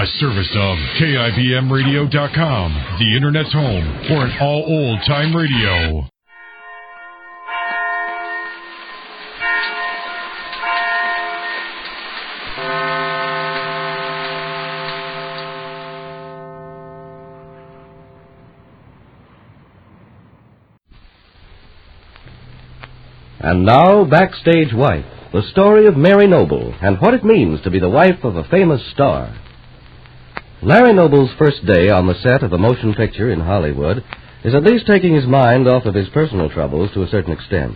A service of KIBMradio.com, the Internet's home for an all-old-time radio. And now, Backstage Wife, the story of Mary Noble and what it means to be the wife of a famous star. Larry Noble's first day on the set of a motion picture in Hollywood is at least taking his mind off of his personal troubles to a certain extent.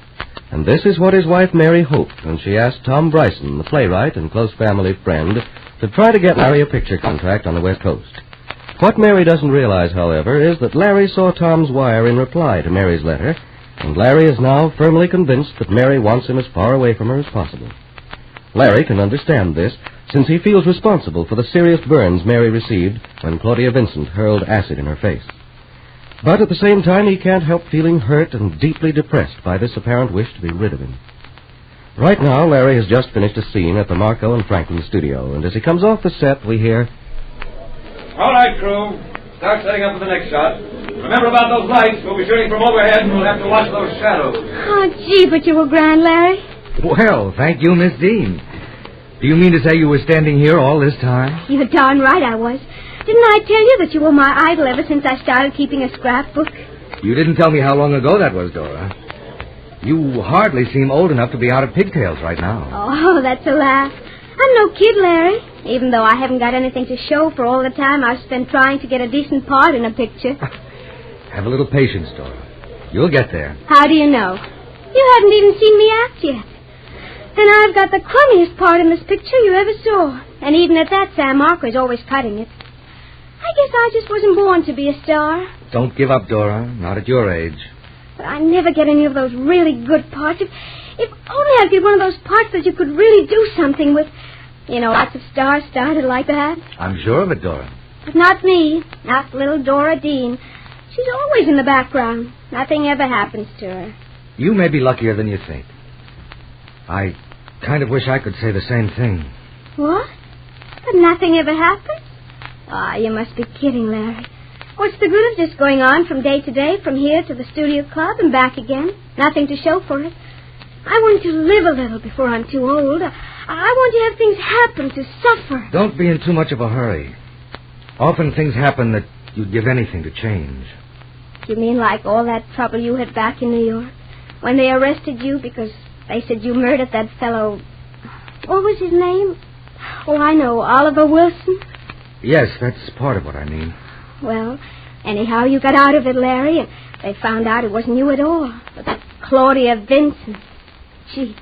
And this is what his wife Mary hoped when she asked Tom Bryson, the playwright and close family friend, to try to get Larry a picture contract on the West Coast. What Mary doesn't realize, however, is that Larry saw Tom's wire in reply to Mary's letter, and Larry is now firmly convinced that Mary wants him as far away from her as possible. Larry can understand this, since he feels responsible for the serious burns Mary received when Claudia Vincent hurled acid in her face. But at the same time, he can't help feeling hurt and deeply depressed by this apparent wish to be rid of him. Right now, Larry has just finished a scene at the Marco and Franklin studio, and as he comes off the set, we hear... All right, crew. Start setting up for the next shot. Remember about those lights. We'll be shooting from overhead, and we'll have to watch those shadows. Oh, gee, but you were grand, Larry. Well, thank you, Miss Dean. Do you mean to say you were standing here all this time? You're darn right I was. Didn't I tell you that you were my idol ever since I started keeping a scrapbook? You didn't tell me how long ago that was, Dora. You hardly seem old enough to be out of pigtails right now. Oh, that's a laugh. I'm no kid, Larry, even though I haven't got anything to show for all the time I've spent trying to get a decent part in a picture. Have a little patience, Dora. You'll get there. How do you know? You haven't even seen me act yet. And I've got the crummiest part in this picture you ever saw. And even at that, Sam Marco's always cutting it. I guess I just wasn't born to be a star. Don't give up, Dora. Not at your age. But I never get any of those really good parts. If only I'd get one of those parts that you could really do something with. You know, lots of stars started like that. I'm sure of it, Dora. But not me. Not little Dora Dean. She's always in the background. Nothing ever happens to her. You may be luckier than you think. I kind of wish I could say the same thing. What? But nothing ever happens? Ah, you must be kidding, Larry. What's the good of just going on from day to day, from here to the studio club and back again? Nothing to show for it. I want to live a little before I'm too old. I want to have things happen, to suffer. Don't be in too much of a hurry. Often things happen that you'd give anything to change. You mean like all that trouble you had back in New York? When they arrested you because they said you murdered that fellow... What was his name? Oh, I know, Oliver Wilson? Yes, that's part of what I mean. Well, anyhow, you got out of it, Larry, and they found out it wasn't you at all. But that Claudia Vincent. Gee,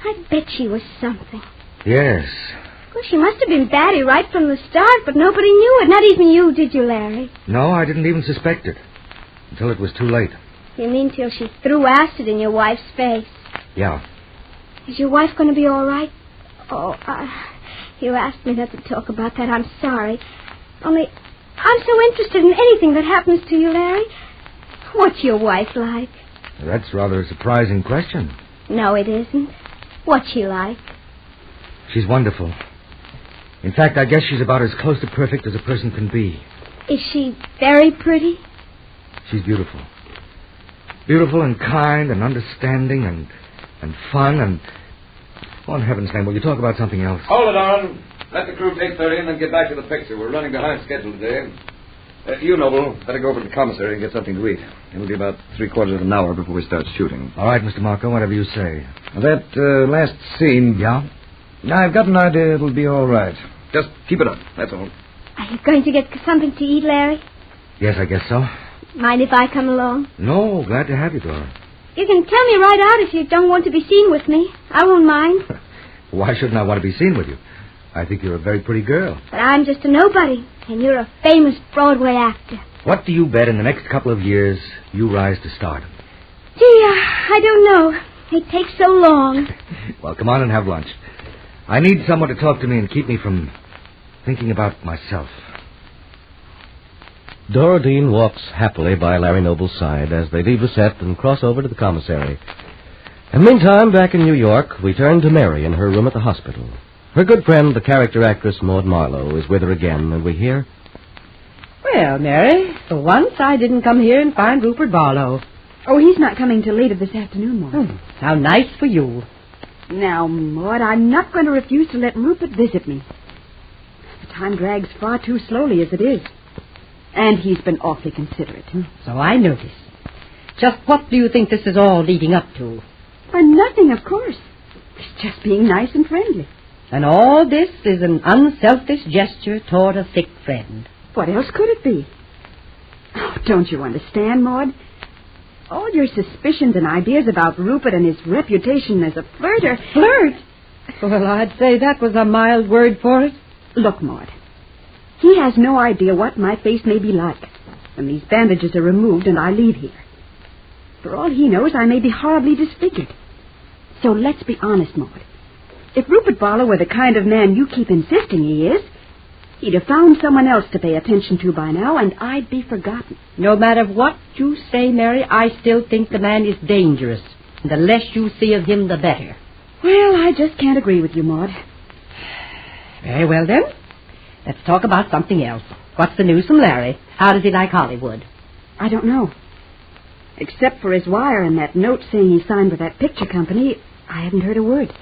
I bet she was something. Yes. Well, she must have been batty right from the start, but nobody knew it. Not even you, did you, Larry? No, I didn't even suspect it. Until it was too late. You mean till she threw acid in your wife's face? Yeah. Is your wife going to be all right? Oh, you asked me not to talk about that. I'm sorry. Only, I'm so interested in anything that happens to you, Larry. What's your wife like? That's rather a surprising question. No, it isn't. What's she like? She's wonderful. In fact, I guess she's about as close to perfect as a person can be. Is she very pretty? She's beautiful. Beautiful and kind and understanding and fun and... Oh, in heaven's name, will you talk about something else? Hold it on. Let the crew take 30 and then get back to the picture. We're running behind schedule today. You, Noble, better go over to the commissary and get something to eat. It'll be about 3/4 of an hour before we start shooting. All right, Mr. Marco, whatever you say. That last scene... Yeah? I've got an idea it'll be all right. Just keep it up, that's all. Are you going to get something to eat, Larry? Yes, I guess so. Mind if I come along? No, glad to have you, Dora. You can tell me right out if you don't want to be seen with me. I won't mind. Why shouldn't I want to be seen with you? I think you're a very pretty girl. But I'm just a nobody, and you're a famous Broadway actor. What do you bet in the next couple of years you rise to stardom? Gee, I don't know. It takes so long. Well, come on and have lunch. I need someone to talk to me and keep me from thinking about myself. Dora Dean walks happily by Larry Noble's side as they leave the set and cross over to the commissary. And meantime, back in New York, we turn to Mary in her room at the hospital. Her good friend, the character actress Maud Marlowe, is with her again, and we hear... Well, Mary, for once I didn't come here and find Rupert Barlow. Oh, he's not coming till later this afternoon, Maud. How nice for you. Now, Maud, I'm not going to refuse to let Rupert visit me. The time drags far too slowly as it is. And he's been awfully considerate. So I notice. Just what do you think this is all leading up to? Why, nothing, of course. It's just being nice and friendly. And all this is an unselfish gesture toward a sick friend. What else could it be? Oh, don't you understand, Maud? All your suspicions and ideas about Rupert and his reputation as a flirter... Flirt? Well, I'd say that was a mild word for it. Look, Maud, he has no idea what my face may be like when these bandages are removed and I leave here. For all he knows, I may be horribly disfigured. So let's be honest, Maud. If Rupert Barlow were the kind of man you keep insisting he is, he'd have found someone else to pay attention to by now, and I'd be forgotten. No matter what you say, Mary, I still think the man is dangerous. And the less you see of him, the better. Well, I just can't agree with you, Maud. Very well, then. Let's talk about something else. What's the news from Larry? How does he like Hollywood? I don't know. Except for his wire and that note saying he signed with that picture company, I haven't heard a word.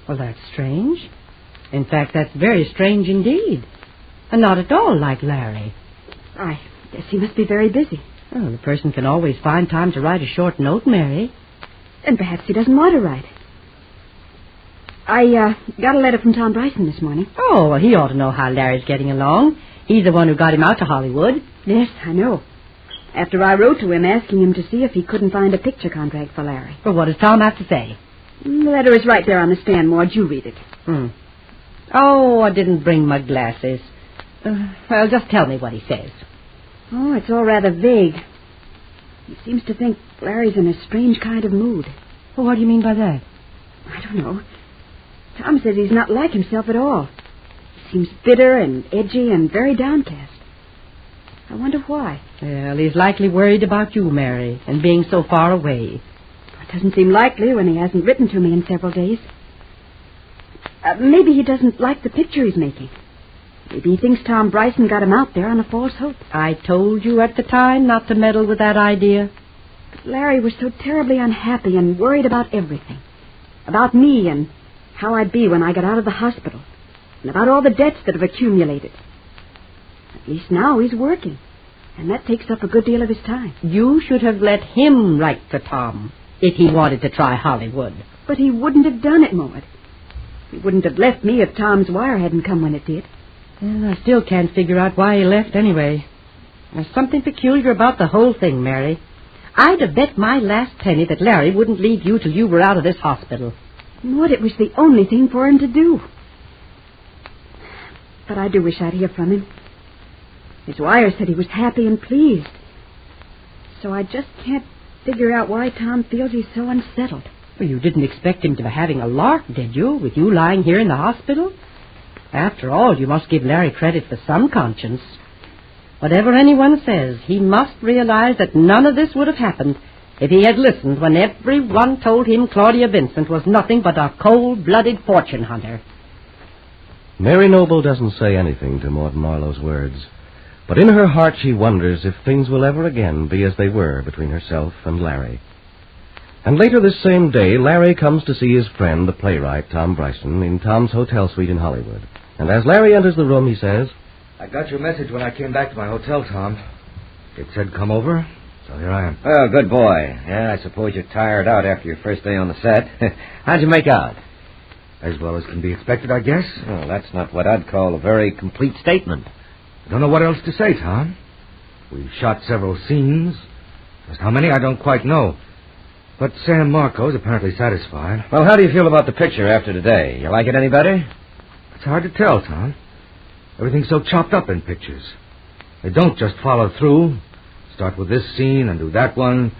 Well, that's strange. In fact, that's very strange indeed. And not at all like Larry. I guess he must be very busy. Well, the person can always find time to write a short note, Mary. And perhaps he doesn't want to write. I got a letter from Tom Bryson this morning. Oh, well, he ought to know how Larry's getting along. He's the one who got him out to Hollywood. Yes, I know. After I wrote to him asking him to see if he couldn't find a picture contract for Larry. Well, what does Tom have to say? The letter is right there on the stand, Maud. You read it. Oh, I didn't bring my glasses. Well, just tell me what he says. Oh, it's all rather vague. He seems to think Larry's in a strange kind of mood. Well, what do you mean by that? I don't know. Tom says he's not like himself at all. He seems bitter and edgy and very downcast. I wonder why. Well, he's likely worried about you, Mary, and being so far away. It doesn't seem likely when he hasn't written to me in several days. Maybe he doesn't like the picture he's making. Maybe he thinks Tom Bryson got him out there on a false hope. I told you at the time not to meddle with that idea. But Larry was so terribly unhappy and worried about everything. About me and how I'd be when I got out of the hospital. And about all the debts that have accumulated. At least now he's working. And that takes up a good deal of his time. You should have let him write to Tom if he wanted to try Hollywood. But he wouldn't have done it, Maud. He wouldn't have left me if Tom's wire hadn't come when it did. Well, I still can't figure out why he left anyway. There's something peculiar about the whole thing, Mary. I'd have bet my last penny that Larry wouldn't leave you till you were out of this hospital. Maud, it was the only thing for him to do. But I do wish I'd hear from him. His wire said he was happy and pleased. So I just can't figure out why Tom feels he's so unsettled. Well, you didn't expect him to be having a lark, did you, with you lying here in the hospital? After all, you must give Larry credit for some conscience. Whatever anyone says, he must realize that none of this would have happened if he had listened when everyone told him Claudia Vincent was nothing but a cold-blooded fortune hunter. Mary Noble doesn't say anything to Maud Marlowe's words, but in her heart she wonders if things will ever again be as they were between herself and Larry. And later this same day, Larry comes to see his friend, the playwright, Tom Bryson, in Tom's hotel suite in Hollywood. And as Larry enters the room, he says, I got your message when I came back to my hotel, Tom. It said come over, so here I am. Oh, good boy. Yeah, I suppose you're tired out after your first day on the set. How'd you make out? As well as can be expected, I guess. Well, that's not what I'd call a very complete statement. I don't know what else to say, Tom. We've shot several scenes. Just how many, I don't quite know. But Sam Marco's apparently satisfied. Well, how do you feel about the picture after today? You like it any better? It's hard to tell, Tom. Everything's so chopped up in pictures. They don't just follow through. Start with this scene and do that one.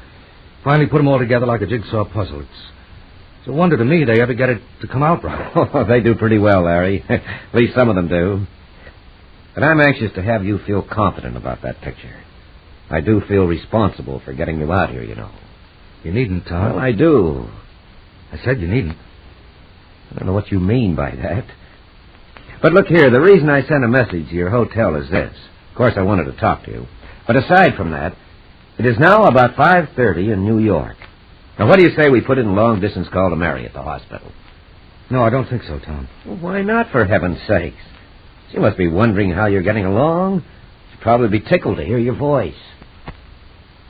Finally put them all together like a jigsaw puzzle. It's a wonder to me they ever get it to come out right. Oh, they do pretty well, Larry. At least some of them do. But I'm anxious to have you feel confident about that picture. I do feel responsible for getting you out here, you know. You needn't, Tom. Well, I do. I said you needn't. I don't know what you mean by that. But look here, the reason I sent a message to your hotel is this. Of course, I wanted to talk to you. But aside from that, it is now about 5:30 in New York. Now, what do you say we put in a long-distance call to Mary at the hospital? No, I don't think so, Tom. Well, why not, for heaven's sakes? She must be wondering how you're getting along. She'd probably be tickled to hear your voice.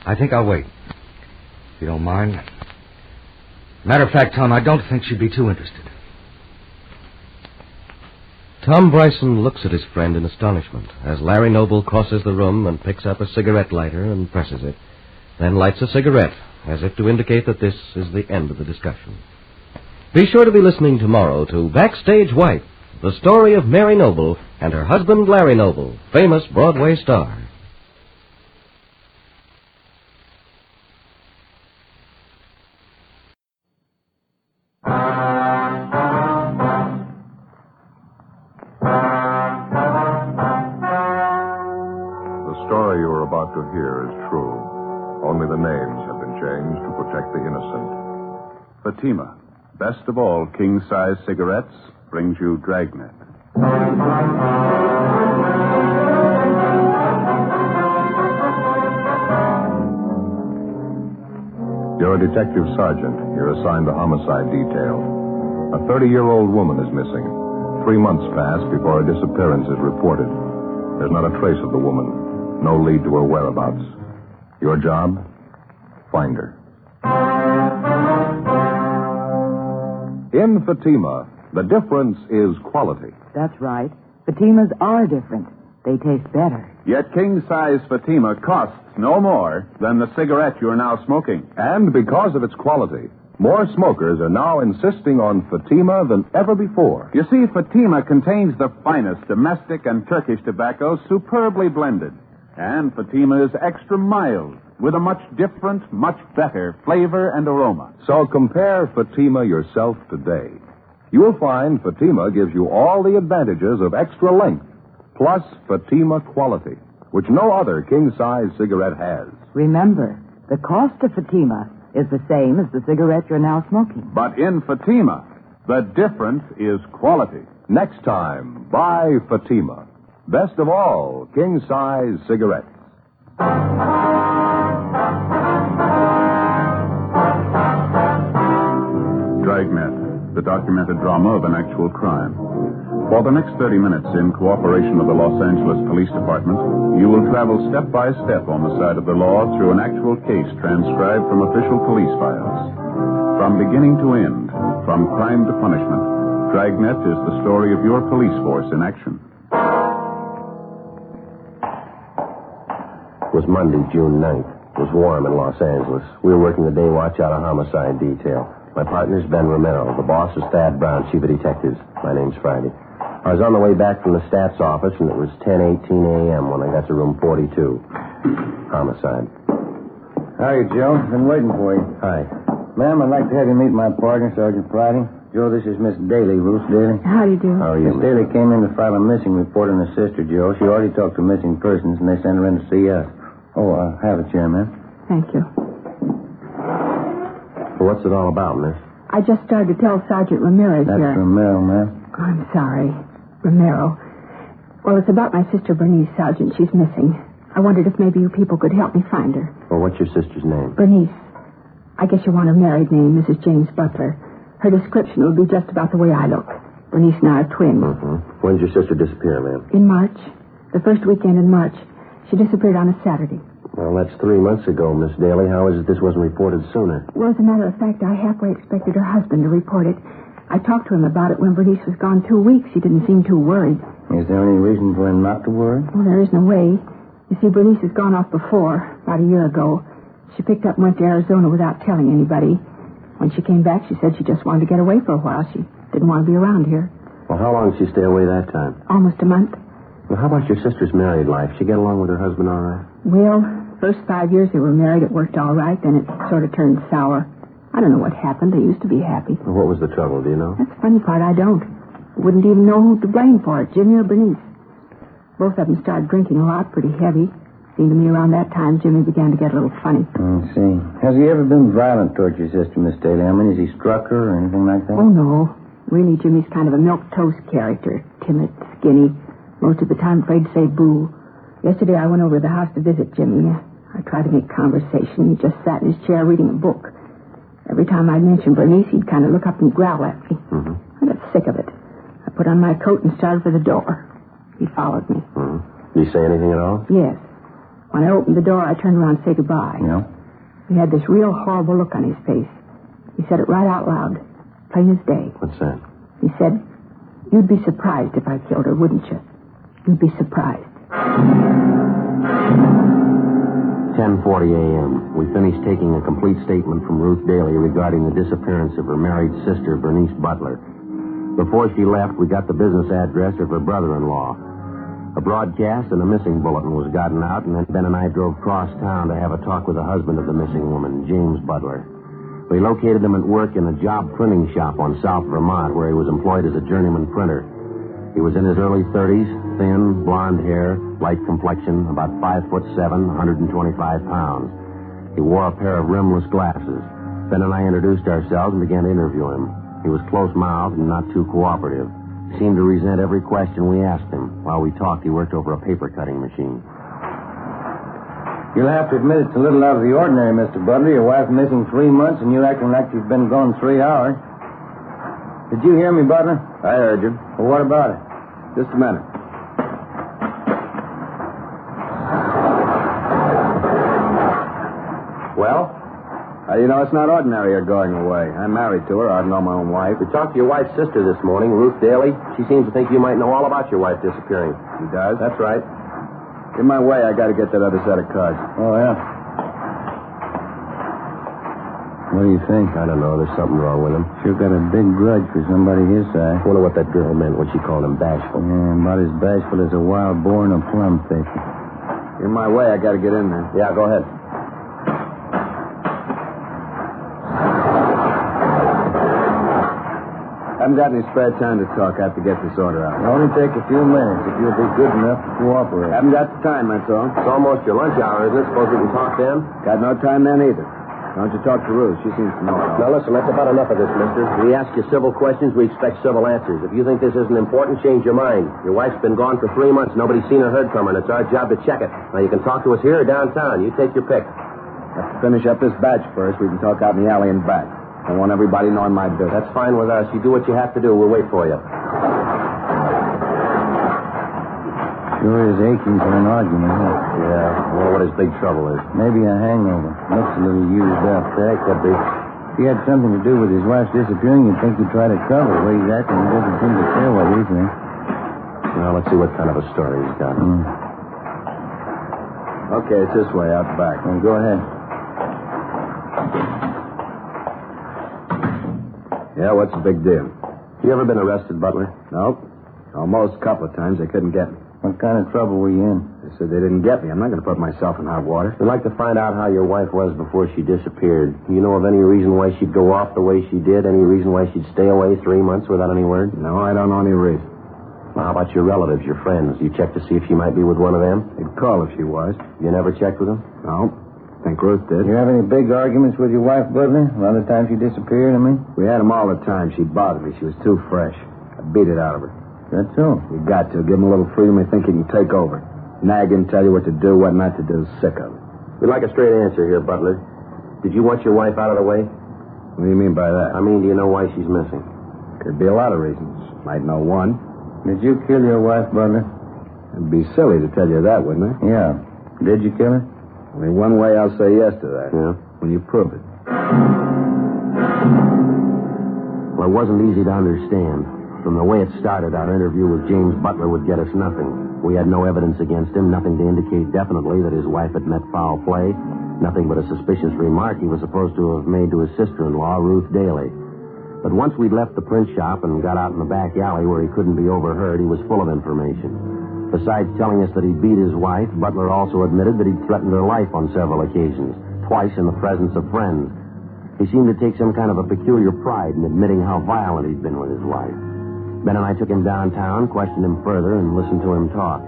I think I'll wait. If you don't mind. Matter of fact, Tom, I don't think she'd be too interested. Tom Bryson looks at his friend in astonishment as Larry Noble crosses the room and picks up a cigarette lighter and presses it, then lights a cigarette, as if to indicate that this is the end of the discussion. Be sure to be listening tomorrow to Backstage Wife, the story of Mary Noble and her husband Larry Noble, famous Broadway star. The story you are about to hear is true. Only the names have been changed to protect the innocent. Fatima, best of all king-size cigarettes, brings you Dragnet. You're a detective sergeant. You're assigned the homicide detail. A 30-year-old woman is missing. 3 months pass before a disappearance is reported. There's not a trace of the woman. No lead to her whereabouts. Your job? Find her. In Fatima, the difference is quality. That's right. Fatimas are different. They taste better. Yet king-size Fatima costs no more than the cigarette you're now smoking. And because of its quality, more smokers are now insisting on Fatima than ever before. You see, Fatima contains the finest domestic and Turkish tobaccos superbly blended. And Fatima is extra mild, with a much different, much better flavor and aroma. So compare Fatima yourself today. You'll find Fatima gives you all the advantages of extra length, plus Fatima quality, which no other king-size cigarette has. Remember, the cost of Fatima is the same as the cigarette you're now smoking. But in Fatima, the difference is quality. Next time, buy Fatima. Best of all, king-size cigarettes. Dragnet, the documented drama of an actual crime. For the next 30 minutes, in cooperation with the Los Angeles Police Department, you will travel step by step on the side of the law through an actual case transcribed from official police files. From beginning to end, from crime to punishment, Dragnet is the story of your police force in action. It was Monday, June 9th. It was warm in Los Angeles. We were working the day watch out of homicide detail. My partner's Ben Romero. The boss is Thad Brown, chief of detectives. My name's Friday. I was on the way back from the stats office, and it was 10:18 a.m. when I got to room 42. Homicide. Hi, Joe. Been waiting for you. Hi. Ma'am, I'd like to have you meet my partner, Sergeant Friday. Joe, this is Miss Daly, Ruth Daly. How do you do? How are you? Miss Daly came in to file a missing report on her sister, Joe. She already talked to missing persons, and they sent her in to see us. Oh, have a chair, ma'am. Thank you. So what's it all about, miss? I just started to tell Sergeant Ramirez That's here. Romero, ma'am. I'm sorry. Romero. Well, it's about my sister Bernice, Sergeant. She's missing. I wondered if maybe you people could help me find her. Well, what's your sister's name? Bernice. I guess you want her married name, Mrs. James Butler. Her description would be just about the way I look. Bernice and I are twins. Mm-hmm. When did your sister disappear, ma'am? In March. The first weekend in March. She disappeared on a Saturday. Well, that's 3 months ago, Miss Daly. How is it this wasn't reported sooner? Well, as a matter of fact, I halfway expected her husband to report it. I talked to him about it when Bernice was gone 2 weeks. He didn't seem too worried. Is there any reason for him not to worry? Well, there isn't a way. You see, Bernice has gone off before, about a year ago. She picked up and went to Arizona without telling anybody. When she came back, she said she just wanted to get away for a while. She didn't want to be around here. Well, how long did she stay away that time? Almost a month. Well, how about your sister's married life? She get along with her husband all right? Well, first 5 years they were married, it worked all right. Then it sort of turned sour. I don't know what happened. They used to be happy. Well, what was the trouble, do you know? That's the funny part. I don't. Wouldn't even know who to blame for it, Jimmy or Bernice. Both of them started drinking a lot, pretty heavy. Seemed to me around that time Jimmy began to get a little funny. I see. Has he ever been violent towards your sister, Miss Daly? I mean, has he struck her or anything like that? Oh, no. Really, Jimmy's kind of a milquetoast character. Timid, skinny, most of the time afraid to say boo. Yesterday I went over to the house to visit Jimmy. I tried to make conversation. He just sat in his chair reading a book. Every time I mentioned Bernice, he'd kind of look up and growl at me. I got sick of it. I put on my coat and started for the door. He followed me. Did he say anything at all? Yes. When I opened the door, I turned around to say goodbye. Yeah? He had this real horrible look on his face. He said it right out loud, plain as day. What's that? He said, "You'd be surprised if I killed her, wouldn't you? You'd be surprised." 10:40 a.m. We finished taking a complete statement from Ruth Daly regarding the disappearance of her married sister, Bernice Butler. Before she left, we got the business address of her brother-in-law. A broadcast and a missing bulletin was gotten out, and then Ben and I drove cross town to have a talk with the husband of the missing woman, James Butler. We located him at work in a job printing shop on South Vermont, where he was employed as a journeyman printer. He was in his early 30s, thin, blonde hair, light complexion, about 5'7", 125 pounds. He wore a pair of rimless glasses. Ben and I introduced ourselves and began to interview him. He was close-mouthed and not too cooperative. He seemed to resent every question we asked him. While we talked, he worked over a paper-cutting machine. You'll have to admit it's a little out of the ordinary, Mr. Butler. Your wife's missing 3 months, and you acting like you've been gone 3 hours. Did you hear me, Butler? I heard you. Well, what about it? Just a minute. Well? How do you know it's not ordinary you're going away? I'm married to her. I know my own wife. We talked to your wife's sister this morning, Ruth Daly. She seems to think you might know all about your wife disappearing. She does? That's right. In my way, I got to get that other set of cards. Oh, yeah. What do you think? I don't know. There's something wrong with him. Sure got a big grudge for somebody his size. I wonder what that girl meant when she called him bashful. Yeah, about as bashful as a wild boar in a plum thicket. In my way, I got to get in there. Yeah, go ahead. I haven't got any spare time to talk. I have to get this order out. It'll only take a few minutes if you'll be good enough to cooperate. Haven't got the time, that's all. It's almost your lunch hour, isn't it? Suppose we can talk then? Got no time then either. Why don't you talk to Ruth? She seems to know it all. Now, listen, that's about enough of this, mister. We ask you civil questions, we expect civil answers. If you think this isn't important, change your mind. Your wife's been gone for 3 months. Nobody's seen or heard from her, and it's our job to check it. Now, you can talk to us here or downtown. You take your pick. Have to finish up this batch first. We can talk out in the alley and back. I want everybody knowing my business. That's fine with us. You do what you have to do. We'll wait for you. Sure is aching for an argument, huh? Yeah, I wonder what his big trouble is. Maybe a hangover. Looks a little used up. That could be. If he had something to do with his wife's disappearing, you'd think he'd try to cover the way he's acting. He doesn't seem to care what we think. Well, let's see what kind of a story he's got. Okay, it's this way, out back. Well, go ahead. Yeah, what's the big deal? You ever been arrested, Butler? Nope. Almost a couple of times. They couldn't get me. What kind of trouble were you in? They said they didn't get me. I'm not going to put myself in hot water. We'd like to find out how your wife was before she disappeared. Do you know of any reason why she'd go off the way she did? Any reason why she'd stay away 3 months without any word? No, I don't know any reason. Well, how about your relatives, your friends? You checked to see if she might be with one of them? They'd call if she was. You never checked with them? No. I think Ruth did. You have any big arguments with your wife, Butler? Around the time she disappeared, I mean? We had them all the time. She bothered me. She was too fresh. I beat it out of her. That's so. You got to. Give him a little freedom. You think he can take over. Nag him, tell you what to do, what not to do. Sick of it. We'd like a straight answer here, Butler. Did you want your wife out of the way? What do you mean by that? I mean, do you know why she's missing? Could be a lot of reasons. Might know one. Did you kill your wife, Butler? It'd be silly to tell you that, wouldn't it? Yeah. Did you kill her? Only one way I'll say yes to that. Yeah? When you prove it. Well, it wasn't easy to understand. From the way it started, our interview with James Butler would get us nothing. We had no evidence against him, nothing to indicate definitely that his wife had met foul play, nothing but a suspicious remark he was supposed to have made to his sister-in-law, Ruth Daly. But once we'd left the print shop and got out in the back alley where he couldn't be overheard, he was full of information. Besides telling us that he beat his wife, Butler also admitted that he'd threatened her life on several occasions, twice in the presence of friends. He seemed to take some kind of a peculiar pride in admitting how violent he'd been with his wife. Ben and I took him downtown, questioned him further, and listened to him talk.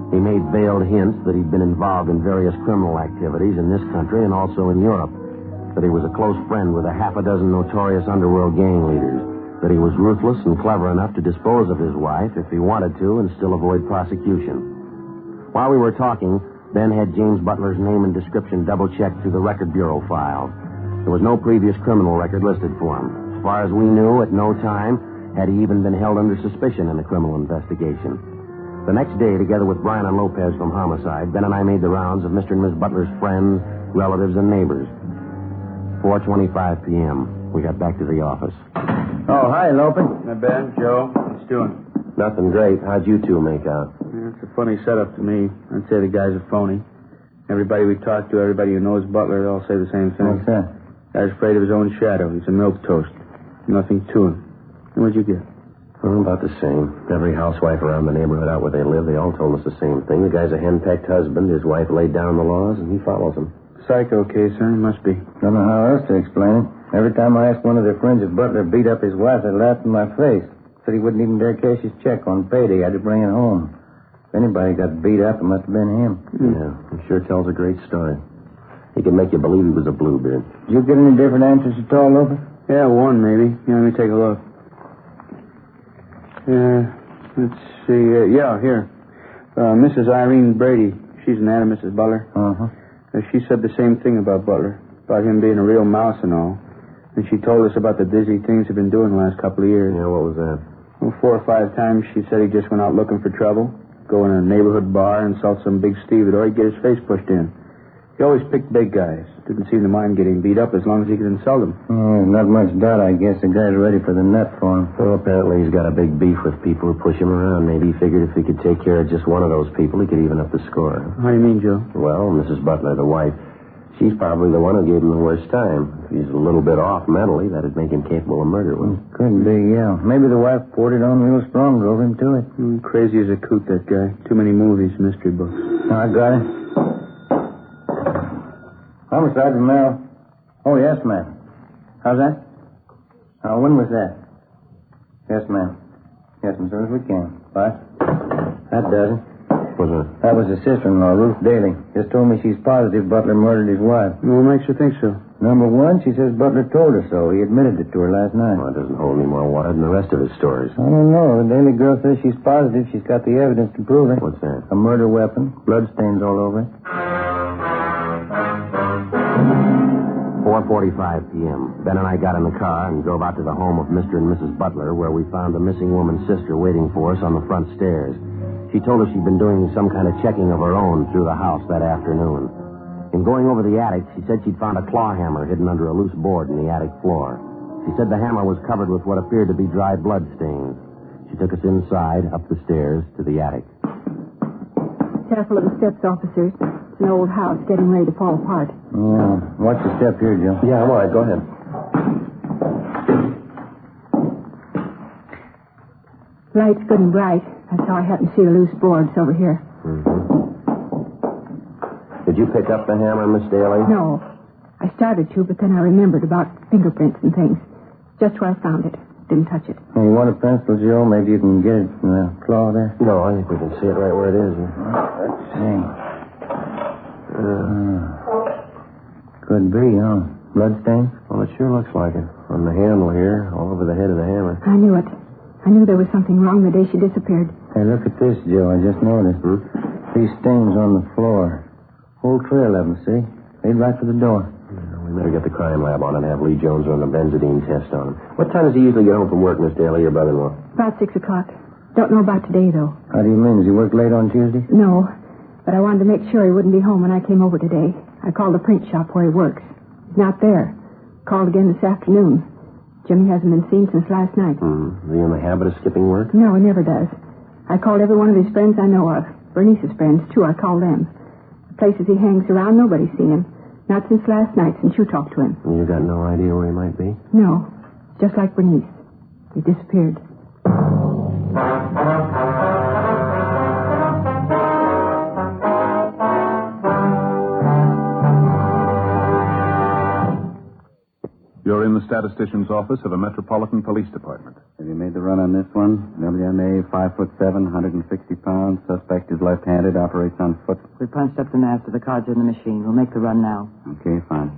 He made veiled hints that he'd been involved in various criminal activities in this country and also in Europe, that he was a close friend with a half a dozen notorious underworld gang leaders, that he was ruthless and clever enough to dispose of his wife if he wanted to and still avoid prosecution. While we were talking, Ben had James Butler's name and description double-checked through the Record Bureau files. There was no previous criminal record listed for him. As far as we knew, at no time had he even been held under suspicion in the criminal investigation. The next day, together with Brian and Lopez from Homicide, Ben and I made the rounds of Mr. and Miss Butler's friends, relatives, and neighbors. 4:25 p.m. We got back to the office. Oh, hi, Lopez. Hi, Ben, Joe. What's doing? Nothing great. How'd you two make out? Yeah, it's a funny setup to me. I'd say the guy's a phony. Everybody we talk to, everybody who knows Butler, they all say the same thing. What's that? Guy's afraid of his own shadow. He's a milquetoast. Nothing to him. And what'd you get? Well, about the same. Every housewife around the neighborhood out where they live, they all told us the same thing. The guy's a hen-pecked husband. His wife laid down the laws, and he follows them. Psycho case, huh? Must be. Don't know how else to explain it. Every time I asked one of their friends if Butler beat up his wife, they laughed in my face. Said he wouldn't even dare cash his check on payday. Had to bring it home. If anybody got beat up, it must have been him. Yeah, he sure tells a great story. He can make you believe he was a bluebeard. Did you get any different answers at all, Lopez? Yeah, one maybe. Yeah, let me take a look. Let's see. Here. Mrs. Irene Brady. She's an aunt of Mrs. Butler. She said the same thing about Butler, about him being a real mouse and all. And she told us about the dizzy things he'd been doing the last couple of years. Yeah, what was that? Well, 4 or 5 times she said he just went out looking for trouble, go in a neighborhood bar, insult some big stevedore, he'd get his face pushed in. He always picked big guys. Didn't seem to mind getting beat up as long as he could insult them. Not much doubt, I guess. The guy's ready for the nut for him. Well, apparently he's got a big beef with people who push him around. Maybe he figured if he could take care of just one of those people, he could even up the score. How do you mean, Joe? Well, Mrs. Butler, the wife, she's probably the one who gave him the worst time. If he's a little bit off mentally, that'd make him capable of murder, wouldn't it? Could be, yeah. Maybe the wife poured it on real strong, drove him to it. Crazy as a coot, that guy. Too many movies, mystery books. I got it. Homicide from Merrill. Oh, yes, ma'am. How's that? When was that? Yes, ma'am. Yes, as soon as we can. Bye. That does it. What's that? That was his sister-in-law, Ruth Daly. Just told me she's positive Butler murdered his wife. What makes you think so? Number one, she says Butler told her so. He admitted it to her last night. Well, it doesn't hold any more water than the rest of his stories. I don't know. The Daly girl says she's positive she's got the evidence to prove it. What's that? A murder weapon. Bloodstains all over it. 4:45 p.m. Ben and I got in the car and drove out to the home of Mr. and Mrs. Butler, where we found the missing woman's sister waiting for us on the front stairs. She told us she'd been doing some kind of checking of her own through the house that afternoon. In going over the attic, she said she'd found a claw hammer hidden under a loose board in the attic floor. She said the hammer was covered with what appeared to be dry blood stains. She took us inside, up the stairs, to the attic. Careful of the steps, officers. It's an old house getting ready to fall apart. Yeah. Watch the step here, Joe. Yeah, I'm all right. Go ahead. Light's good and bright. That's how I happen to see the loose boards over here. Did you pick up the hammer, Miss Daly? No. I started to, but then I remembered about fingerprints and things. Just where I found it. Didn't touch it. Hey, you want a pencil, Joe? Maybe you can get it in the claw there. No, I think we can see it right where it is. Let's see. Could be, huh? Bloodstain? Well, it sure looks like it. On the handle here, all over the head of the hammer. I knew it. I knew there was something wrong the day she disappeared. Hey, look at this, Joe. I just noticed. These stains on the floor. Whole trail of them, see? Lead right for the door. We better get the crime lab on and have Lee Jones run the benzodine test on him. What time does he usually get home from work, Miss Daly, your brother-in-law? About 6 o'clock. Don't know about today, though. How do you mean? Does he work late on Tuesday? No, but I wanted to make sure he wouldn't be home when I came over today. I called the print shop where he works. He's not there. Called again this afternoon. Jimmy hasn't been seen since last night. Is he in the habit of skipping work? No, he never does. I called every one of his friends I know of. Bernice's friends, too. I called them. The places he hangs around, nobody's seen him. Not since last night, since you talked to him. And you got no idea where he might be? No. Just like Bernice. He disappeared. You're in the statistician's office of a Metropolitan Police Department. Have you made the run on this one? WMA, 5'7", 160 pounds. Suspect is left-handed, operates on foot. We punched up the maps of the cards in the machine. We'll make the run now. Okay, fine.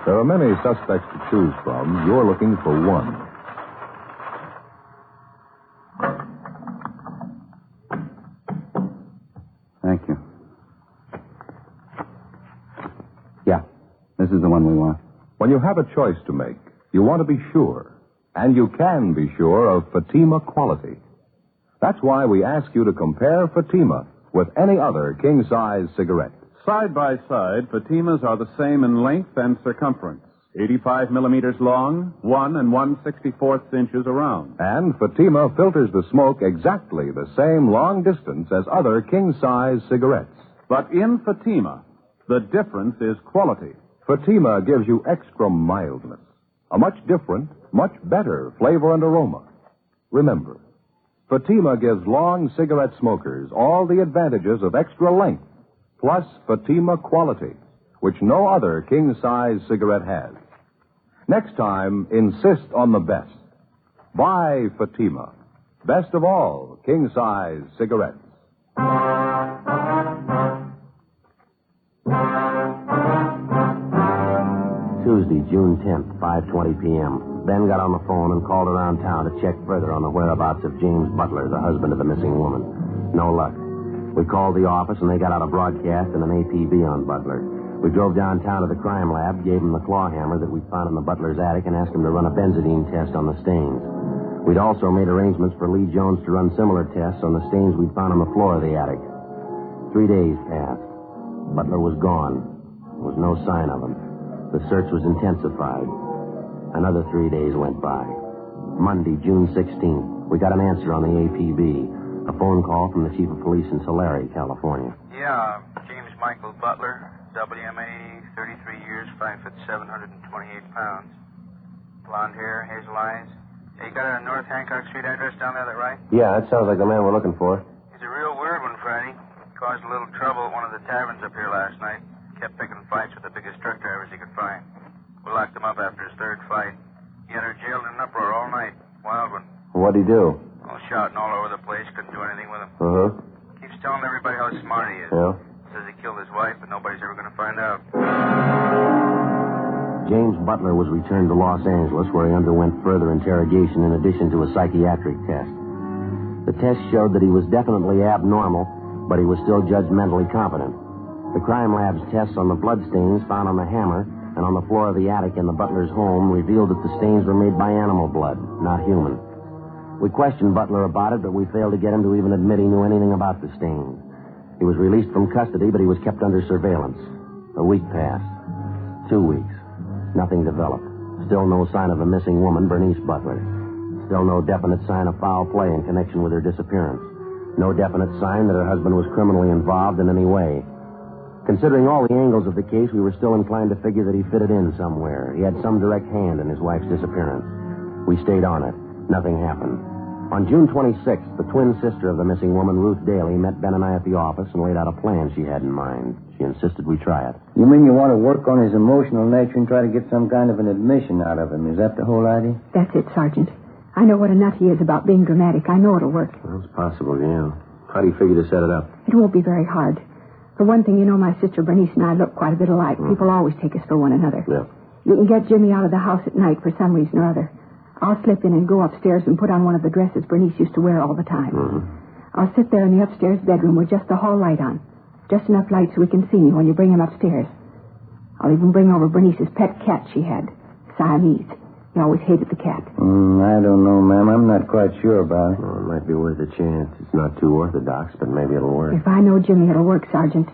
There are many suspects to choose from. You're looking for one. Thank you. Yeah, this is the one we want. When you have a choice to make, you want to be sure. And you can be sure of Fatima quality. That's why we ask you to compare Fatima with any other king-size cigarette. Side by side, Fatimas are the same in length and circumference. 85 millimeters long, 1 1/64 inches around. And Fatima filters the smoke exactly the same long distance as other king-size cigarettes. But in Fatima, the difference is quality. Fatima gives you extra mildness, a much different, much better flavor and aroma. Remember, Fatima gives long cigarette smokers all the advantages of extra length, plus Fatima quality, which no other king-size cigarette has. Next time, insist on the best. Buy Fatima. Best of all king-size cigarettes. Tuesday, June 10th, 5:20 p.m. Ben got on the phone and called around town to check further on the whereabouts of James Butler, the husband of the missing woman. No luck. We called the office, and they got out a broadcast and an APB on Butler. We drove downtown to the crime lab, gave him the claw hammer that we'd found in the Butler's attic, and asked him to run a benzidine test on the stains. We'd also made arrangements for Lee Jones to run similar tests on the stains we'd found on the floor of the attic. 3 days passed. Butler was gone. There was no sign of him. The search was intensified. Another 3 days went by. Monday, June 16th, we got an answer on the APB. A phone call from the chief of police in Tulare, California. Yeah, James Michael Butler, WMA, 33 years, 5'7", 128 pounds. Blonde hair, hazel eyes. Hey, you got a North Hancock Street address down there, that right? Yeah, that sounds like the man we're looking for. He's a real weird one, Friday. Caused a little trouble at one of the taverns up here last night. Kept picking fights with the biggest truck drivers he could find. We locked him up after his third fight. He had her jailed in an uproar all night. Wild one. What'd he do? All shouting all over the place. Couldn't do anything with him. Uh-huh. Keeps telling everybody how smart he is. Yeah? Says he killed his wife, but nobody's ever going to find out. James Butler was returned to Los Angeles, where he underwent further interrogation in addition to a psychiatric test. The test showed that he was definitely abnormal, but he was still judgmentally competent. The crime lab's tests on the bloodstains found on the hammer and on the floor of the attic in the Butler's home revealed that the stains were made by animal blood, not human. We questioned Butler about it, but we failed to get him to even admit he knew anything about the stains. He was released from custody, but he was kept under surveillance. A week passed. 2 weeks. Nothing developed. Still no sign of the missing woman, Bernice Butler. Still no definite sign of foul play in connection with her disappearance. No definite sign that her husband was criminally involved in any way. Considering all the angles of the case, we were still inclined to figure that he fitted in somewhere. He had some direct hand in his wife's disappearance. We stayed on it. Nothing happened. On June 26th, the twin sister of the missing woman, Ruth Daly, met Ben and I at the office and laid out a plan she had in mind. She insisted we try it. You mean you want to work on his emotional nature and try to get some kind of an admission out of him? Is that the whole idea? That's it, Sergeant. I know what a nut he is about being dramatic. I know it'll work. Well, it's possible, yeah. How do you figure to set it up? It won't be very hard. For one thing, you know my sister Bernice and I look quite a bit alike. People always take us for one another. Yeah. You can get Jimmy out of the house at night for some reason or other. I'll slip in and go upstairs and put on one of the dresses Bernice used to wear all the time. Mm-hmm. I'll sit there in the upstairs bedroom with just the hall light on. Just enough light so we can see me when you bring him upstairs. I'll even bring over Bernice's pet cat she had, Siamese. He always hated the cat. I don't know, ma'am. I'm not quite sure about it. Well, it might be worth a chance. It's not too orthodox, but maybe it'll work. If I know Jimmy, it'll work, Sergeant.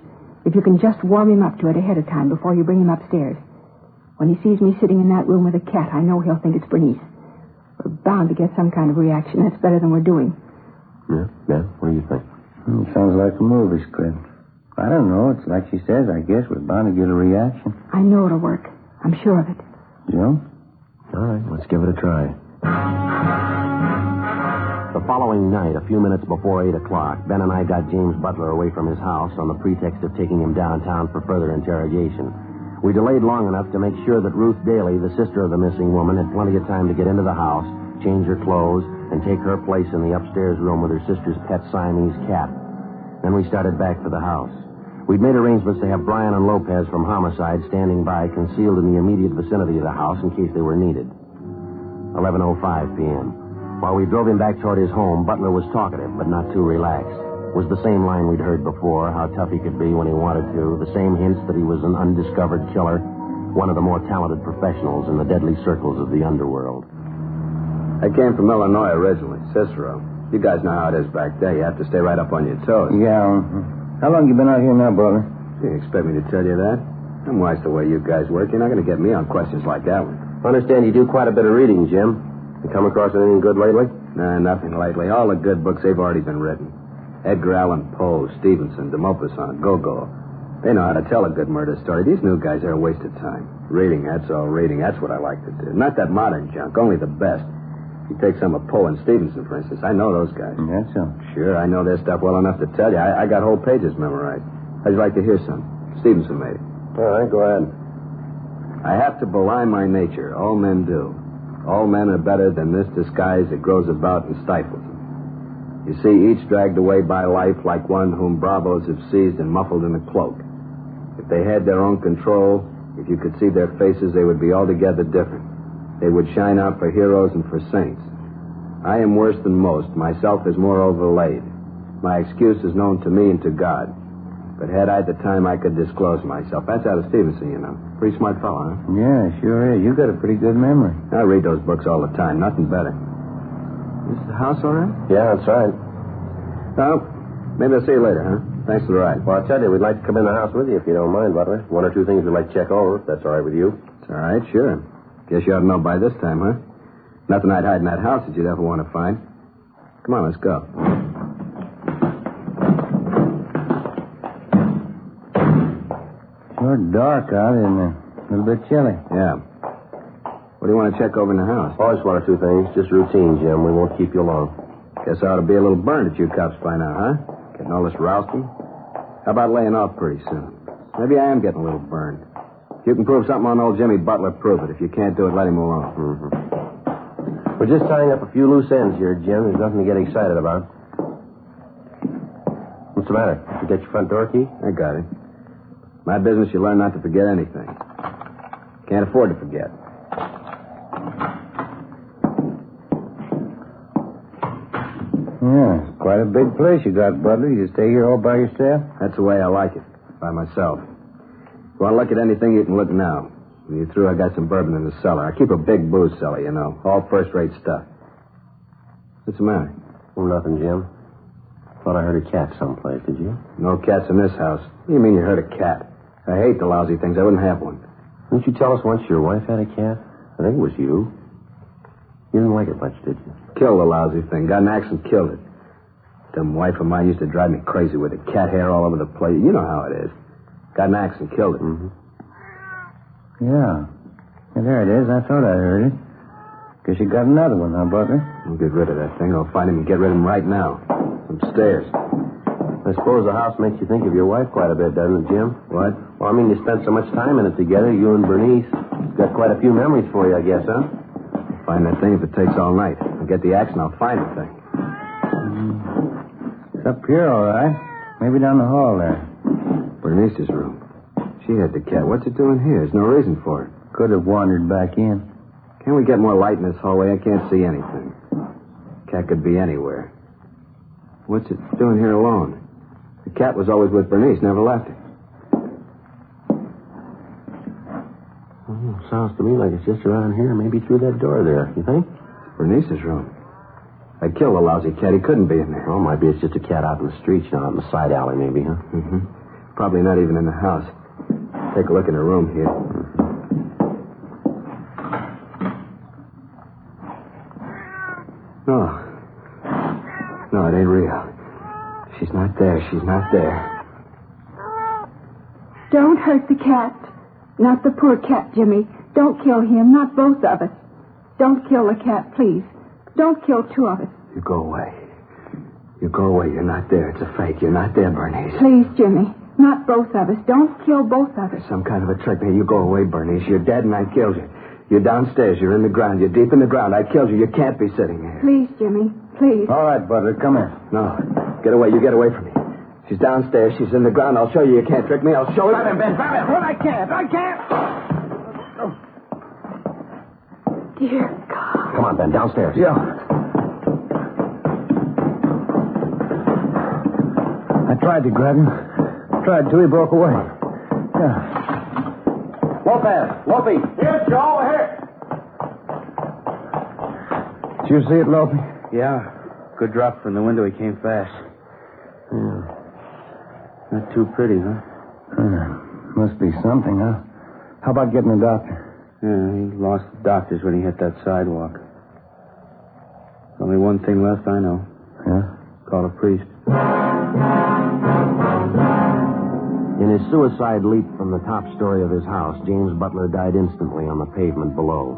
If you can just warm him up to it ahead of time before you bring him upstairs. When he sees me sitting in that room with a cat, I know he'll think it's Bernice. We're bound to get some kind of reaction. That's better than we're doing. Yeah? What do you think? Sounds like a movie script. I don't know. It's like she says, I guess. We're bound to get a reaction. I know it'll work. I'm sure of it. Joe? All right, let's give it a try. The following night, a few minutes before 8 o'clock, Ben and I got James Butler away from his house on the pretext of taking him downtown for further interrogation. We delayed long enough to make sure that Ruth Daly, the sister of the missing woman, had plenty of time to get into the house, change her clothes, and take her place in the upstairs room with her sister's pet Siamese cat. Then we started back for the house. We'd made arrangements to have Brian and Lopez from Homicide standing by, concealed in the immediate vicinity of the house in case they were needed. 11:05 p.m. While we drove him back toward his home, Butler was talkative, but not too relaxed. It was the same line we'd heard before, how tough he could be when he wanted to, the same hints that he was an undiscovered killer, one of the more talented professionals in the deadly circles of the underworld. I came from Illinois originally, Cicero. You guys know how it is back there. You have to stay right up on your toes. Yeah. How long you been out here now, Butler? You expect me to tell you that? I'm wise to the way you guys work. You're not going to get me on questions like that one. I understand you do quite a bit of reading, Jim. You come across anything good lately? Nah, nothing lately. All the good books, they've already been written. Edgar Allan Poe, Stevenson, de Maupassant, Gogol. They know how to tell a good murder story. These new guys are a waste of time. Reading, that's all reading. That's what I like to do. Not that modern junk, only the best. You take some of Poe and Stevenson, for instance. I know those guys. That's so. Sure, I know their stuff well enough to tell you. I got whole pages memorized. How'd you like to hear some? Stevenson made it. All right, go ahead. I have to belie my nature. All men do. All men are better than this disguise that grows about and stifles them. You see, each dragged away by life like one whom bravos have seized and muffled in a cloak. If they had their own control, if you could see their faces, they would be altogether different. They would shine out for heroes and for saints. I am worse than most. Myself is more overlaid. My excuse is known to me and to God. But had I the time, I could disclose myself. That's out of Stevenson, you know. Pretty smart fellow, huh? Yeah, sure is. You got a pretty good memory. I read those books all the time. Nothing better. Is the house all right? Yeah, that's right. Well, maybe I'll see you later, huh? Thanks for the ride. Well, I'll tell you, we'd like to come in the house with you if you don't mind, Butler. One or two things we'd like to check over, if that's all right with you. It's all right, sure. Guess you ought to know by this time, huh? Nothing I'd hide in that house that you'd ever want to find. Come on, let's go. Sure dark out, isn't it? A little bit chilly. Yeah. What do you want to check over in the house? Oh, just one or two things. Just routine, Jim. We won't keep you long. Guess I ought to be a little burned at you cops by now, huh? Getting all this rousting? How about laying off pretty soon? Maybe I am getting a little burned. If you can prove something on old Jimmy Butler, prove it. If you can't do it, let him alone. Mm-hmm. We're just tying up a few loose ends here, Jim. There's nothing to get excited about. What's the matter? Did you get your front door key? I got it. My business, you learn not to forget anything. Can't afford to forget. Yeah, it's quite a big place you got, Butler. You stay here all by yourself? That's the way I like it, by myself. If you want to look at anything, you can look now. When you're through, I got some bourbon in the cellar. I keep a big booze cellar, you know. All first-rate stuff. What's the matter? Oh, nothing, Jim. Thought I heard a cat someplace, did you? No cats in this house. What do you mean you heard a cat? I hate the lousy things. I wouldn't have one. Didn't you tell us once your wife had a cat? I think it was you. You didn't like it much, did you? Killed the lousy thing. Got an axe and killed it. Dumb wife of mine used to drive me crazy with it. Cat hair all over the place. You know how it is. Got an axe and killed it. Mm-hmm. Yeah. There it is. I thought I heard it. Guess you got another one, huh, Butler? I'll get rid of that thing. I'll find him and get rid of him right now. Upstairs. I suppose the house makes you think of your wife quite a bit, doesn't it, Jim? What? Well, I mean, you spent so much time in it together, you and Bernice. It's got quite a few memories for you, I guess, huh? I'll find that thing if it takes all night. I'll get the axe and I'll find the thing. It's up here, all right. Maybe down the hall there. Bernice's room. She had the cat. What's it doing here? There's no reason for it. Could have wandered back in. Can't we get more light in this hallway? I can't see anything. Cat could be anywhere. What's it doing here alone? The cat was always with Bernice, never left her. Well, sounds to me like it's just around here, maybe through that door there. You think? Bernice's room. I killed the lousy cat. He couldn't be in there. Well, maybe it's just a cat out in the streets, you know, out in the side alley, maybe, huh? Mm-hmm. Probably not even in the house. Take a look in her room here. No, it ain't real. She's not there. She's not there. Don't hurt the cat. Not the poor cat, Jimmy. Don't kill him. Not both of us. Don't kill the cat, please. Don't kill two of us. You go away. You go away. You're not there. It's a fake. You're not there, Bernice. Please, Jimmy. Not both of us. Don't kill both of us. Some kind of a trick. Now, you go away, Bernice. You're dead and I killed you. You're downstairs. You're in the ground. You're deep in the ground. I killed you. You can't be sitting here. Please, Jimmy. Please. All right, Butler. Come here. No. Get away. You get away from me. She's downstairs. She's in the ground. I'll show you. You can't trick me. I'll show you. Grab him, Ben. Grab him. Well, I can't. Dear God. Come on, Ben, downstairs. Yeah. I tried to grab him. Tried to. He broke away. Yeah. Lopey. Here, Joe. Here. Did you see it, Lopey? Yeah. Good drop from the window. He came fast. Yeah. Not too pretty, huh? Must be something, huh? How about getting a doctor? Yeah, he lost the doctors when he hit that sidewalk. There's only one thing left, I know. Yeah? Call a priest. In his suicide leap from the top story of his house, James Butler died instantly on the pavement below.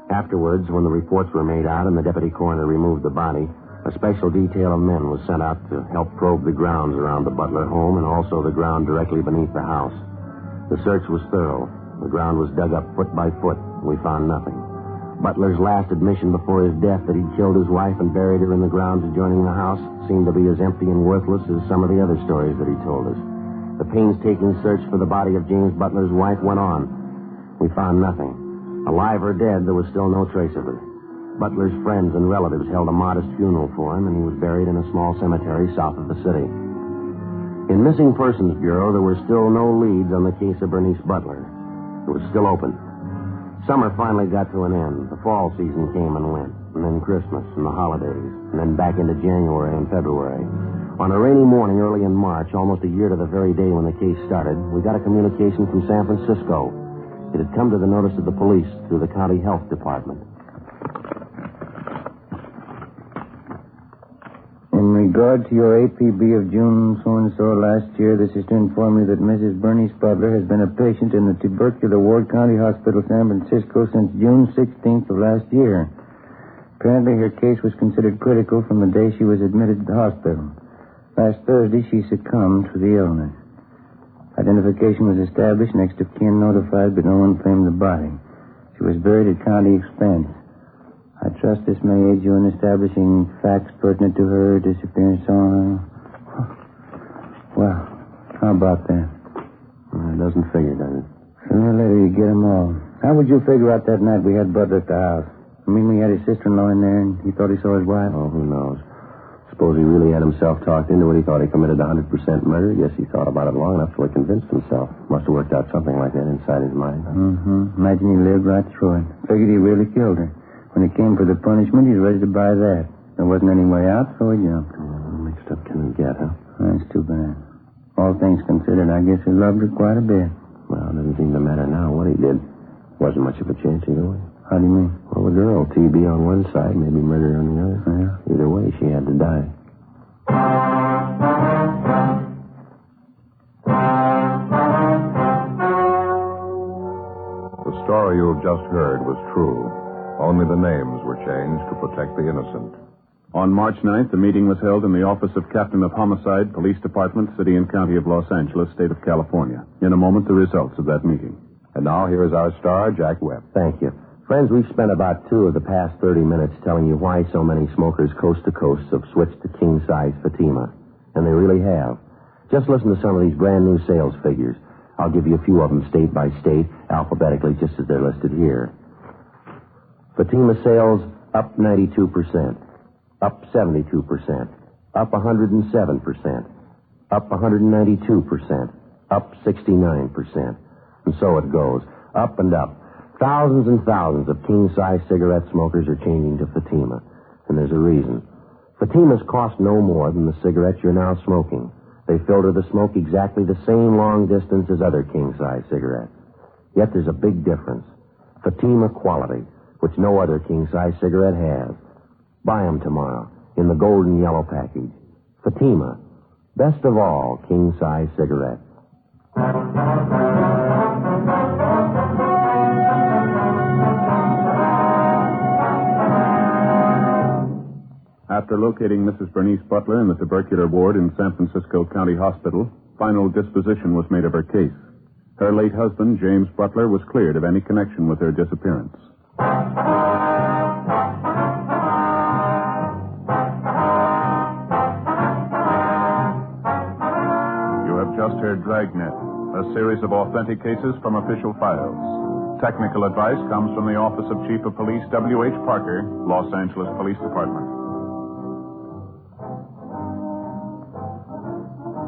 Afterwards, when the reports were made out and the deputy coroner removed the body, a special detail of men was sent out to help probe the grounds around the Butler home and also the ground directly beneath the house. The search was thorough. The ground was dug up foot by foot. We found nothing. Butler's last admission before his death that he'd killed his wife and buried her in the grounds adjoining the house seemed to be as empty and worthless as some of the other stories that he told us. The painstaking search for the body of James Butler's wife went on. We found nothing. Alive or dead, there was still no trace of her. Butler's friends and relatives held a modest funeral for him, and he was buried in a small cemetery south of the city. In Missing Persons Bureau, there were still no leads on the case of Bernice Butler. It was still open. Summer finally got to an end. The fall season came and went, and then Christmas and the holidays, and then back into January and February. On a rainy morning early in March, almost a year to the very day when the case started, we got a communication from San Francisco. It had come to the notice of the police through the county health department. In regard to your APB of June so-and-so last year, this is to inform you that Mrs. Bernice Butler has been a patient in the tubercular ward, County Hospital, San Francisco, since June 16th of last year. Apparently, her case was considered critical from the day she was admitted to the hospital. Last Thursday, she succumbed to the illness. Identification was established, next of kin notified, but no one claimed the body. She was buried at county expense. I trust this may aid you in establishing facts pertinent to her disappearance. Well, how about that? It doesn't figure, does it? Sooner or later you get them all. How would you figure out that night we had Butler at the house? I mean, we had his sister-in-law in there and he thought he saw his wife? Oh, who knows? Suppose he really had himself talked into it. He thought he committed 100% murder. Guess he thought about it long enough so he convinced himself. Must have worked out something like that inside his mind. Mm-hmm. Imagine he lived right through it. Figured he really killed her. When it came for the punishment, he was ready to buy that. There wasn't any way out, so he jumped. Mixed up can he get, huh? That's too bad. All things considered, I guess he loved her quite a bit. Well, it doesn't seem to matter now what he did. Wasn't much of a chance either way. How do you mean? Well, the girl, TB on one side, maybe murder on the other. Yeah. Either way, she had to die. The story you've just heard was true. Only the names were changed to protect the innocent. On March 9th, a meeting was held in the office of Captain of Homicide, Police Department, City and County of Los Angeles, State of California. In a moment, the results of that meeting. And now here is our star, Jack Webb. Thank you. Friends, we've spent about 2 of the past 30 minutes telling you why so many smokers coast to coast have switched to king-size Fatima. And they really have. Just listen to some of these brand new sales figures. I'll give you a few of them state by state, alphabetically, just as they're listed here. Fatima sales up 92%, up 72%, up 107%, up 192%, up 69%. And so it goes, up and up. Thousands and thousands of king-size cigarette smokers are changing to Fatima. And there's a reason. Fatimas cost no more than the cigarettes you're now smoking. They filter the smoke exactly the same long distance as other king-size cigarettes. Yet there's a big difference. Fatima quality, which no other king-size cigarette has. Buy them tomorrow in the golden yellow package. Fatima, best of all king-size cigarettes. After locating Mrs. Bernice Butler in the tubercular ward in San Francisco County Hospital, final disposition was made of her case. Her late husband, James Butler, was cleared of any connection with her disappearance. just heard Dragnet, a series of authentic cases from official files. Technical advice comes from the Office of Chief of Police W.H. Parker, Los Angeles Police Department.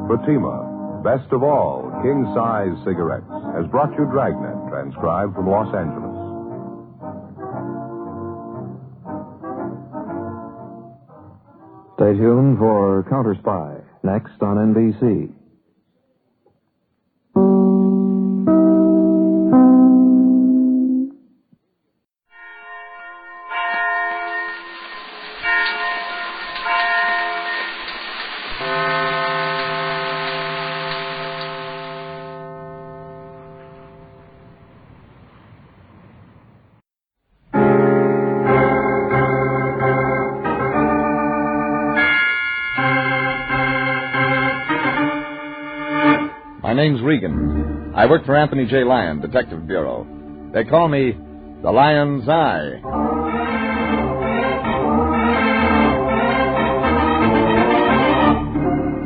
Fatima, best of all, king-size cigarettes, has brought you Dragnet, transcribed from Los Angeles. Stay tuned for Counter Spy, next on NBC. My name's Regan. I work for Anthony J. Lyon, Detective Bureau. They call me the Lion's Eye.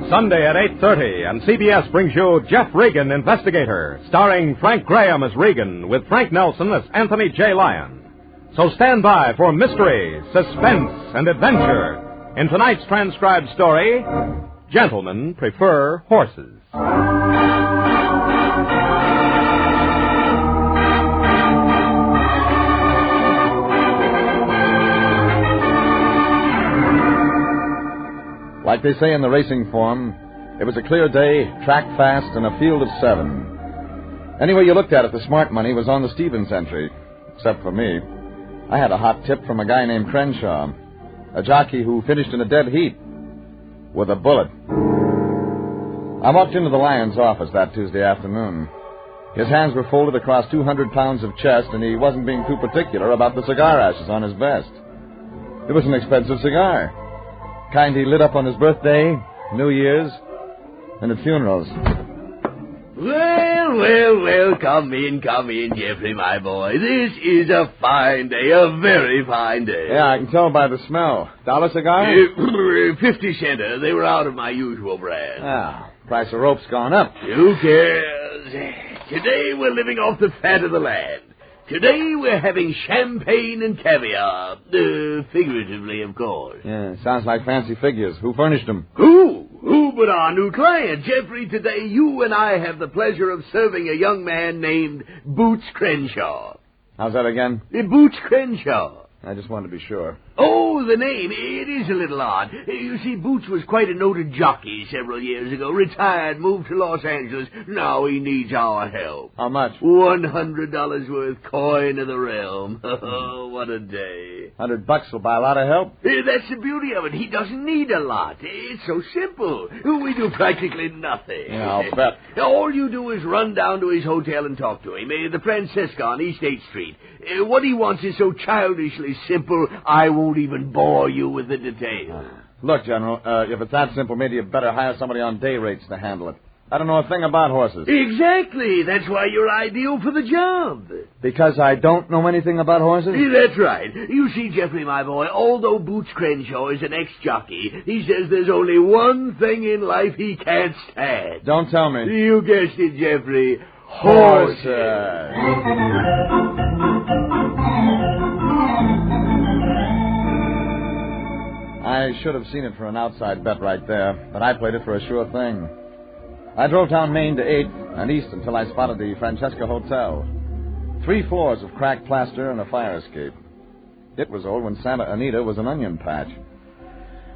Sunday at 8:30, and CBS brings you Jeff Regan, Investigator, starring Frank Graham as Regan, with Frank Nelson as Anthony J. Lyon. So stand by for mystery, suspense, and adventure in tonight's transcribed story, Gentlemen Prefer Horses. Like they say in the racing form, it was a clear day, track fast, and a field of 7. Any way you looked at it, the smart money was on the Stevens entry, except for me. I had a hot tip from a guy named Crenshaw, a jockey who finished in a dead heat with a bullet. I walked into the Lion's office that Tuesday afternoon. His hands were folded across 200 pounds of chest, and he wasn't being too particular about the cigar ashes on his vest. It was an expensive cigar. Kind he lit up on his birthday, New Year's, and at funerals. Well, come in, Jeffrey, my boy. This is a fine day, a very fine day. Yeah, I can tell by the smell. $1 cigar? 50 center. They were out of my usual brand. Ah, price of rope's gone up. Who cares? Today we're living off the fat of the land. Today we're having champagne and caviar. Figuratively, of course. Yeah, sounds like fancy figures. Who furnished them? Who but our new client, Jeffrey? Today you and I have the pleasure of serving a young man named Boots Crenshaw. How's that again? Boots Crenshaw. I just wanted to be sure. Oh, the name. It is a little odd. You see, Boots was quite a noted jockey several years ago. Retired, moved to Los Angeles. Now he needs our help. How much? $100 worth, coin of the realm. Oh, what a day. $100 will buy a lot of help. That's the beauty of it. He doesn't need a lot. It's so simple. We do practically nothing. Yeah, I'll bet. All you do is run down to his hotel and talk to him. The Francesca on East 8th Street. What he wants is so childishly simple, I won't even bore you with the details. Look, General, if it's that simple, maybe you better hire somebody on day rates to handle it. I don't know a thing about horses. Exactly. That's why you're ideal for the job. Because I don't know anything about horses? That's right. You see, Jeffrey, my boy, although Boots Crenshaw is an ex-jockey, he says there's only one thing in life he can't stand. Don't tell me. You guessed it, Jeffrey. Horses. I should have seen it for an outside bet right there, but I played it for a sure thing. I drove down Main to 8th and east until I spotted the Francesca Hotel. 3 floors of cracked plaster and a fire escape. It was old when Santa Anita was an onion patch.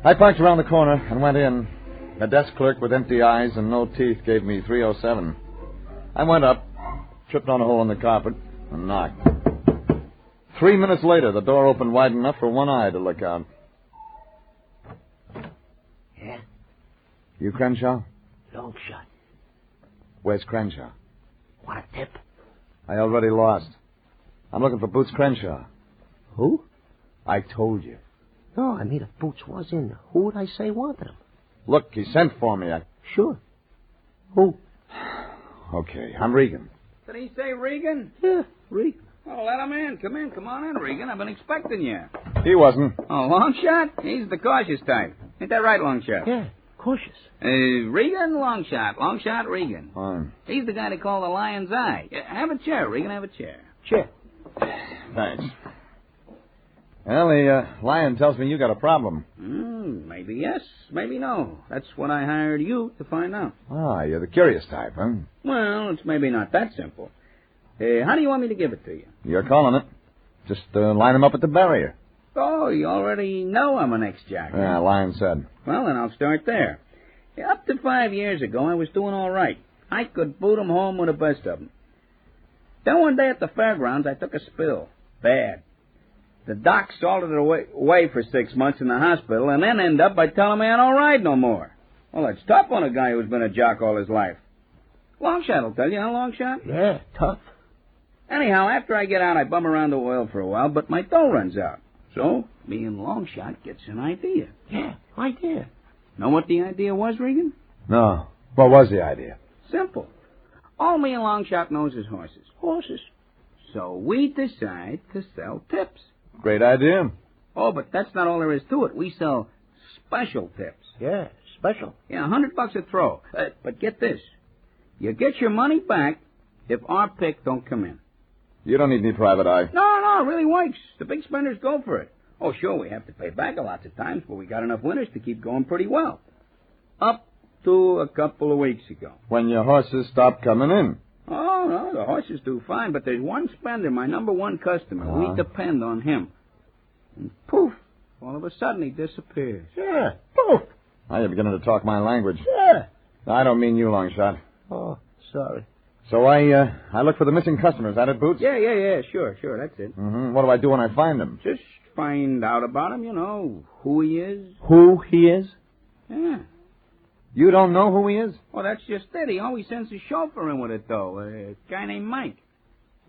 I parked around the corner and went in. A desk clerk with empty eyes and no teeth gave me 307. I went up, tripped on a hole in the carpet, and knocked. 3 minutes later, the door opened wide enough for one eye to look out. Yeah? You Crenshaw? Long shot. Where's Crenshaw? Want a tip? I already lost. I'm looking for Boots Crenshaw. Who? I told you. No, I mean, if Boots was in, who would I say wanted him? Look, he sent for me. Sure. Who? Okay, I'm Regan. Did he say Regan? Yeah, Regan. Oh, let him in. Come on in, Regan. I've been expecting you. He wasn't. Oh, long shot? He's the cautious type. Ain't that right, long shot? Yeah, cautious. Regan, Longshot Regan. Fine. He's the guy they call the Lion's Eye. Have a chair, Regan, have a chair. Chair. Thanks. Well, the lion tells me you got a problem. Maybe yes, maybe no. That's what I hired you to find out. Ah, you're the curious type, huh? Well, it's maybe not that simple. How do you want me to give it to you? You're calling it. Just line him up at the barrier. Oh, you already know I'm an ex-Jack. Yeah, lion said. Well, then I'll start there. Up to 5 years ago, I was doing all right. I could boot 'em home with the best of 'em. Then one day at the fairgrounds, I took a spill. Bad. The doc salted it away for 6 months in the hospital and then ended up by telling me I don't ride no more. Well, that's tough on a guy who's been a jock all his life. Longshot will tell you, huh, Longshot? Yeah, tough. Anyhow, after I get out, I bum around the oil for a while, but my dough runs out. So, me and Longshot gets an idea. Yeah, idea. Know what the idea was, Regan? No. What was the idea? Simple. All me and Longshot knows is horses. Horses. So we decide to sell tips. Great idea. Oh, but that's not all there is to it. We sell special tips. Yeah, special. Yeah, $100 a throw. But get this. You get your money back if our pick don't come in. You don't need any private eye. No, it really works. The big spenders go for it. Oh, sure, we have to pay back a lot of times, but we got enough winners to keep going pretty well. Up to a couple of weeks ago. When your horses stop coming in. Oh, no, the horses do fine, but there's one spender, my number one customer. We depend on him. And poof, all of a sudden he disappears. Yeah, poof. Now you're beginning to talk my language. Yeah. I don't mean you, Longshot. Oh, sorry. So I look for the missing customers, that it, Boots? Yeah, sure, that's it. Mm-hmm. What do I do when I find them? Just find out about him, you know, who he is. Who he is? Yeah. You don't know who he is? Well, that's just it. He always sends a chauffeur in with it, though. A guy named Mike.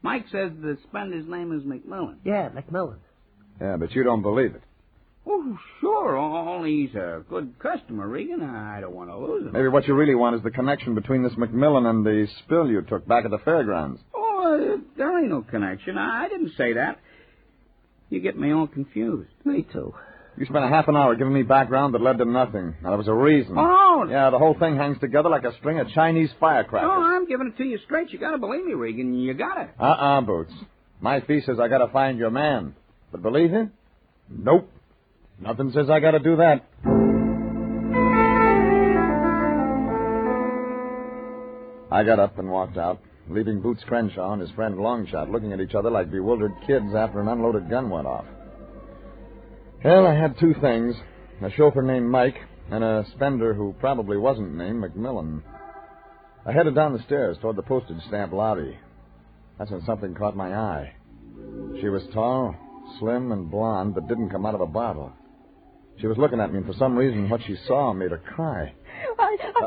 Mike says the spender's name is McMillan. Yeah, McMillan. Yeah, but you don't believe it. Oh, sure. Only he's a good customer, Regan. I don't want to lose him. Maybe what you really want is the connection between this McMillan and the spill you took back at the fairgrounds. Oh, there ain't no connection. I didn't say that. You get me all confused. Me too. You spent a half an hour giving me background that led to nothing. Now, there was a reason. Oh! Yeah, the whole thing hangs together like a string of Chinese firecrackers. Oh, I'm giving it to you straight. You gotta believe me, Regan. You gotta. Boots. My fee says I gotta find your man. But believe him? Nope. Nothing says I gotta do that. I got up and walked out, leaving Boots Crenshaw and his friend Longshot looking at each other like bewildered kids after an unloaded gun went off. Well, I had two things, a chauffeur named Mike and a spender who probably wasn't named McMillan. I headed down the stairs toward the postage stamp lobby. That's when something caught my eye. She was tall, slim, and blonde, but didn't come out of a bottle. She was looking at me, and for some reason what she saw made her cry.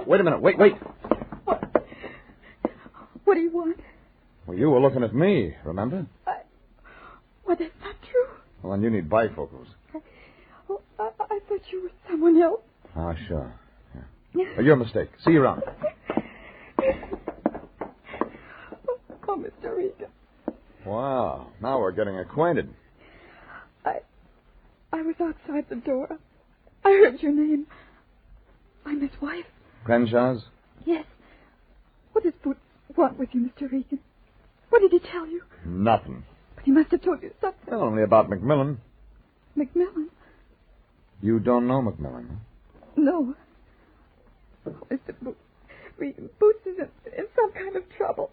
Wait a minute, wait. What do you want? Well, you were looking at me, remember? Well, that's not true. Well, then you need bifocals. I thought you were someone else. Oh, sure. Yeah. Well, your mistake. See you around. Oh, Mr. Regan. Wow, now we're getting acquainted. I was outside the door. I heard your name. I'm his wife. Crenshaw's? Yes. What does Boots want with you, Mr. Regan? What did he tell you? Nothing. But he must have told you something. Well, only about McMillan. McMillan? You don't know McMillan, huh? No. Oh, Mr. Boots. Regan, Boots is in some kind of trouble.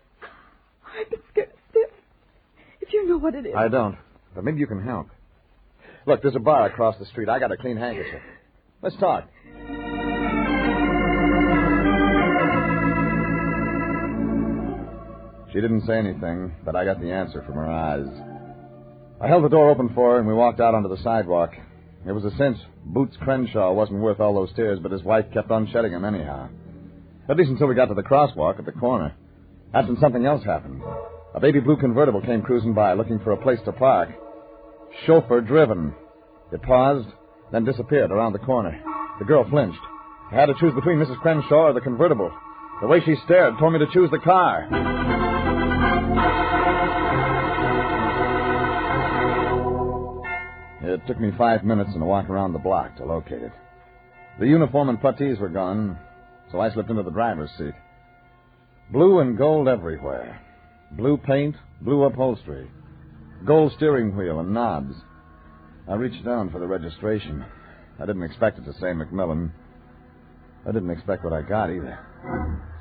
I've been scared stiff. If you know what it is. I don't. But maybe you can help. Look, there's a bar across the street. I got a clean handkerchief. Let's talk. She didn't say anything, but I got the answer from her eyes. I held the door open for her, and we walked out onto the sidewalk. It was a cinch. Boots Crenshaw wasn't worth all those tears, but his wife kept on shedding them anyhow. At least until we got to the crosswalk at the corner. That's when something else happened. A baby blue convertible came cruising by, looking for a place to park. Chauffeur driven. It paused, then disappeared around the corner. The girl flinched. I had to choose between Mrs. Crenshaw or the convertible. The way she stared told me to choose the car. It took me 5 minutes and a walk around the block to locate it. The uniform and puttees were gone, so I slipped into the driver's seat. Blue and gold everywhere. Blue paint, blue upholstery. Gold steering wheel and knobs. I reached down for the registration. I didn't expect it to say Macmillan. I didn't expect what I got either.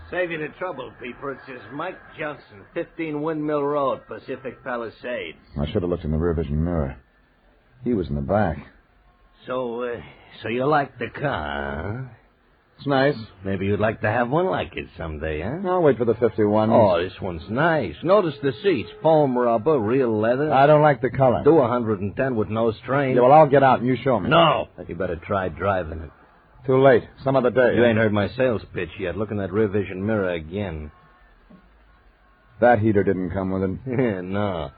Save you the trouble, Peeper. It says Mike Johnson, 15 Windmill Road, Pacific Palisades. I should have looked in the rear vision mirror. He was in the back. So you like the car, huh? It's nice. Maybe you'd like to have one like it someday, huh? I'll wait for the 51. Oh, this one's nice. Notice the seats. Foam rubber, real leather. I don't like the color. Do 110 with no strain. Yeah, well, I'll get out and you show me. No. You better try driving it. Too late. Some other day. You ain't heard my sales pitch yet. Look in that rear vision mirror again. That heater didn't come with it. No.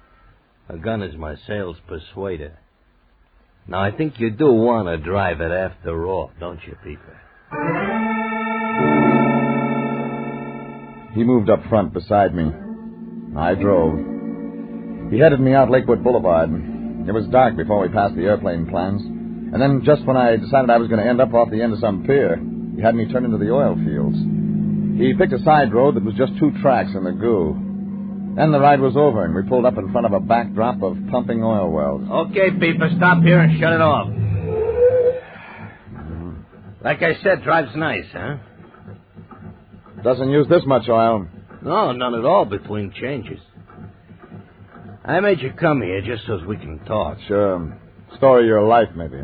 A gun is my sales persuader. Now, I think you do want to drive it after all, don't you, Peeper? He moved up front beside me. I drove. He headed me out Lakewood Boulevard. It was dark before we passed the airplane plans. And then just when I decided I was going to end up off the end of some pier, he had me turn into the oil fields. He picked a side road that was just 2 tracks in the goo. Then the ride was over, and we pulled up in front of a backdrop of pumping oil wells. Okay, Peeper, stop here and shut it off. Like I said, drives nice, huh? Doesn't use this much oil. No, none at all between changes. I made you come here just so we can talk. Sure. Story of your life, maybe.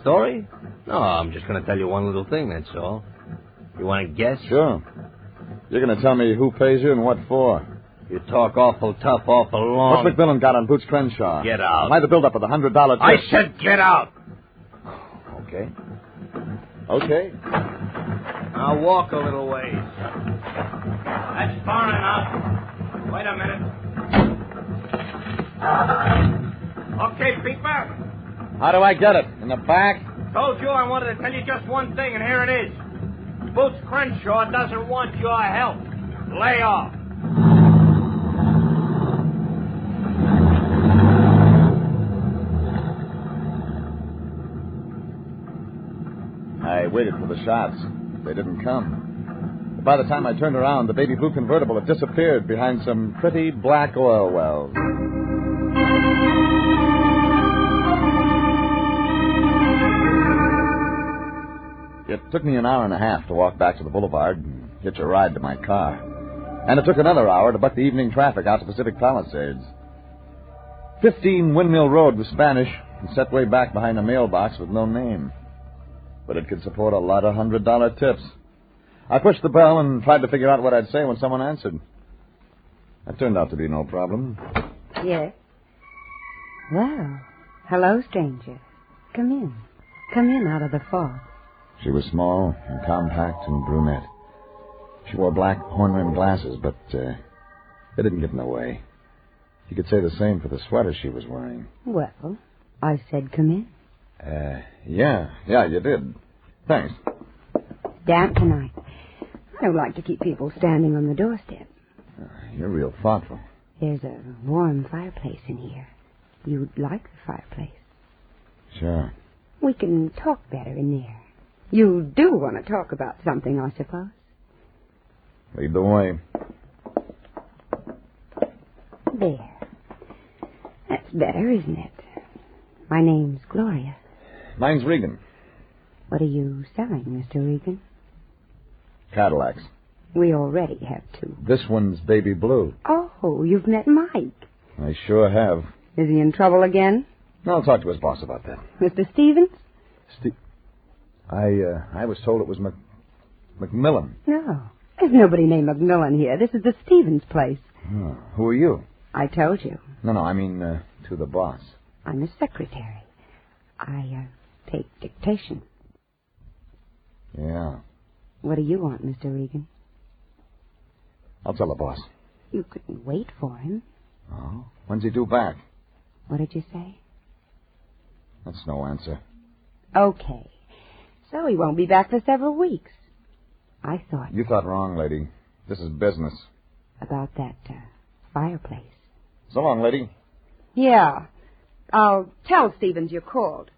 Story? No, I'm just going to tell you one little thing, that's all. You want to guess? Sure. You're going to tell me who pays you and what for. You talk awful tough, awful long. What's McMillan got on Boots Crenshaw? Get out. Why the build-up of the $100 tip? I said get out. Okay. Okay. Now walk a little ways. That's far enough. Wait a minute. Okay, Peeper. How do I get it? In the back? Told you I wanted to tell you just one thing, and here it is. Boots Crenshaw doesn't want your help. Lay off. I waited for the shots. They didn't come. But by the time I turned around, the baby blue convertible had disappeared behind some pretty black oil wells. It took me an hour and a half to walk back to the boulevard and hitch a ride to my car. And it took another hour to buck the evening traffic out to Pacific Palisades. 15 Windmill Road was Spanish and set way back behind a mailbox with no name. But it could support a lot of $100 tips. I pushed the bell and tried to figure out what I'd say when someone answered. That turned out to be no problem. Yes. Well, hello, stranger. Come in. Come in out of the fog. She was small and compact and brunette. She wore black horn-rimmed glasses, but they didn't get in the way. You could say the same for the sweater she was wearing. Well, I said come in. Yeah, you did. Thanks. Damp tonight. I don't like to keep people standing on the doorstep. You're real thoughtful. There's a warm fireplace in here. You'd like the fireplace. Sure. We can talk better in there. You do want to talk about something, I suppose. Lead the way. There. That's better, isn't it? My name's Gloria. Mine's Regan. What are you selling, Mr. Regan? Cadillacs. We already have 2. This one's baby blue. Oh, you've met Mike. I sure have. Is he in trouble again? I'll talk to his boss about that. Mr. Stevens? I was told it was Macmillan. No. There's nobody named Macmillan here. This is the Stevens place. Oh, who are you? I told you. No, I mean to the boss. I'm the secretary. I take dictation. Yeah. What do you want, Mr. Regan? I'll tell the boss. You couldn't wait for him. Oh? When's he due back? What did you say? That's no answer. Okay. So he won't be back for several weeks. I thought... You thought wrong, lady. This is business. About that fireplace. So long, lady. Yeah. I'll tell Stevens you called.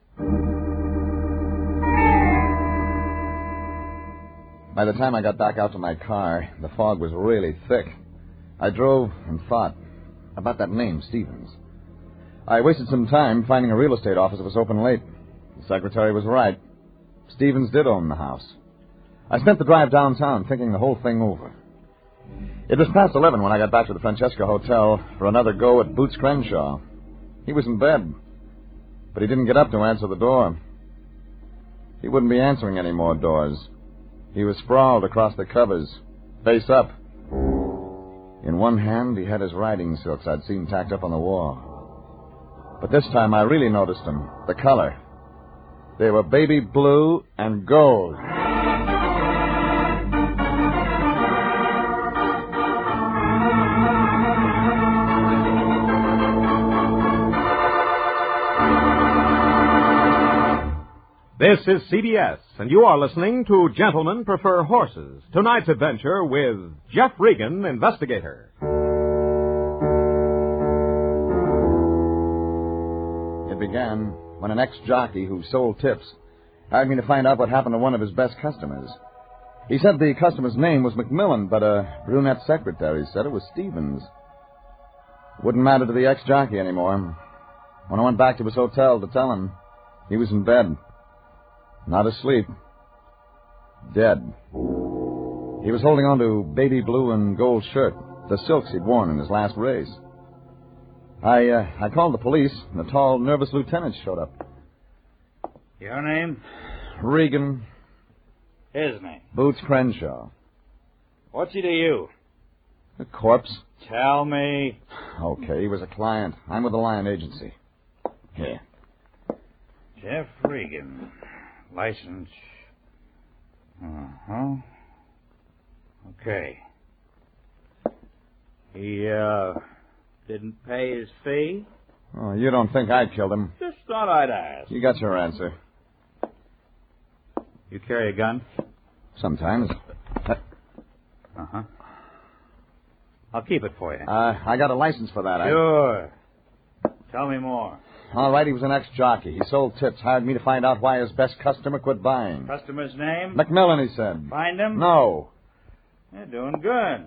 By the time I got back out to my car, the fog was really thick. I drove and thought about that name, Stevens. I wasted some time finding a real estate office that was open late. The secretary was right. Stevens did own the house. I spent the drive downtown thinking the whole thing over. It was past 11 when I got back to the Francesca Hotel for another go at Boots Crenshaw. He was in bed, but he didn't get up to answer the door. He wouldn't be answering any more doors. He was sprawled across the covers, face up. In one hand, he had his riding silks I'd seen tacked up on the wall. But this time I really noticed them, the color. They were baby blue and gold. This is CBS, and you are listening to Gentlemen Prefer Horses, tonight's adventure with Jeff Regan, Investigator. It began when an ex-jockey who sold tips hired me to find out what happened to one of his best customers. He said the customer's name was McMillan, but a brunette secretary said it was Stevens. Wouldn't matter to the ex-jockey anymore. When I went back to his hotel to tell him, he was in bed. Not asleep. Dead. He was holding on to baby blue and gold shirt, the silks he'd worn in his last race. I called the police, and a tall, nervous lieutenant showed up. Your name? Regan. His name? Boots Crenshaw. What's he to you? A corpse. Tell me. Okay, he was a client. I'm with the Lion Agency. Here. Jeff Regan. License. Uh-huh. Okay. He, didn't pay his fee? Oh, you don't think I killed him? Just thought I'd ask. You got your answer. You carry a gun? Sometimes. Uh-huh. I'll keep it for you. I got a license for that. Sure. Tell me more. All right, he was an ex-jockey. He sold tips, hired me to find out why his best customer quit buying. Customer's name? McMillan, he said. Find him? No. You're doing good.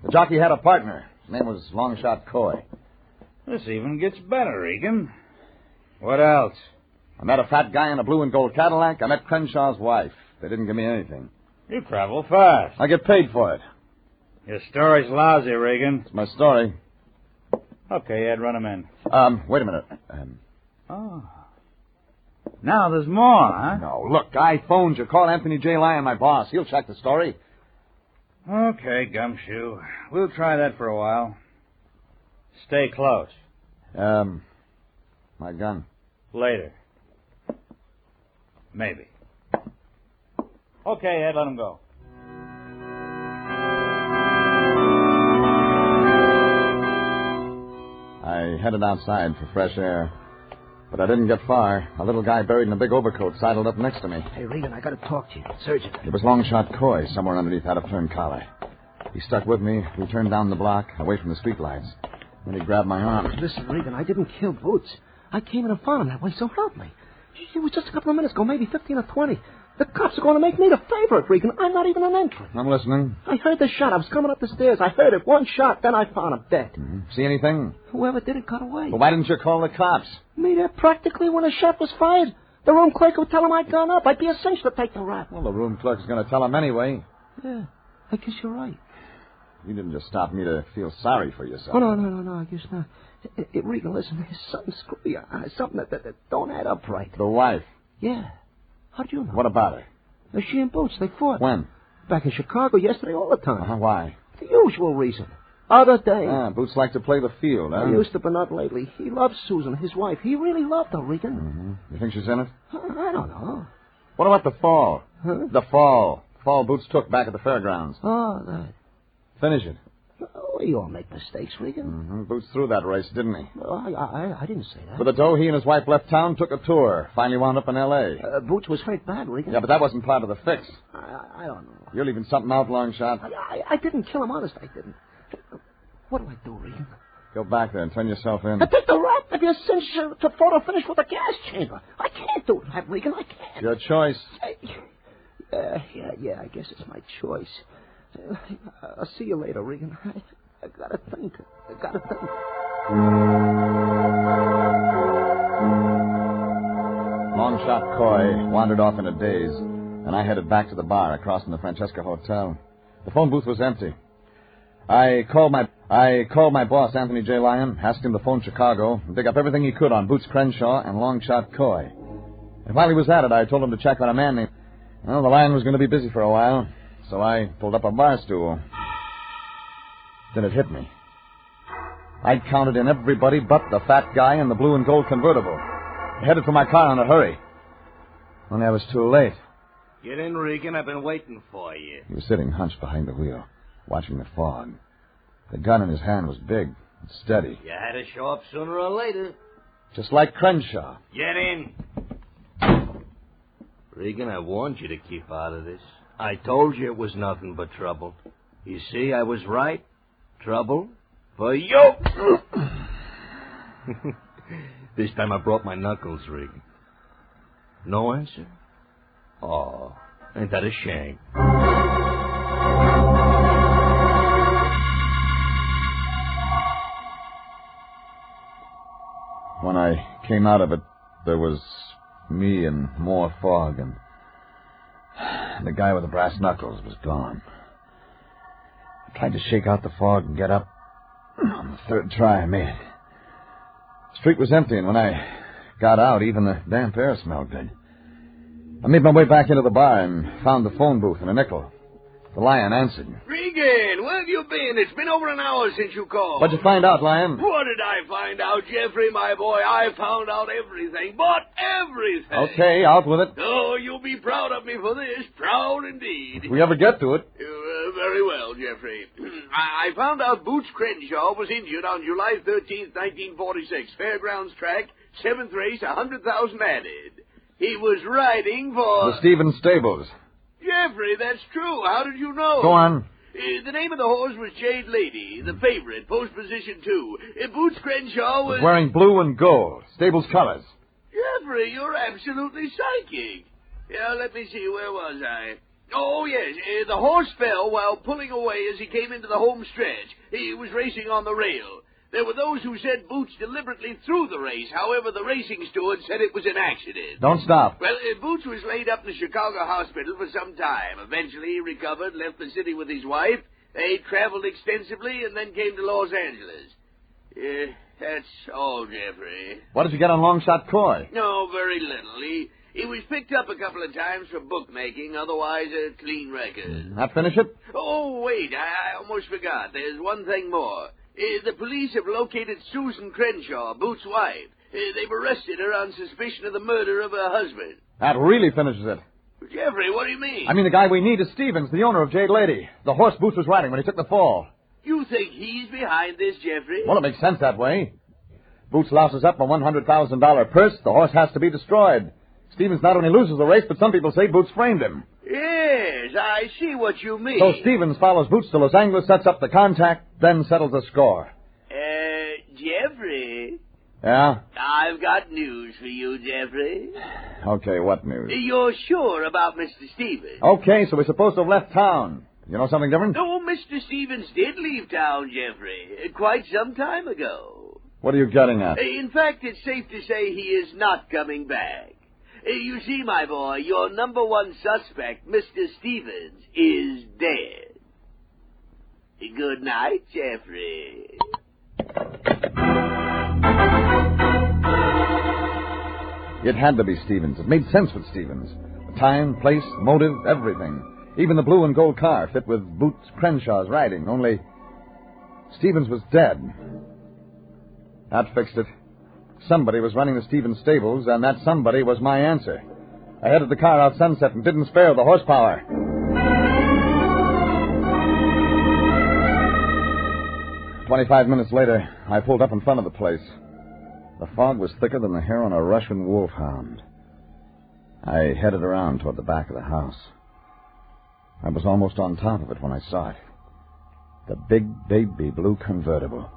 The jockey had a partner. His name was Longshot Coy. This even gets better, Regan. What else? I met a fat guy in a blue and gold Cadillac. I met Crenshaw's wife. They didn't give me anything. You travel fast. I get paid for it. Your story's lousy, Regan. It's my story. Okay, Ed, run him in. Wait a minute. Oh. Now there's more, huh? No, look, I phoned you. Call Anthony J. Lyon, my boss. He'll check the story. Okay, Gumshoe. We'll try that for a while. Stay close. My gun. Later. Maybe. Okay, Ed, let him go. I headed outside for fresh air. But I didn't get far. A little guy buried in a big overcoat sidled up next to me. Hey, Regan, I got to talk to you. Surgeon. It was Longshot Coy, somewhere underneath that upturned collar. He stuck with me. We turned down the block, away from the streetlights. Then he grabbed my arm. Listen, Regan, I didn't kill Boots. I came in and found him that way, so help me. It was just a couple of minutes ago, maybe 15 or 20. The cops are going to make me the favorite, Regan. I'm not even an entrant. I'm listening. I heard the shot. I was coming up the stairs. I heard it. One shot, then I found him dead. Mm-hmm. See anything? Whoever did it got away. Well, why didn't you call the cops? Me there practically when a shot was fired. The room clerk would tell him I'd gone up. I'd be a cinch to take the rap. Well, the room clerk's going to tell him anyway. Yeah, I guess you're right. You didn't just stop me to feel sorry for yourself. Oh, no, I guess not. Regan, listen, there's something screwy. Something that don't add up right. The wife? Yeah. How do you know? What about her? She and Boots, they fought. When? Back in Chicago yesterday all the time. Why? The usual reason. Other day. Boots like to play the field, huh? He used to, but not lately. He loves Susan, his wife. He really loved her, Regan. Mm-hmm. You think she's in it? I don't know. What about the fall? Huh? The fall. Fall Boots took back at the fairgrounds. Oh, that. Finish it. Oh, we all make mistakes, Regan. Mm-hmm. Boots threw that race, didn't he? Well, I didn't say that. With the dough, he and his wife left town, took a tour, finally wound up in L.A. Boots was hurt bad, Regan. Yeah, but that wasn't part of the fix. I don't know. You're leaving something out, Longshot. I didn't kill him, honest, I didn't. What do I do, Regan? Go back there and turn yourself in. I take the rap if you're cinch to photo finish with a gas chamber. I can't do that, Regan. I can't. Your choice. Yeah, I guess it's my choice. I'll see you later, Regan. I gotta think. Long shot Coy wandered off in a daze, and I headed back to the bar across from the Francesca Hotel. The phone booth was empty. I called my boss, Anthony J. Lyon, asked him to phone Chicago and dig up everything he could on Boots Crenshaw and Long Shot Coy. And while he was at it, I told him to check on a man named... Well, the line was going to be busy for a while, so I pulled up a bar stool. Then it hit me. I'd counted in everybody but the fat guy in the blue and gold convertible. I headed for my car in a hurry. Only I was too late. Get in, Regan. I've been waiting for you. He was sitting hunched behind the wheel, watching the fog. The gun in his hand was big and steady. You had to show up sooner or later. Just like Crenshaw. Get in. Regan, I warned you to keep out of this. I told you it was nothing but trouble. You see, I was right. Trouble for you. This time I brought my knuckles, Regan. No answer? Oh, ain't that a shame? When I came out of it, there was me and more fog, and the guy with the brass knuckles was gone. I tried to shake out the fog and get up. On the third try, I made it. The street was empty, and when I got out, even the damp air smelled good. I made my way back into the bar and found the phone booth and a nickel. The Lion answered. Regan, where have you been? It's been over an hour since you called. What'd you find out, Lion? What did I find out, Jeffrey, my boy? I found out everything, but everything. Okay, out with it. Oh, you'll be proud of me for this. Proud indeed. If we ever get to it. Very well, Jeffrey. I found out Boots Crenshaw was injured on July 13th, 1946. Fairgrounds track, 7th race, 100,000 added. He was riding for... The Stevens Stables. Jeffrey, that's true. How did you know? Go on. The name of the horse was Jade Lady, the favorite, post position 2. Boots Crenshaw was wearing blue and gold, Stables colors. Jeffrey, you're absolutely psychic. Yeah, let me see, where was I? Oh, yes, the horse fell while pulling away as he came into the home stretch. He was racing on the rail. There were those who said Boots deliberately threw the race. However, the racing steward said it was an accident. Don't stop. Well, Boots was laid up in the Chicago hospital for some time. Eventually, he recovered, left the city with his wife. They traveled extensively and then came to Los Angeles. That's all, Jeffrey. What did you get on Long Shot Coy? No, very little. He was picked up a couple of times for bookmaking, otherwise a clean record. That finish it? Oh, wait, I almost forgot. There's one thing more. The police have located Susan Crenshaw, Boots' wife. They've arrested her on suspicion of the murder of her husband. That really finishes it. Jeffrey, what do you mean? I mean, the guy we need is Stevens, the owner of Jade Lady. The horse Boots was riding when he took the fall. You think he's behind this, Jeffrey? Well, it makes sense that way. Boots louses up a $100,000 purse. The horse has to be destroyed. Stevens not only loses the race, but some people say Boots framed him. Yes, I see what you mean. So Stevens follows Boots to Los Angeles, sets up the contact, then settles the score. Jeffrey? Yeah? I've got news for you, Jeffrey. Okay, what news? You're sure about Mr. Stevens? Okay, so we're supposed to have left town. You know something different? No, Mr. Stevens did leave town, Jeffrey, quite some time ago. What are you getting at? In fact, it's safe to say he is not coming back. You see, my boy, your number one suspect, Mr. Stevens, is dead. Good night, Jeffrey. It had to be Stevens. It made sense with Stevens. The time, place, motive, everything. Even the blue and gold car fit with Boots Crenshaw's riding, only Stevens was dead. That fixed it. Somebody was running the Stevens stables, and that somebody was my answer. I headed the car out Sunset and didn't spare the horsepower. "25 minutes later, I pulled up in front of the place. The fog was thicker than the hair on a Russian wolfhound. I headed around toward the back of the house. I was almost on top of it when I saw it. The big baby blue convertible,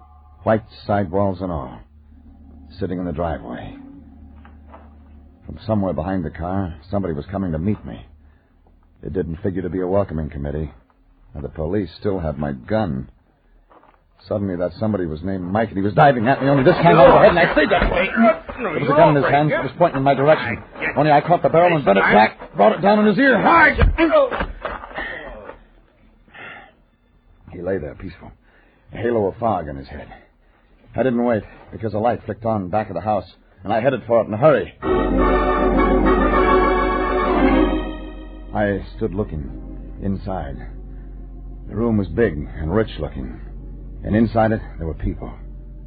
white sidewalls and all, sitting in the driveway. From somewhere behind the car, somebody was coming to meet me. It didn't figure to be a welcoming committee. And the police still had my gun. Suddenly, that somebody was named Mike, and he was diving at me, only this time over the head, and I stayed that way. There was a gun in his hand. It was pointing in my direction. Only I caught the barrel and bent it back, brought it down in his ear. He lay there, peaceful, a halo of fog in his head. I didn't wait, because a light flicked on back of the house, and I headed for it in a hurry. I stood looking inside. The room was big and rich-looking. And inside it, there were people.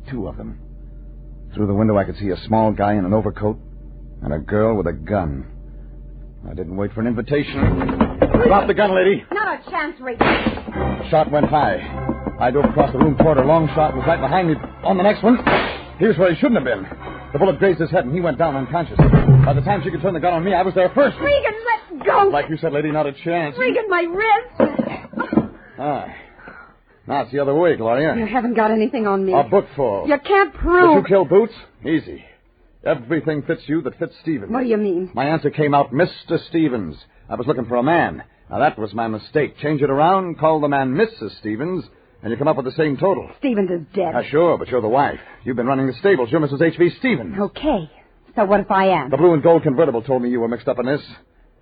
2 of them. Through the window, I could see a small guy in an overcoat and a girl with a gun. I didn't wait for an invitation. Drop the gun, lady. Not a chance, Regan. Shot went high. I dove across the room toward her. Long shot was right behind me. On the next one, here's where he shouldn't have been. The bullet grazed his head, and he went down unconscious. By the time she could turn the gun on me, I was there first. Regan, let go. Like you said, lady, not a chance. Regan, my wrist. Now it's the other way, Gloria. You haven't got anything on me. A book full. You can't prove... Did you kill Boots? Easy. Everything fits you that fits Stevens. What do you mean? My answer came out, Mr. Stevens. I was looking for a man. Now, that was my mistake. Change it around, call the man Mrs. Stevens, and you come up with the same total. Stevens is dead. Sure, but you're the wife. You've been running the stables. You're Mrs. H.V. Stevens. Okay. So what if I am? The blue and gold convertible told me you were mixed up in this.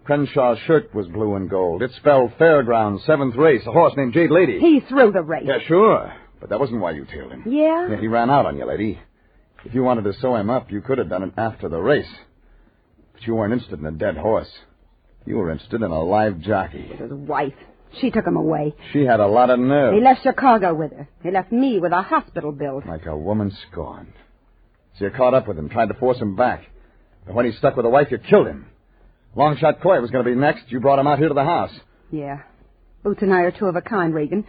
Crenshaw's shirt was blue and gold. It spelled Fairgrounds, 7th race, a horse named Jade Lady. He threw the race. Yeah, sure. But that wasn't why you tailed him. Yeah? Yeah, he ran out on you, lady. If you wanted to sew him up, you could have done it after the race. But you weren't interested in a dead horse. You were interested in a live jockey. His wife. She took him away. She had a lot of nerve. He left Chicago with her. He left me with a hospital bill. Like a woman scorned. So you caught up with him, tried to force him back. But when he stuck with a wife, you killed him. Longshot Coy was going to be next. You brought him out here to the house. Yeah. Boots and I are 2 of a kind, Regan.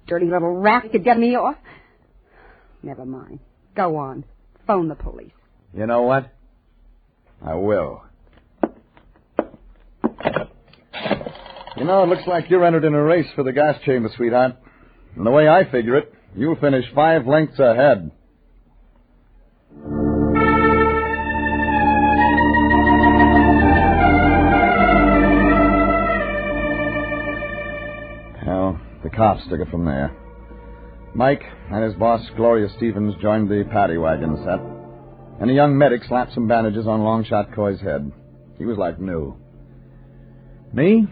Dirty little rat could get me off. Never mind. Go on. Phone the police. You know what? I will. You know, it looks like you're entered in a race for the gas chamber, sweetheart. And the way I figure it, you'll finish 5 lengths ahead. Well, the cops took it from there. Mike and his boss, Gloria Stevens, joined the paddy wagon set. And a young medic slapped some bandages on Longshot Coy's head. He was like new. Me?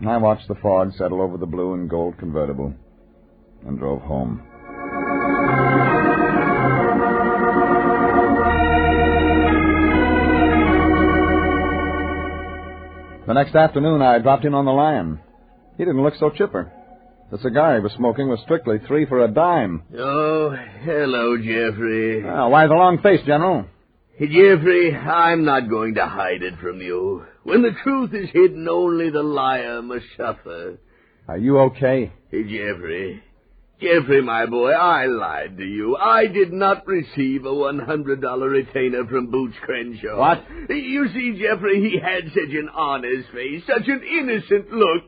I watched the fog settle over the blue and gold convertible and drove home. The next afternoon, I dropped in on the Lion. He didn't look so chipper. The cigar he was smoking was strictly 3 for a dime. Oh, hello, Jeffrey. Why the long face, General? Hey, Jeffrey, I'm not going to hide it from you. When the truth is hidden, only the liar must suffer. Are you okay? Hey, Jeffrey. Jeffrey, my boy, I lied to you. I did not receive a $100 retainer from Boots Crenshaw. What? You see, Jeffrey, he had such an honest face, such an innocent look.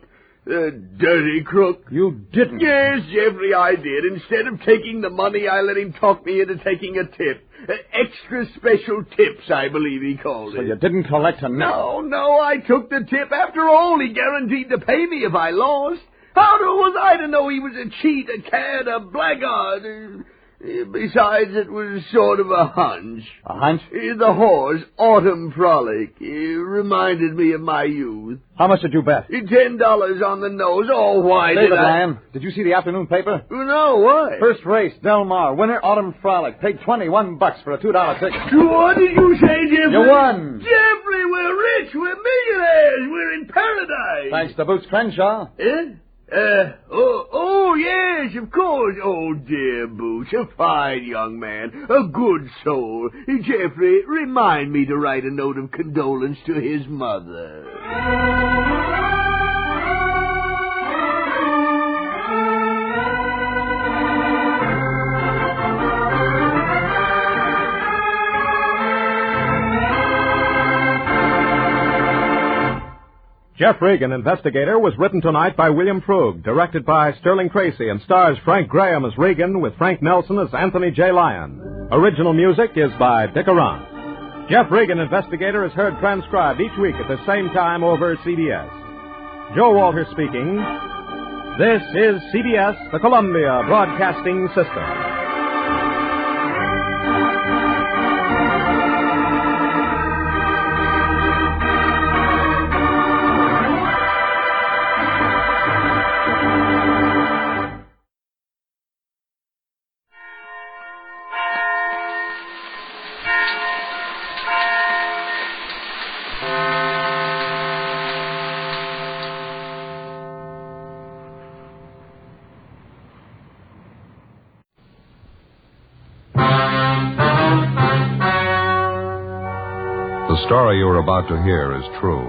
Dirty crook. You didn't. Yes, Jeffrey, I did. Instead of taking the money, I let him talk me into taking a tip. Extra special tips, I believe he called it. So you didn't collect a nickel? No, I took the tip. After all, he guaranteed to pay me if I lost. How was I to know he was a cheat, a cad, a blackguard? Besides, it was sort of a hunch. A hunch? The horse, Autumn Frolic, reminded me of my youth. How much did you bet? $10 on the nose. Oh, why David did I... Lion, did you see the afternoon paper? No, why? First race, Del Mar, winner, Autumn Frolic. Paid $21 for a $2 ticket. What did you say, Jeffrey? You won. Jeffrey, we're rich. We're millionaires. We're in paradise. Thanks to Boots Crenshaw. Yes, of course. Oh, dear Boots, a fine young man, a good soul. Jeffrey, remind me to write a note of condolence to his mother. Jeff Regan, Investigator, was written tonight by William Frug, directed by Sterling Tracy, and stars Frank Graham as Regan with Frank Nelson as Anthony J. Lyon. Original music is by Dick Arant. Jeff Regan, Investigator, is heard transcribed each week at the same time over CBS. Joe Walter speaking. This is CBS, the Columbia Broadcasting System. The story you're about to hear is true.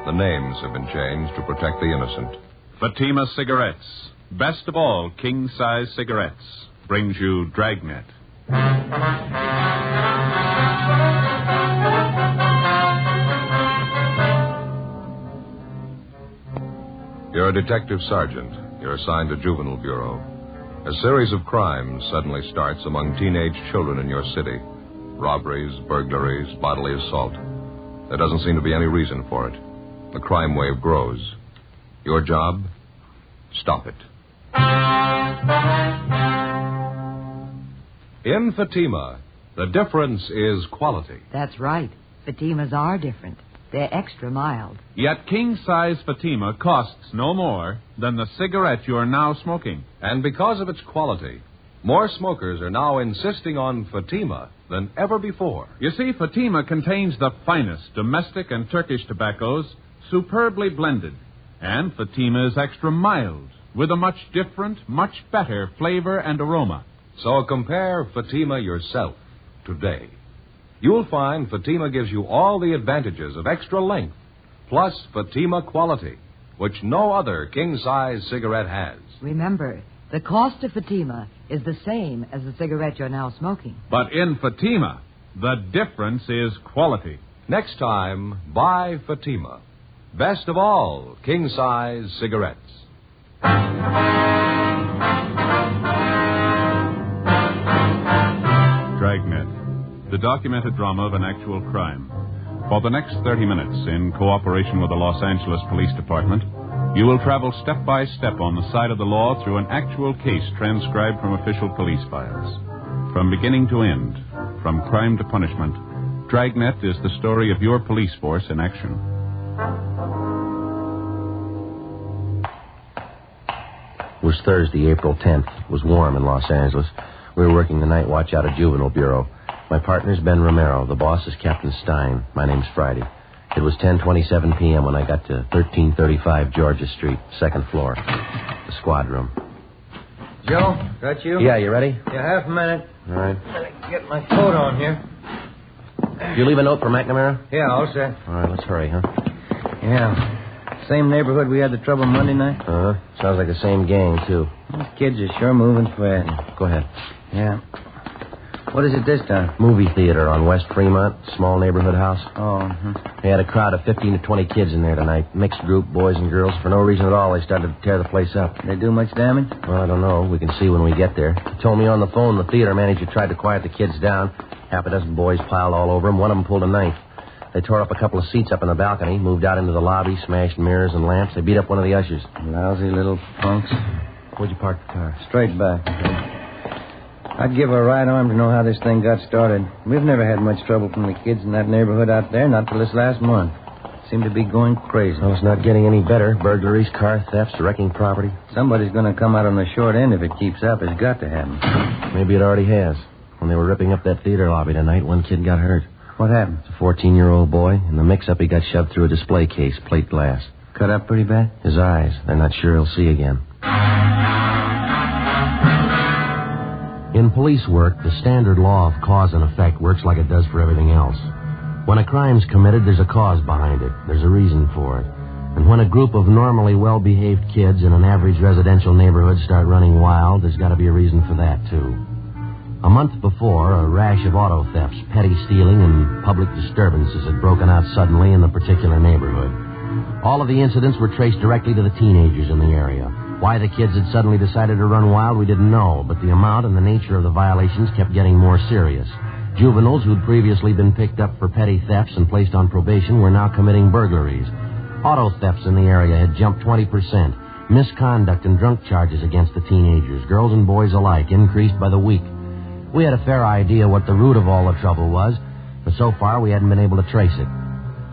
The names have been changed to protect the innocent. Fatima Cigarettes, best of all king-size cigarettes, brings you Dragnet. You're a detective sergeant. You're assigned to Juvenile Bureau. A series of crimes suddenly starts among teenage children in your city. Robberies, burglaries, bodily assault. There doesn't seem to be any reason for it. The crime wave grows. Your job? Stop it. In Fatima, the difference is quality. That's right. Fatimas are different. They're extra mild. Yet king-size Fatima costs no more than the cigarette you're now smoking. And because of its quality, more smokers are now insisting on Fatima than ever before. You see, Fatima contains the finest domestic and Turkish tobaccos, superbly blended. And Fatima is extra mild, with a much different, much better flavor and aroma. So compare Fatima yourself today. You'll find Fatima gives you all the advantages of extra length, plus Fatima quality, which no other king-size cigarette has. Remember, the cost of Fatima is the same as the cigarette you're now smoking. But in Fatima, the difference is quality. Next time, buy Fatima. Best of all king-size cigarettes. Dragnet, the documented drama of an actual crime. For the next 30 minutes, in cooperation with the Los Angeles Police Department, you will travel step by step on the side of the law through an actual case transcribed from official police files. From beginning to end, from crime to punishment, Dragnet is the story of your police force in action. It was Thursday, April 10th. It was warm in Los Angeles. We were working the night watch out of Juvenile Bureau. My partner's Ben Romero. The boss is Captain Stein. My name's Friday. It was 10:27 p.m. when I got to 1335 Georgia Street, second floor, the squad room. Joe, that you? Yeah, you ready? Yeah, half a minute. All right. Get my coat on here. Did you leave a note for McNamara? Yeah, all set. All right, let's hurry, huh? Yeah. Same neighborhood we had the trouble Monday night? Uh-huh. Sounds like the same gang, too. These kids are sure moving fast. Go ahead. Yeah. What is it this time? Movie theater on West Fremont, small neighborhood house. Oh, They had a crowd of 15 to 20 kids in there tonight. Mixed group, boys and girls. For no reason at all, they started to tear the place up. They do much damage? Well, I don't know. We can see when we get there. He told me on the phone the theater manager tried to quiet the kids down. Half a dozen boys piled all over him. One of them pulled a knife. They tore up a couple of seats up in the balcony, moved out into the lobby, smashed mirrors and lamps. They beat up one of the ushers. Lousy little punks. Where'd you park the car? Straight back. I'd give a right arm to know how this thing got started. We've never had much trouble from the kids in that neighborhood out there, not till this last month. Seem to be going crazy. Oh, it's not getting any better. Burglaries, car thefts, wrecking property. Somebody's going to come out on the short end if it keeps up. It's got to happen. Maybe it already has. When they were ripping up that theater lobby tonight, one kid got hurt. What happened? It's a 14-year-old boy. In the mix-up, he got shoved through a display case, plate glass. Cut up pretty bad? His eyes. They're not sure he'll see again. In police work, the standard law of cause and effect works like it does for everything else. When a crime's committed, there's a cause behind it. There's a reason for it. And when a group of normally well-behaved kids in an average residential neighborhood start running wild, there's got to be a reason for that, too. A month before, a rash of auto thefts, petty stealing, and public disturbances had broken out suddenly in the particular neighborhood. All of the incidents were traced directly to the teenagers in the area. Why the kids had suddenly decided to run wild, we didn't know, but the amount and the nature of the violations kept getting more serious. Juveniles who'd previously been picked up for petty thefts and placed on probation were now committing burglaries. Auto thefts in the area had jumped 20%. Misconduct and drunk charges against the teenagers, girls and boys alike, increased by the week. We had a fair idea what the root of all the trouble was, but so far we hadn't been able to trace it.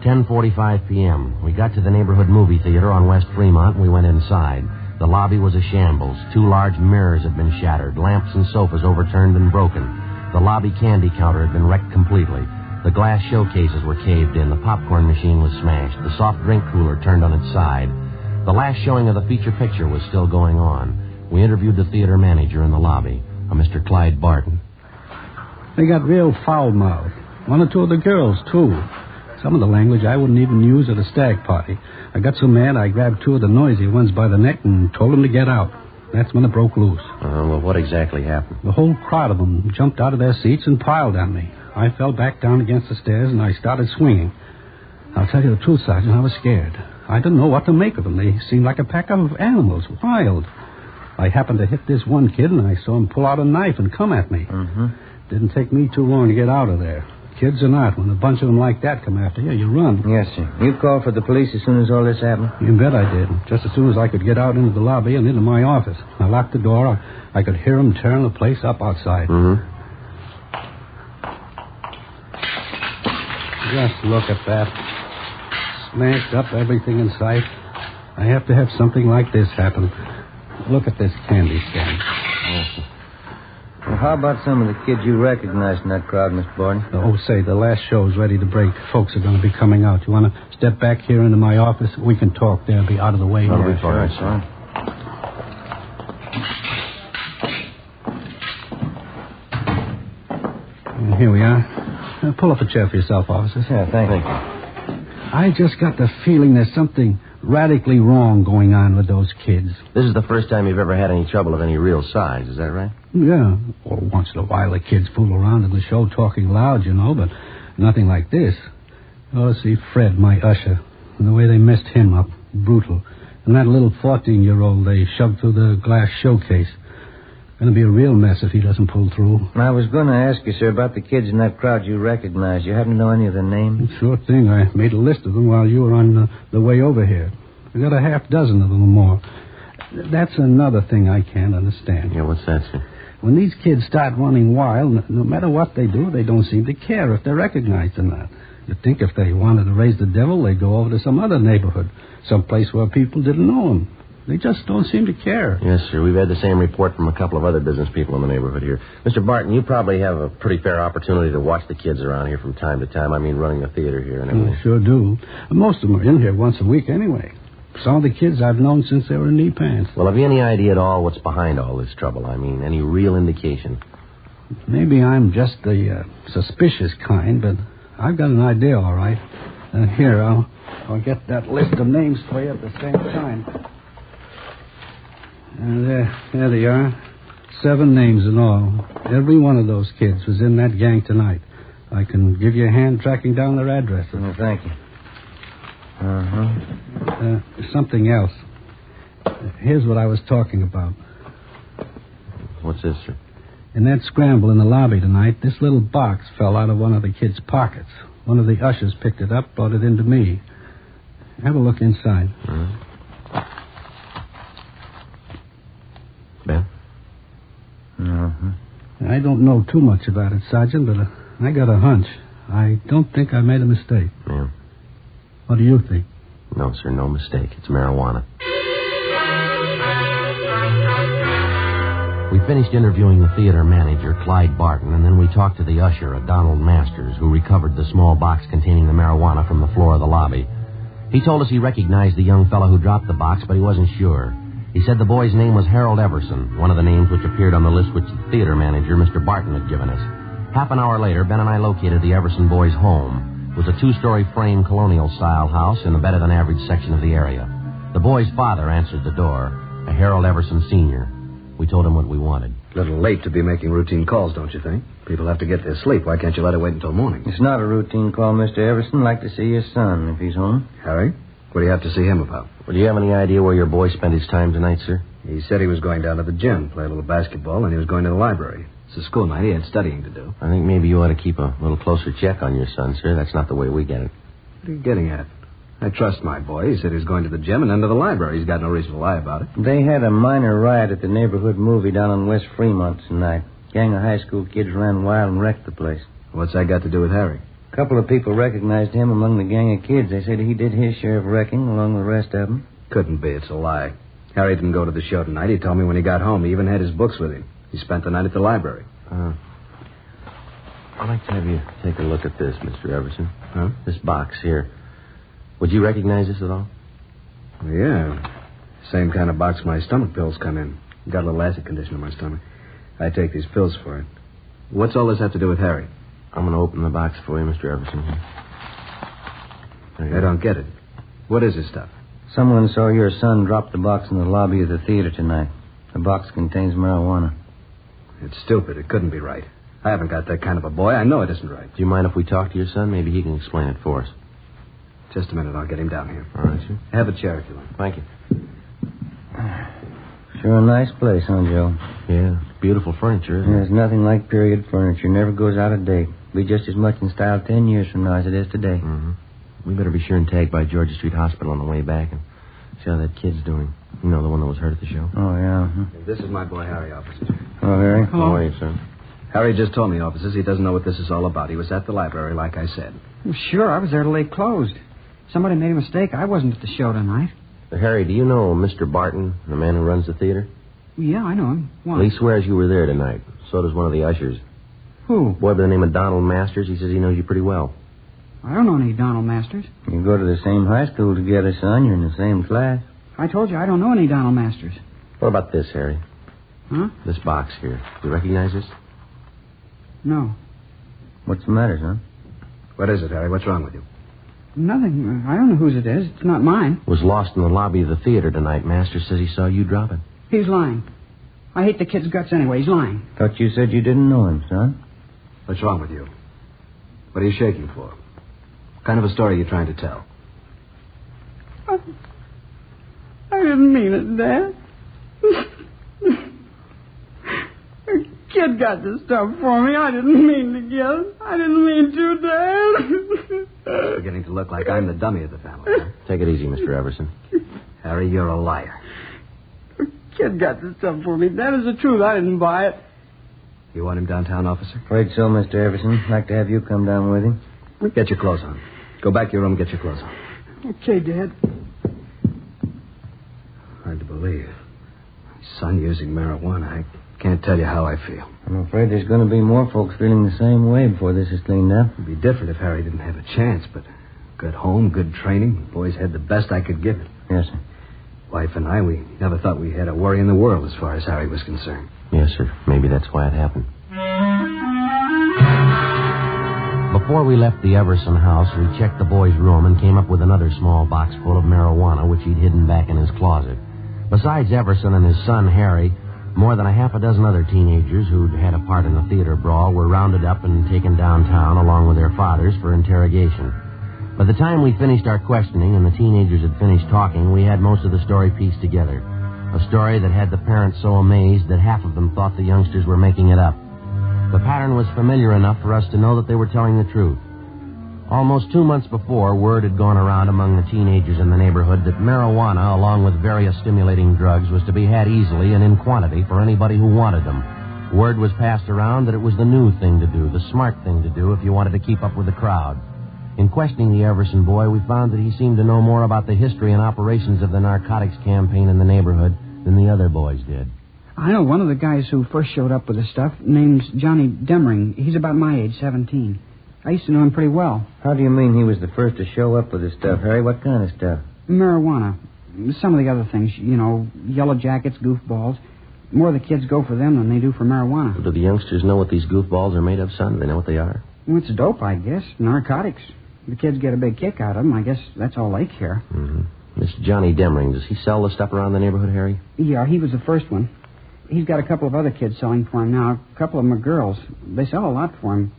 10:45 p.m. We got to the neighborhood movie theater on West Fremont and we went inside. The lobby was a shambles. 2 large mirrors had been shattered, lamps and sofas overturned and broken. The lobby candy counter had been wrecked completely. The glass showcases were caved in. The popcorn machine was smashed. The soft drink cooler turned on its side. The last showing of the feature picture was still going on. We interviewed the theater manager in the lobby, a Mr. Clyde Barton. They got real foul-mouthed. 1 or 2 of the girls, too. Some of the language I wouldn't even use at a stag party. I got so mad I grabbed 2 of the noisy ones by the neck and told them to get out. That's when it broke loose. Well, what exactly happened? The whole crowd of them jumped out of their seats and piled on me. I fell back down against the stairs and I started swinging. I'll tell you the truth, Sergeant, I was scared. I didn't know what to make of them. They seemed like a pack of animals, wild. I happened to hit this one kid and I saw him pull out a knife and come at me. Didn't take me too long to get out of there. Kids or not, when a bunch of them like that come after you, you run. Yes, sir. You called for the police as soon as all this happened? You bet I did. Just as soon as I could get out into the lobby and into my office. I locked the door. I could hear them tearing the place up outside. Just look at that. Smashed up everything in sight. I have to have something like this happen. Look at this candy stand. Well, how about some of the kids you recognized in that crowd, Mr. Barton? Oh, say, the last show's ready to break. Folks are going to be coming out. You want to step back here into my office? We can talk there. Be out of the way. That'll be fine, sir. Here we are. Pull up a chair for yourself, officer. Yeah, thank you. I just got the feeling there's something radically wrong going on with those kids. This is the first time you've ever had any trouble of any real size, is that right? Yeah. Or once in a while the kids fool around in the show talking loud, you know, but nothing like this. Oh, see, Fred, my usher, and the way they messed him up. Brutal. And that little 14-year-old they shoved through the glass showcase. Going to be a real mess if he doesn't pull through. I was going to ask you, sir, about the kids in that crowd you recognized. You happen to know any of their names? Sure thing. I made a list of them while you were on the way over here. I got a half dozen of them or more. That's another thing I can't understand. Yeah, what's that, sir? When these kids start running wild, no matter what they do, they don't seem to care if they're recognized or not. You'd think if they wanted to raise the devil, they'd go over to some other neighborhood, someplace where people didn't know them. They just don't seem to care. Yes, sir. We've had the same report from a couple of other business people in the neighborhood here. Mr. Barton, you probably have a pretty fair opportunity to watch the kids around here from time to time. I mean, running the theater here and everything. Sure do. Most of them are in here once a week anyway. Some of the kids I've known since they were in knee pants. Well, have you any idea at all what's behind all this trouble? I mean, any real indication? Maybe I'm just the suspicious kind, but I've got an idea, all right. Here, I'll get that list of names for you at the same time. There they are. 7 names in all. Every one of those kids was in that gang tonight. I can give you a hand tracking down their addresses. Oh, thank you. Something else. Here's what I was talking about. What's this, sir? In that scramble in the lobby tonight, this little box fell out of one of the kids' pockets. One of the ushers picked it up, brought it into me. Have a look inside. Ben? I don't know too much about it, Sergeant, but I got a hunch. I don't think I made a mistake. Yeah. What do you think? No, sir, no mistake. It's marijuana. We finished interviewing the theater manager, Clyde Barton, and then we talked to the usher, Donald Masters, who recovered the small box containing the marijuana from the floor of the lobby. He told us he recognized the young fellow who dropped the box, but he wasn't sure. He said the boy's name was Harold Everson, one of the names which appeared on the list which the theater manager, Mr. Barton, had given us. Half an hour later, Ben and I located the Everson boy's home. It was a 2-story frame colonial-style house in the better-than-average section of the area. The boy's father answered the door, a Harold Everson Sr. We told him what we wanted. A little late to be making routine calls, don't you think? People have to get their sleep. Why can't you let it wait until morning? It's not a routine call, Mr. Everson. I'd like to see your son, if he's home. Harry? What do you have to see him about? Well, do you have any idea where your boy spent his time tonight, sir? He said he was going down to the gym, play a little basketball, and he was going to the library. It's a school night. He had studying to do. I think maybe you ought to keep a little closer check on your son, sir. That's not the way we get it. What are you getting at? I trust my boy. He said he was going to the gym and then to the library. He's got no reason to lie about it. They had a minor riot at the neighborhood movie down on West Fremont tonight. Gang of high school kids ran wild and wrecked the place. What's that got to do with Harry? A couple of people recognized him among the gang of kids. They said he did his share of wrecking along with the rest of them. Couldn't be. It's a lie. Harry didn't go to the show tonight. He told me when he got home. He even had his books with him. He spent the night at the library. I'd like to have you take a look at this, Mr. Everson. Huh? This box here. Would you recognize this at all? Yeah. Same kind of box my stomach pills come in. Got a little acid condition in my stomach. I take these pills for it. What's all this have to do with Harry? I'm going to open the box for you, Mr. Everson. I don't get it. What is this stuff? Someone saw your son drop the box in the lobby of the theater tonight. The box contains marijuana. It's stupid. It couldn't be right. I haven't got that kind of a boy. I know it isn't right. Do you mind if we talk to your son? Maybe he can explain it for us. Just a minute. I'll get him down here. All right, sir. Have a chair if you like. Thank you. Sure a nice place, huh, Joe? Yeah, beautiful furniture, isn't it? There's nothing like period furniture. Never goes out of date. Be just as much in style 10 years from now as it is today. Mm-hmm. We better be sure and tag by Georgia Street Hospital on the way back and see how that kid's doing. You know, the one that was hurt at the show. Oh, yeah. This is my boy, Harry, officers. Hello, Harry. Hello. How are you, sir? Harry just told me, officers, he doesn't know what this is all about. He was at the library, like I said. Well, sure, I was there till they closed. Somebody made a mistake. I wasn't at the show tonight. Harry, do you know Mr. Barton, the man who runs the theater? Yeah, I know him. Why? Well, he swears you were there tonight. So does one of the ushers. Who? A boy by the name of Donald Masters. He says he knows you pretty well. I don't know any Donald Masters. You go to the same high school together, son. You're in the same class. I told you I don't know any Donald Masters. What about this, Harry? Huh? This box here. Do you recognize this? No. What's the matter, son? What is it, Harry? What's wrong with you? Nothing. I don't know whose it is. It's not mine. It was lost in the lobby of the theater tonight. Masters says he saw you drop it. He's lying. I hate the kid's guts anyway. He's lying. Thought you said you didn't know him, son. What's wrong with you? What are you shaking for? What kind of a story are you trying to tell? I didn't mean it, Dad. The kid got this stuff for me. I didn't mean to get it. I didn't mean to, Dad. It's beginning to look like I'm the dummy of the family. Huh? Take it easy, Mr. Everson. Harry, you're a liar. The kid got this stuff for me. That is the truth. I didn't buy it. You want him downtown, officer? Afraid so, Mr. Everson. I'd like to have you come down with him. Get your clothes on. Go back to your room and get your clothes on. Okay, Dad. Hard to believe. My son using marijuana. I can't tell you how I feel. I'm afraid there's going to be more folks feeling the same way before this is cleaned up. It'd be different if Harry didn't have a chance, but good home, good training. The boys had the best I could give him. Yes, sir. Wife and I, we never thought we had a worry in the world as far as Harry was concerned. Yes, sir. Maybe that's why it happened. Before we left the Everson house, we checked the boy's room and came up with another small box full of marijuana, which he'd hidden back in his closet. Besides Everson and his son, Harry, more than a half a dozen other teenagers who'd had a part in the theater brawl were rounded up and taken downtown along with their fathers for interrogation. By the time we finished our questioning and the teenagers had finished talking, we had most of the story pieced together. A story that had the parents so amazed that half of them thought the youngsters were making it up. The pattern was familiar enough for us to know that they were telling the truth. Almost 2 months before, word had gone around among the teenagers in the neighborhood that marijuana, along with various stimulating drugs, was to be had easily and in quantity for anybody who wanted them. Word was passed around that it was the new thing to do, the smart thing to do if you wanted to keep up with the crowd. In questioning the Everson boy, we found that he seemed to know more about the history and operations of the narcotics campaign in the neighborhood than the other boys did. I know one of the guys who first showed up with the stuff. Name's Johnny Demring. He's about my age, 17. I used to know him pretty well. How do you mean he was the first to show up with the stuff, Harry? What kind of stuff? Marijuana. Some of the other things, you know, yellow jackets, goofballs. More of the kids go for them than they do for marijuana. Do the youngsters know what these goofballs are made of, son? Do they know what they are? Well, it's dope, I guess. Narcotics. The kids get a big kick out of them. I guess that's all they care. Mm-hmm. This Johnny Demring, does he sell the stuff around the neighborhood, Harry? Yeah, he was the first one. He's got a couple of other kids selling for him now. A couple of them are girls. They sell a lot for him.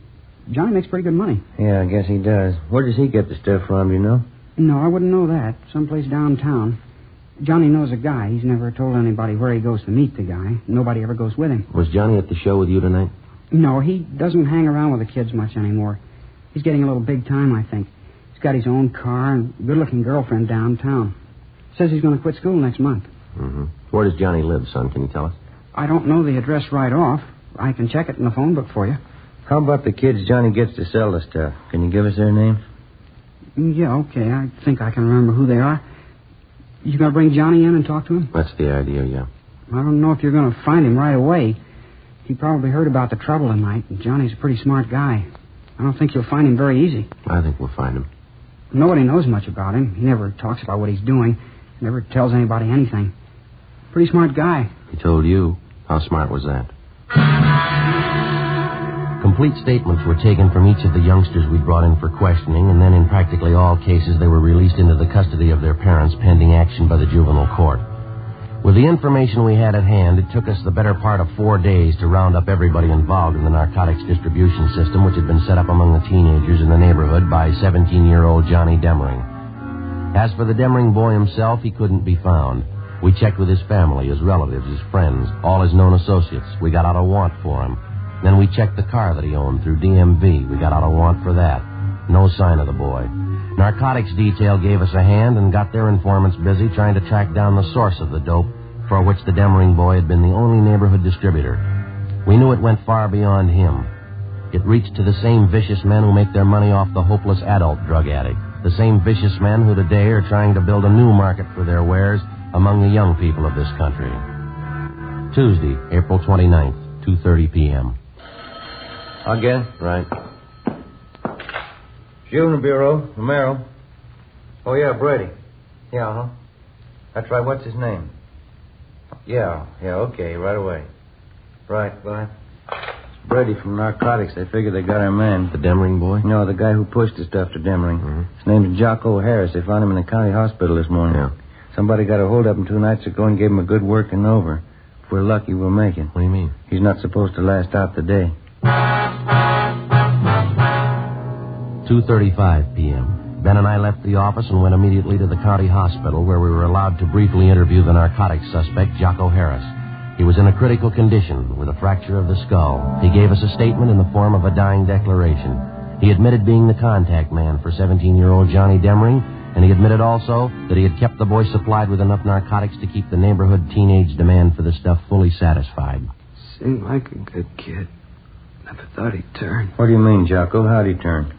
Johnny makes pretty good money. Yeah, I guess he does. Where does he get the stuff from, do you know? No, I wouldn't know that. Someplace downtown. Johnny knows a guy. He's never told anybody where he goes to meet the guy. Nobody ever goes with him. Was Johnny at the show with you tonight? No, he doesn't hang around with the kids much anymore. He's getting a little big time, I think. He's got his own car and a good-looking girlfriend downtown. Says he's going to quit school next month. Mm-hmm. Where does Johnny live, son? Can you tell us? I don't know the address right off. I can check it in the phone book for you. How about the kids Johnny gets to sell the stuff? Can you give us their names? Yeah, okay. I think I can remember who they are. You going to bring Johnny in and talk to him? That's the idea, yeah. I don't know if you're going to find him right away. He probably heard about the trouble tonight, and Johnny's a pretty smart guy. I don't think you'll find him very easy. I think we'll find him. Nobody knows much about him. He never talks about what he's doing. Never tells anybody anything. Pretty smart guy. He told you. How smart was that? Complete statements were taken from each of the youngsters we brought in for questioning, and then in practically all cases they were released into the custody of their parents pending action by the juvenile court. With the information we had at hand, it took us the better part of 4 days to round up everybody involved in the narcotics distribution system, which had been set up among the teenagers in the neighborhood by 17-year-old Johnny Demring. As for the Demring boy himself, he couldn't be found. We checked with his family, his relatives, his friends, all his known associates. We got out a warrant for him. Then we checked the car that he owned through DMV. We got out a warrant for that. No sign of the boy. Narcotics detail gave us a hand and got their informants busy trying to track down the source of the dope, for which the Demring boy had been the only neighborhood distributor. We knew it went far beyond him. It reached to the same vicious men who make their money off the hopeless adult drug addict, the same vicious men who today are trying to build a new market for their wares among the young people of this country. Tuesday, April 29th, 2:30 p.m. Again? Right. Juvenile Bureau, Romero. Oh, yeah, Brady. Yeah, huh? That's right. What's his name? Yeah, okay, right away. Right, go ahead. It's Brady from Narcotics. They figure they got our man. The Demring boy? No, the guy who pushed the stuff to Demring. Mm-hmm. His name's Jocko Harris. They found him in the county hospital this morning. Yeah. Somebody got a hold of him 2 nights ago and gave him a good working over. If we're lucky, we'll make it. What do you mean? He's not supposed to last out the day. 2:35 p.m. Ben and I left the office and went immediately to the county hospital, where we were allowed to briefly interview the narcotics suspect, Jocko Harris. He was in a critical condition with a fracture of the skull. He gave us a statement in the form of a dying declaration. He admitted being the contact man for 17-year-old Johnny Demring, and he admitted also that he had kept the boy supplied with enough narcotics to keep the neighborhood teenage demand for the stuff fully satisfied. Seemed like a good kid. Never thought he'd turn. What do you mean, Jocko? How'd he turn?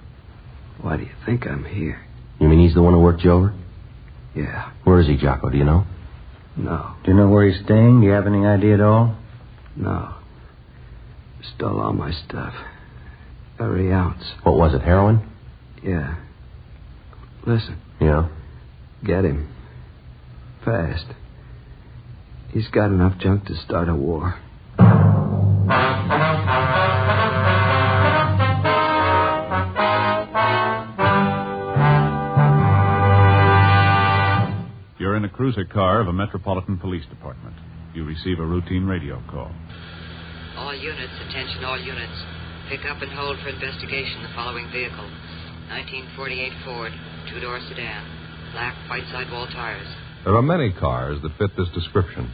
Why do you think I'm here? You mean he's the one who worked you over? Yeah. Where is he, Jocko? Do you know? No. Do you know where he's staying? Do you have any idea at all? No. Stole all my stuff. Every ounce. What was it, heroin? Yeah. Listen. Yeah? Get him. Fast. He's got enough junk to start a war. You're in a cruiser car of a Metropolitan Police Department. You receive a routine radio call. All units, attention all units. Pick up and hold for investigation the following vehicle. 1948 Ford, 2-door sedan. Black, white sidewall tires. There are many cars that fit this description.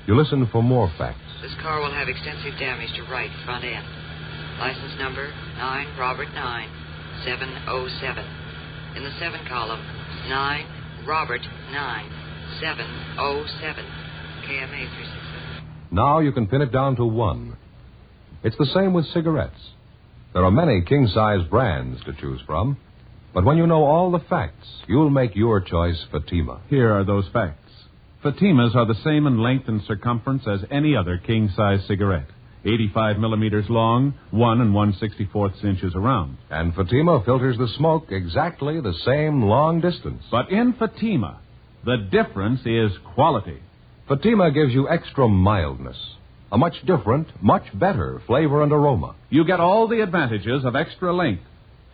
You listen for more facts. This car will have extensive damage to right front end. License number 9 Robert 9 707. In the 7 column, 9 Robert 9 707. KMA 367. Now you can pin it down to one. It's the same with cigarettes. There are many king-size brands to choose from, but when you know all the facts, you'll make your choice Fatima. Here are those facts. Fatimas are the same in length and circumference as any other king-size cigarette. 85 millimeters long, 1 1/64 inches around. And Fatima filters the smoke exactly the same long distance. But in Fatima, the difference is quality. Fatima gives you extra mildness, a much different, much better flavor and aroma. You get all the advantages of extra length,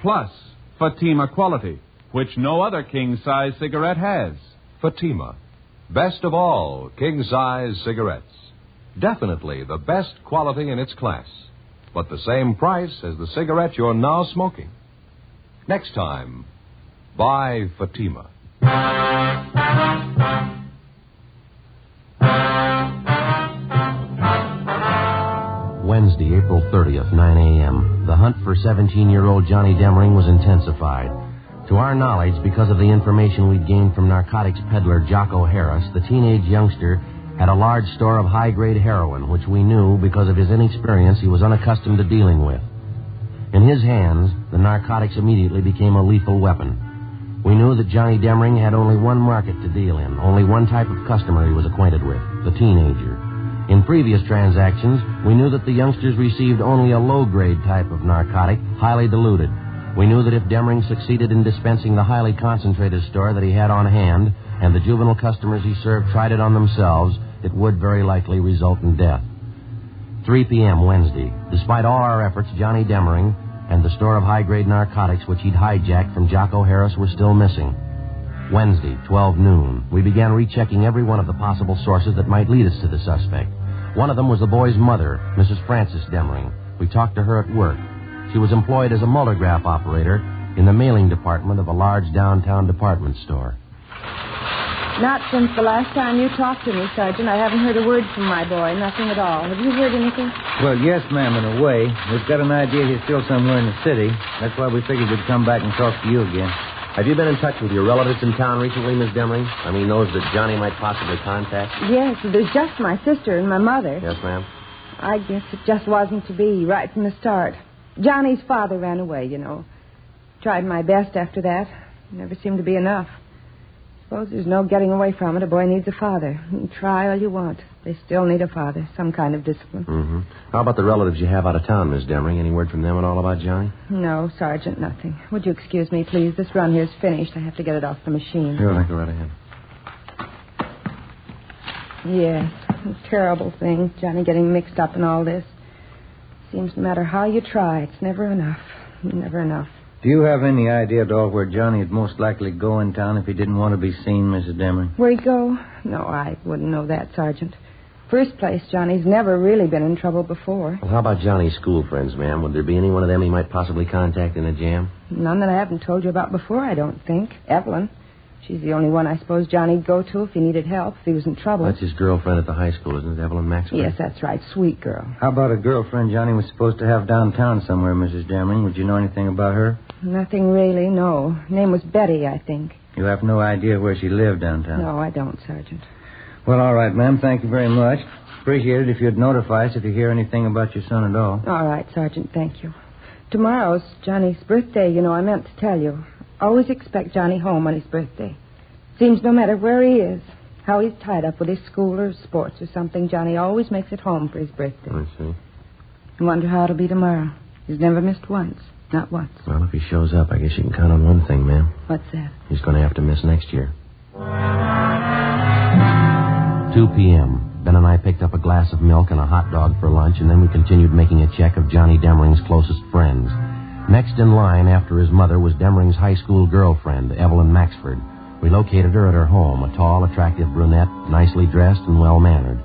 plus Fatima quality, which no other king-size cigarette has. Fatima, best of all king-size cigarettes. Definitely the best quality in its class, but the same price as the cigarette you're now smoking. Next time, buy Fatima. Wednesday, April 30th, 9 a.m. The hunt for 17-year-old Johnny Demring was intensified. To our knowledge, because of the information we'd gained from narcotics peddler Jocko Harris, the teenage youngster had a large store of high-grade heroin, which we knew, because of his inexperience, he was unaccustomed to dealing with. In his hands, the narcotics immediately became a lethal weapon. We knew that Johnny Demring had only one market to deal in, only one type of customer he was acquainted with, the teenager. In previous transactions, we knew that the youngsters received only a low-grade type of narcotic, highly diluted. We knew that if Demring succeeded in dispensing the highly concentrated store that he had on hand, and the juvenile customers he served tried it on themselves, it would very likely result in death. 3 p.m. Wednesday. Despite all our efforts, Johnny Demring and the store of high-grade narcotics which he'd hijacked from Jocko Harris were still missing. Wednesday, 12 noon. We began rechecking every one of the possible sources that might lead us to the suspect. One of them was the boy's mother, Mrs. Frances Demring. We talked to her at work. She was employed as a multigraph operator in the mailing department of a large downtown department store. Not since the last time you talked to me, Sergeant. I haven't heard a word from my boy. Nothing at all. Have you heard anything? Well, yes, ma'am, in a way. We've got an idea he's still somewhere in the city. That's why we figured we'd come back and talk to you again. Have you been in touch with your relatives in town recently, Miss Demring? I mean, those that Johnny might possibly contact? Yes, there's just my sister and my mother. Yes, ma'am. I guess it just wasn't to be right from the start. Johnny's father ran away, you know. Tried my best after that. Never seemed to be enough. Suppose there's no getting away from it. A boy needs a father. You try all you want. They still need a father, some kind of discipline. Mm-hmm. How about the relatives you have out of town, Miss Demring? Any word from them at all about Johnny? No, Sergeant, nothing. Would you excuse me, please? This run here's finished. I have to get it off the machine. Sure, go right ahead. Yes, a terrible thing. Johnny getting mixed up in all this. Seems no matter how you try, it's never enough. Never enough. Do you have any idea at all where Johnny would most likely go in town if he didn't want to be seen, Mrs. Demring? Where'd he go? No, I wouldn't know that, Sergeant. First place, Johnny's never really been in trouble before. Well, how about Johnny's school friends, ma'am? Would there be any one of them he might possibly contact in a jam? None that I haven't told you about before, I don't think. Evelyn. She's the only one I suppose Johnny'd go to if he needed help, if he was in trouble. That's his girlfriend at the high school, isn't it, Evelyn Maxwell? Yes, that's right. Sweet girl. How about a girlfriend Johnny was supposed to have downtown somewhere, Mrs. Demring? Would you know anything about her? Nothing really, no. Her name was Betty, I think. You have no idea where she lived downtown? No, I don't, Sergeant. Well, all right, ma'am. Thank you very much. Appreciate it if you'd notify us if you hear anything about your son at all. All right, Sergeant. Thank you. Tomorrow's Johnny's birthday, you know. I meant to tell you. Always expect Johnny home on his birthday. Seems no matter where he is, how he's tied up with his school or sports or something, Johnny always makes it home for his birthday. I see. I wonder how it'll be tomorrow. He's never missed once. Not once. Well, if he shows up, I guess you can count on one thing, ma'am. What's that? He's going to have to miss next year. 2 p.m. Ben and I picked up a glass of milk and a hot dog for lunch, and then we continued making a check of Johnny Demring's closest friends. Next in line after his mother was Demring's high school girlfriend, Evelyn Maxford. We located her at her home, a tall, attractive brunette, nicely dressed and well-mannered.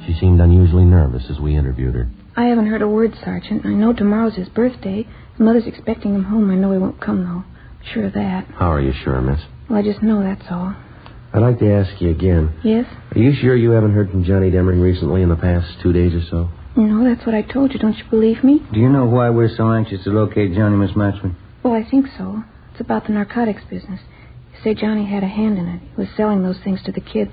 She seemed unusually nervous as we interviewed her. I haven't heard a word, Sergeant. I know tomorrow's his birthday. His mother's expecting him home. I know he won't come, though. I'm sure of that. How are you sure, miss? Well, I just know that's all. I'd like to ask you again. Yes? Are you sure you haven't heard from Johnny Demring recently in the past 2 days or so? No, that's what I told you. Don't you believe me? Do you know why we're so anxious to locate Johnny, Miss Maxford? Well, I think so. It's about the narcotics business. You say Johnny had a hand in it. He was selling those things to the kids.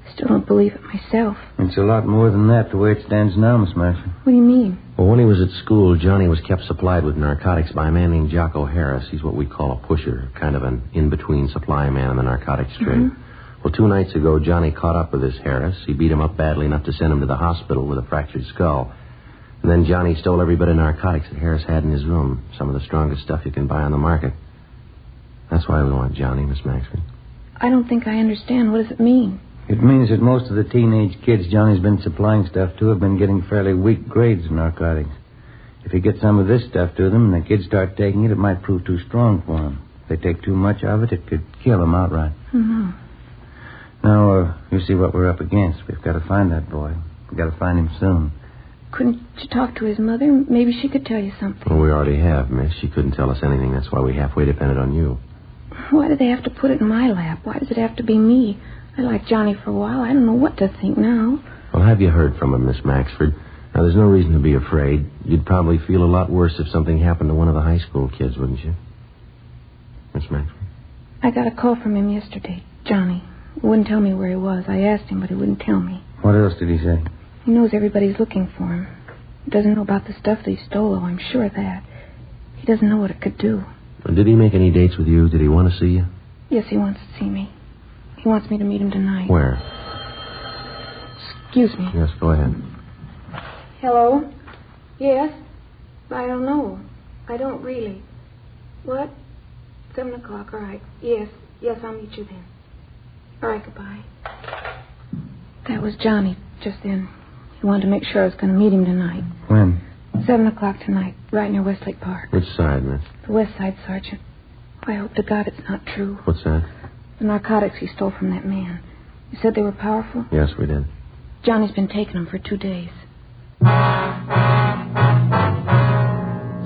I still don't believe it myself. It's a lot more than that, the way it stands now, Miss Maxford. What do you mean? Well, when he was at school, Johnny was kept supplied with narcotics by a man named Jocko Harris. He's what we call a pusher, kind of an in-between supply man in the narcotics trade. Mm-hmm. Well, 2 nights ago, Johnny caught up with this Harris. He beat him up badly enough to send him to the hospital with a fractured skull. And then Johnny stole every bit of narcotics that Harris had in his room, some of the strongest stuff you can buy on the market. That's why we want Johnny, Miss Maxford. I don't think I understand. What does it mean? It means that most of the teenage kids Johnny's been supplying stuff to have been getting fairly weak grades of narcotics. If he gets some of this stuff to them and the kids start taking it, it might prove too strong for them. If they take too much of it, it could kill them outright. Mm-hmm. Now, you see what we're up against. We've got to find that boy. We've got to find him soon. Couldn't you talk to his mother? Maybe she could tell you something. Well, we already have, miss. She couldn't tell us anything. That's why we halfway depended on you. Why do they have to put it in my lap? Why does it have to be me? I liked Johnny for a while. I don't know what to think now. Well, have you heard from him, Miss Maxford? Now, there's no reason to be afraid. You'd probably feel a lot worse if something happened to one of the high school kids, wouldn't you? Miss Maxwell? I got a call from him yesterday, Johnny. He wouldn't tell me where he was. I asked him, but he wouldn't tell me. What else did he say? He knows everybody's looking for him. He doesn't know about the stuff that he stole, though, I'm sure of that. He doesn't know what it could do. Did he make any dates with you? Did he want to see you? Yes, he wants to see me. He wants me to meet him tonight. Where? Excuse me. Yes, go ahead. Hello? Yes? I don't know. I don't really. What? 7 o'clock, all right. Yes, I'll meet you then. All right, goodbye. That was Johnny just then. He wanted to make sure I was going to meet him tonight. When? 7 o'clock tonight, right near Westlake Park. Which side, miss? The west side, Sergeant. I hope to God it's not true. What's that? The narcotics he stole from that man. You said they were powerful? Yes, we did. Johnny's been taking them for 2 days.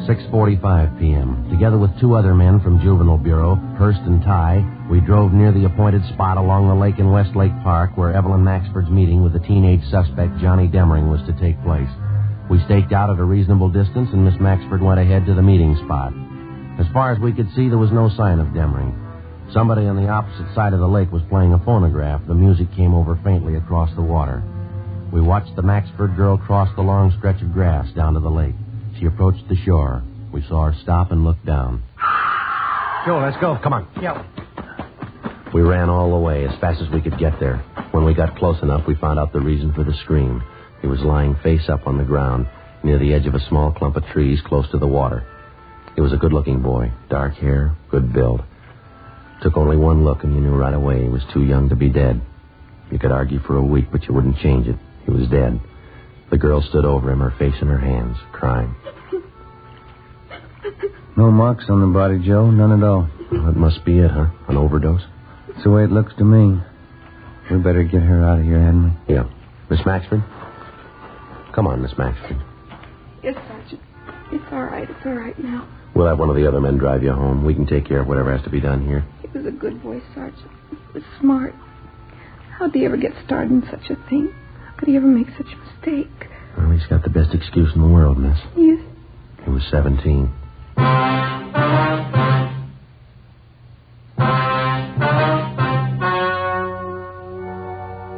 6:45 p.m. Together with 2 other men from Juvenile Bureau, Hurst and Ty, we drove near the appointed spot along the lake in Westlake Park where Evelyn Maxford's meeting with the teenage suspect Johnny Demering was to take place. We staked out at a reasonable distance, and Miss Maxford went ahead to the meeting spot. As far as we could see, there was no sign of Demering. Somebody on the opposite side of the lake was playing a phonograph. The music came over faintly across the water. We watched the Maxford girl cross the long stretch of grass down to the lake. She approached the shore. We saw her stop and look down. Joe, let's go. Come on. Yeah. We ran all the way as fast as we could get there. When we got close enough, we found out the reason for the scream. He was lying face up on the ground near the edge of a small clump of trees close to the water. He was a good-looking boy, dark hair, good build. Took only one look, and you knew right away he was too young to be dead. You could argue for a week, but you wouldn't change it. He was dead. The girl stood over him, her face in her hands, crying. No marks on the body, Joe. None at all. Well, that must be it, huh? An overdose? It's the way it looks to me. We better get her out of here, hadn't we? Yeah. Miss Maxford? Come on, Miss Maxford. Yes, Sergeant. It's all right. It's all right now. We'll have one of the other men drive you home. We can take care of whatever has to be done here. He was a good boy, Sergeant. He was smart. How'd he ever get started in such a thing? How could he ever make such a mistake? Well, he's got the best excuse in the world, miss. Yes. He was 17.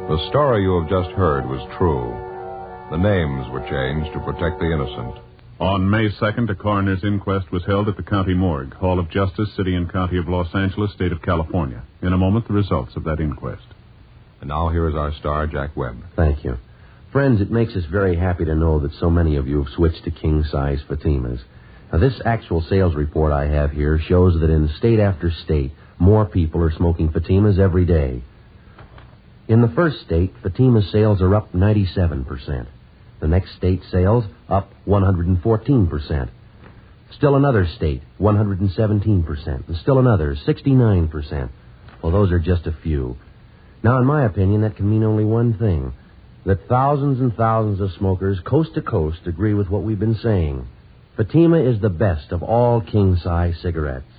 The story you have just heard was true. The names were changed to protect the innocent. On May 2nd, a coroner's inquest was held at the county morgue, Hall of Justice, City and County of Los Angeles, State of California. In a moment, the results of that inquest. And now here is our star, Jack Webb. Thank you. Friends, it makes us very happy to know that so many of you have switched to king-size Fatimas. Now, this actual sales report I have here shows that in state after state, more people are smoking Fatimas every day. In the first state, Fatima sales are up 97%. The next state sales up 114%. Still another state, 117%. And still another, 69%. Well, those are just a few. Now, in my opinion, that can mean only one thing. That thousands and thousands of smokers, coast to coast, agree with what we've been saying. Fatima is the best of all king-size cigarettes.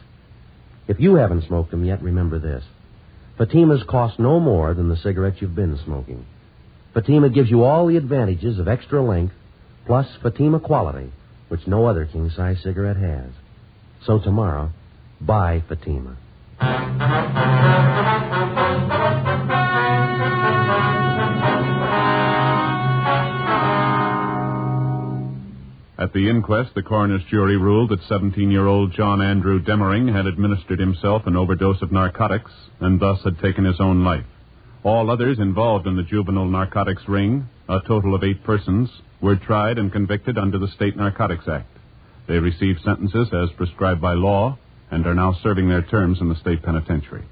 If you haven't smoked them yet, remember this. Fatimas cost no more than the cigarettes you've been smoking. Fatima gives you all the advantages of extra length, plus Fatima quality, which no other king-size cigarette has. So tomorrow, buy Fatima. At the inquest, the coroner's jury ruled that 17-year-old John Andrew Demering had administered himself an overdose of narcotics and thus had taken his own life. All others involved in the juvenile narcotics ring, a total of 8 persons, were tried and convicted under the State Narcotics Act. They received sentences as prescribed by law and are now serving their terms in the state penitentiary.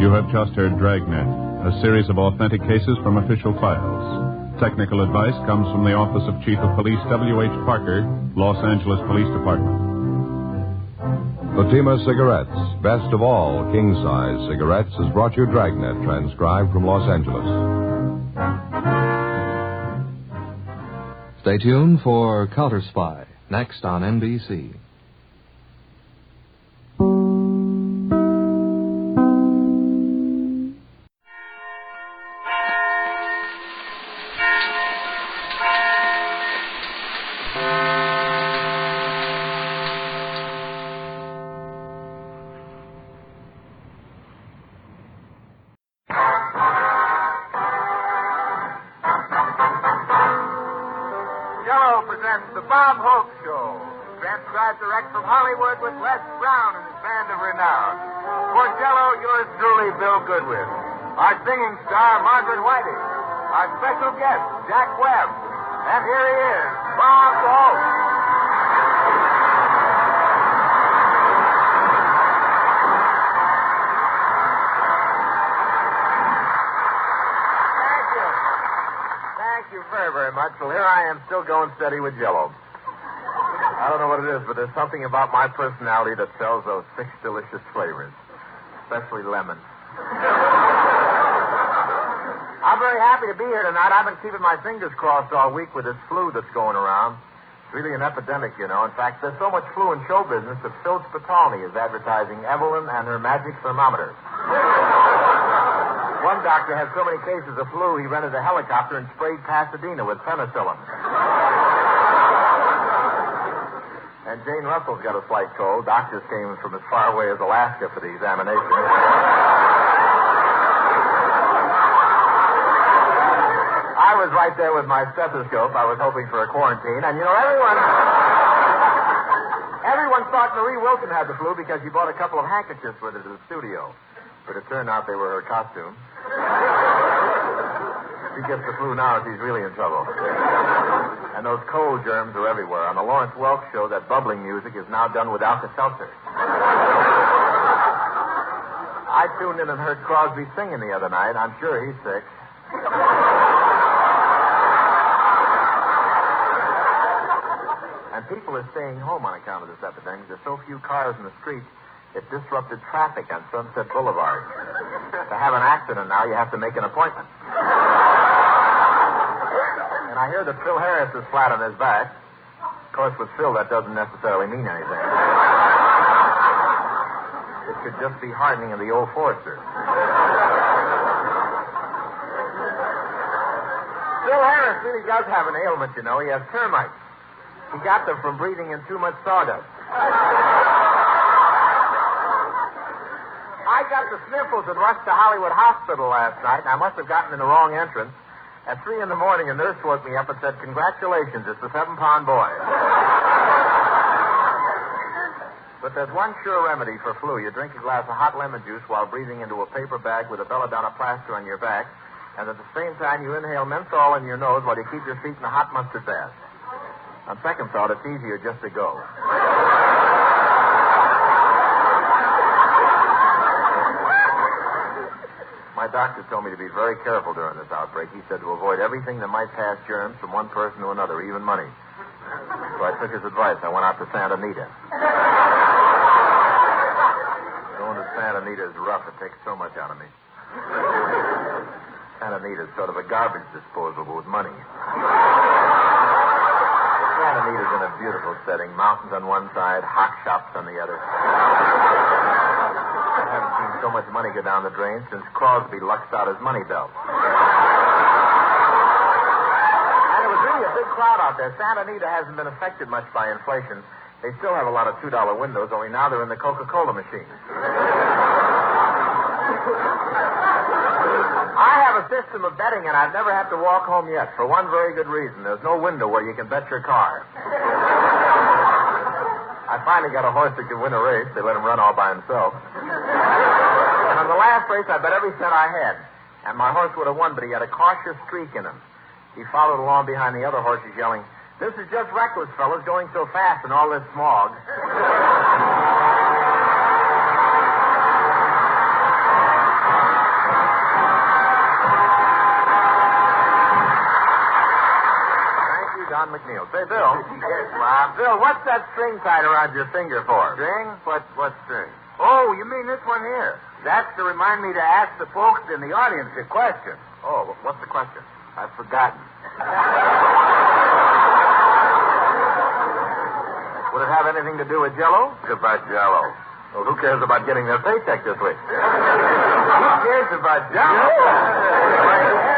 You have just heard Dragnet, a series of authentic cases from official files. Technical advice comes from the Office of Chief of Police W.H. Parker, Los Angeles Police Department. Fatima Cigarettes, best of all king-size cigarettes, has brought you Dragnet, transcribed from Los Angeles. Stay tuned for Counter Spy, next on NBC. Bob Hope Show. Transcribed direct from Hollywood with Les Brown and his band of renown. For Jell-O, yours truly, Bill Goodwin. Our singing star, Margaret Whiting. Our special guest, Jack Webb. And here he is, Bob Hope. Thank you very, very much. Well, here I am still going steady with Jell-O. I don't know what it is, but there's something about my personality that sells those 6 delicious flavors, especially lemon. I'm very happy to be here tonight. I've been keeping my fingers crossed all week with this flu that's going around. It's really an epidemic, you know. In fact, there's so much flu in show business that Phil Spitalny is advertising Evelyn and her magic thermometer. One doctor had so many cases of flu, he rented a helicopter and sprayed Pasadena with penicillin. And Jane Russell's got a slight cold. Doctors came from as far away as Alaska for the examination. I was right there with my stethoscope. I was hoping for a quarantine. And, you know, everyone thought Marie Wilson had the flu because she bought a couple of handkerchiefs with her to the studio. But it turned out they were her costume. She gets the flu now, she's really in trouble. And those cold germs are everywhere. On the Lawrence Welk show, that bubbling music is now done with Alka-Seltzer. I tuned in and heard Crosby singing the other night. I'm sure he's sick. And people are staying home on account of this epidemic. There's so few cars in the streets, it disrupted traffic on Sunset Boulevard. To have an accident now, you have to make an appointment. And I hear that Phil Harris is flat on his back. Of course, with Phil, that doesn't necessarily mean anything. It could just be hardening of the old Forester. Phil Harris really does have an ailment, you know. He has termites. He got them from breathing in too much sawdust. I got the sniffles and rushed to Hollywood Hospital last night, and I must have gotten in the wrong entrance. At 3 a.m, a nurse woke me up and said, "Congratulations, it's the 7-pound boy." But there's one sure remedy for flu. You drink a glass of hot lemon juice while breathing into a paper bag with a belladonna plaster on your back, and at the same time you inhale menthol in your nose while you keep your feet in a hot mustard bath. On second thought, it's easier just to go. My doctor told me to be very careful during this outbreak. He said to avoid everything that might pass germs from one person to another, even money. So I took his advice. I went out to Santa Anita. Going to Santa Anita is rough. It takes so much out of me. Santa Anita is sort of a garbage disposal with money. Santa Anita's in a beautiful setting. Mountains on one side, hock shops on the other. I haven't seen so much money go down the drain since Crosby luxed out his money belt. And it was really a big crowd out there. Santa Anita hasn't been affected much by inflation. They still have a lot of $2 windows, only now they're in the Coca-Cola machine. I have a system of betting, and I've never had to walk home yet, for one very good reason. There's no window where you can bet your car. I finally got a horse that could win a race. They let him run all by himself. And on the last race, I bet every cent I had. And my horse would have won, but he had a cautious streak in him. He followed along behind the other horses, yelling, "This is just reckless, fellas, going so fast in all this smog." Don McNeil. Say, Bill. Yes, Bob. Bill, what's that string tied around your finger for? String? What string? Oh, you mean this one here? That's to remind me to ask the folks in the audience a question. Oh, what's the question? I've forgotten. Would it have anything to do with Jell-O? It's about Jell-O. Well, who cares about getting their paycheck this week? Who cares about Jell-O?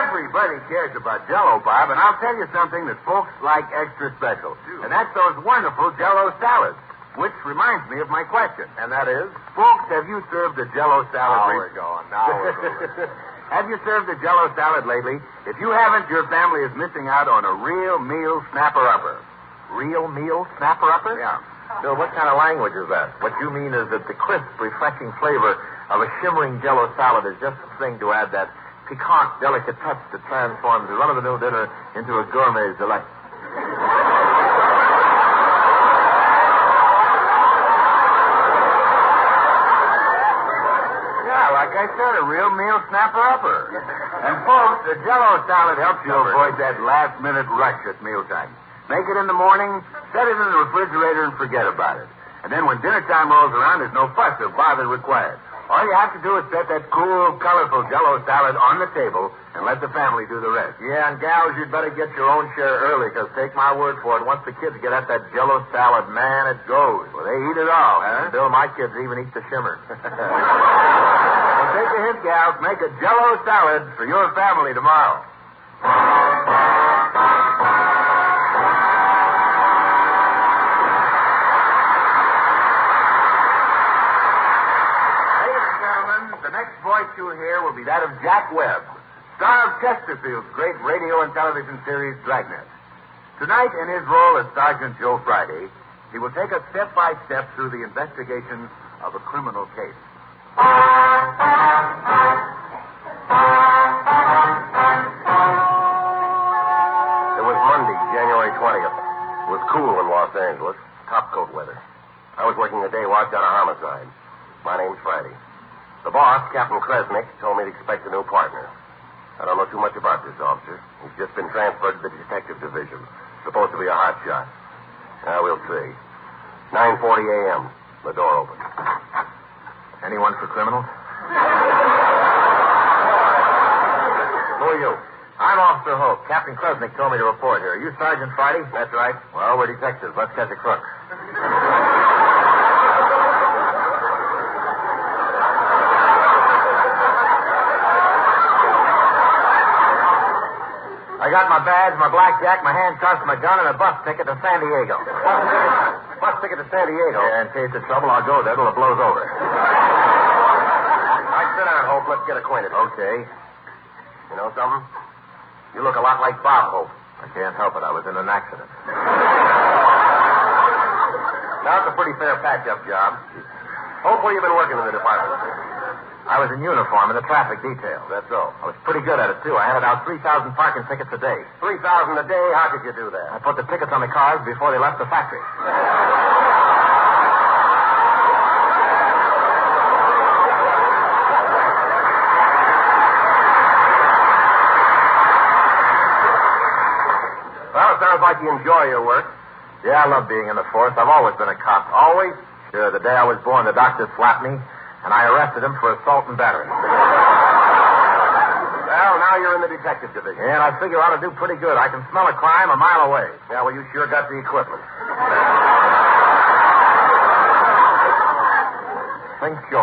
Everybody cares about Jell-O, Bob, and I'll tell you something that folks like extra special. And that's those wonderful Jell-O salads. Which reminds me of my question, and that is, folks, have you served a Jell-O salad? Now we're going. Have you served a Jell-O salad lately? If you haven't, your family is missing out on a real meal snapper-upper. Real meal snapper-upper? Yeah. Bill, what kind of language is that? What you mean is that the crisp, refreshing flavor of a shimmering Jell-O salad is just the thing to add that piquant, delicate touch that transforms a run-of-the-mill dinner into a gourmet's delight. Like I said, a real meal snapper-upper. And, folks, the Jell-O salad helps you avoid that last-minute rush at mealtime. Make it in the morning, set it in the refrigerator, and forget about it. And then when dinner time rolls around, there's no fuss or bother required. All you have to do is set that cool, colorful Jell-O salad on the table and let the family do the rest. Yeah, and gals, you'd better get your own share early, because take my word for it, once the kids get at that Jell-O salad, man, it goes. Well, they eat it all, huh? And Bill, my kids even eat the shimmer. Well, take a hint, gals. Make a Jell-O salad for your family tomorrow. You hear will be that of Jack Webb, star of Chesterfield's great radio and television series Dragnet. Tonight, in his role as Sergeant Joe Friday, he will take us step by step through the investigation of a criminal case. It was Monday, January 20th. It was cool in Los Angeles, topcoat weather. I was working the day watch on a homicide. My name's Friday. The boss, Captain Kresnik, told me to expect a new partner. I don't know too much about this officer. He's just been transferred to the detective division. Supposed to be a hot shot. We'll see. 9:40 a.m. The door opened. Anyone for criminals? Who are you? I'm Officer Hope. Captain Kresnik told me to report here. Are you Sergeant Friday? That's right. Well, we're detectives. Let's catch a crook. I got my badge, my blackjack, my handcuffs, my gun, and a bus ticket to San Diego. Bus ticket to San Diego? Yeah, in case of trouble, I'll go there till it blows over. All right, sit down, Hope. Let's get acquainted. Okay. You know something? You look a lot like Bob Hope. I can't help it. I was in an accident. Now, it's a pretty fair patch-up job. Hope, where you been working in the department? I was in uniform in the traffic detail. That's all. I was pretty good at it, too. I handed out 3,000 parking tickets a day. 3,000 a day? How could you do that? I put the tickets on the cars before they left the factory. Well, it sounds like you enjoy your work. Yeah, I love being in the force. I've always been a cop. Always? Sure, the day I was born, the doctor slapped me, and I arrested him for assault and battery. Well, now you're in the detective division. Yeah, and I figure I ought to do pretty good. I can smell a crime a mile away. Yeah, well, you sure got the equipment. Think so.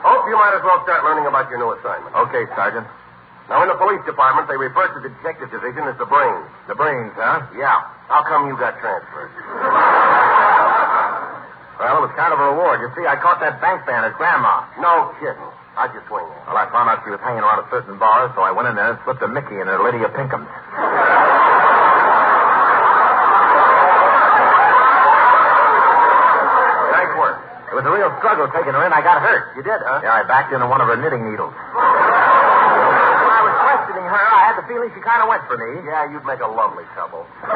Hope you might as well start learning about your new assignment. Okay, Sergeant. Now, in the police department, they refer to the detective division as the brains. The brains, huh? Yeah. How come you got transferred? Well, it was kind of a reward. You see, I caught that bank bandit, Grandma. No kidding. How'd you swing that? Well, I found out she was hanging around a certain bar, so I went in there and slipped a Mickey in her Lydia Pinkham. Nice work. It was a real struggle taking her in. I got hurt. You did, huh? Yeah, I backed into one of her knitting needles. Her, I had the feeling she kind of went for me. Yeah, you'd make a lovely couple. Well,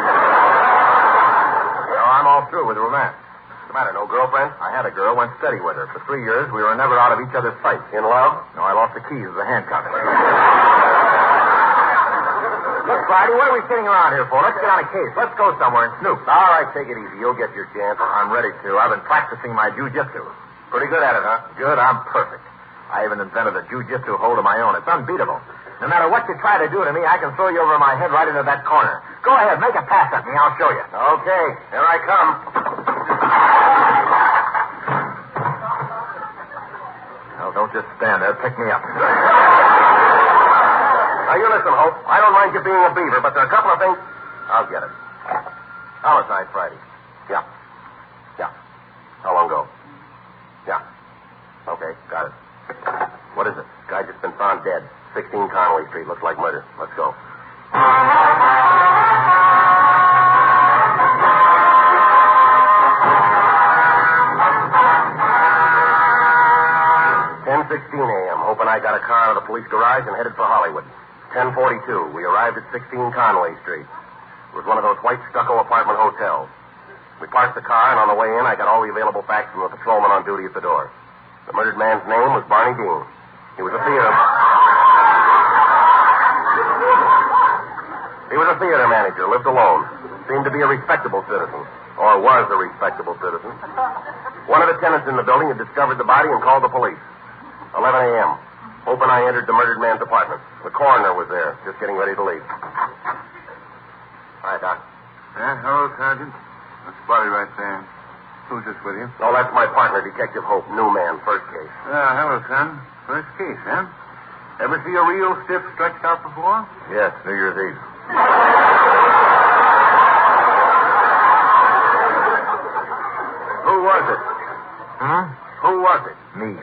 I'm all through with romance. What's the matter, no girlfriend? I had a girl, went steady with her. For 3 years, we were never out of each other's sight. In love? No, I lost the keys of the handcuffs. Look, Friday, what are we sitting around here for? Let's get on a case. Let's go somewhere and snoop. All right, take it easy. You'll get your chance. I'm ready to. I've been practicing my jujitsu. Pretty good at it, huh? Good, I'm perfect. I even invented a jujitsu hold of my own. It's unbeatable. No matter what you try to do to me, I can throw you over my head right into that corner. Go ahead, make a pass at me. I'll show you. Okay, here I come. Well, don't just stand there. Pick me up. Now, you listen, Hope. I don't mind you being a beaver, but there are a couple of things... I'll get it. Homicide Friday. Yeah. How long ago? Yeah. Okay, got it. What is it? Guy just been found dead. 16 Conway Street. Looks like murder. Let's go. A.m. Hope and I got a car out of the police garage and headed for Hollywood. 10:42. We arrived at 16 Conway Street. It was one of those white stucco apartment hotels. We parked the car, and on the way in, I got all the available facts from the patrolman on duty at the door. The murdered man's name was Barney Dean. He was a theater manager, lived alone. Seemed to be a respectable citizen, or was a respectable citizen. One of the tenants in the building had discovered the body and called the police. 11 a.m. Hope and I entered the murdered man's apartment. The coroner was there, just getting ready to leave. Hi, Doc. Hello, Sergeant. That's the body right there. Who's this with you? Oh, that's my partner, Detective Hope. New man, first case. Hello, son. First case, huh? Ever see a real stiff stretched out before? Yes, New Year's Eve. Who was it? Who was it? Me.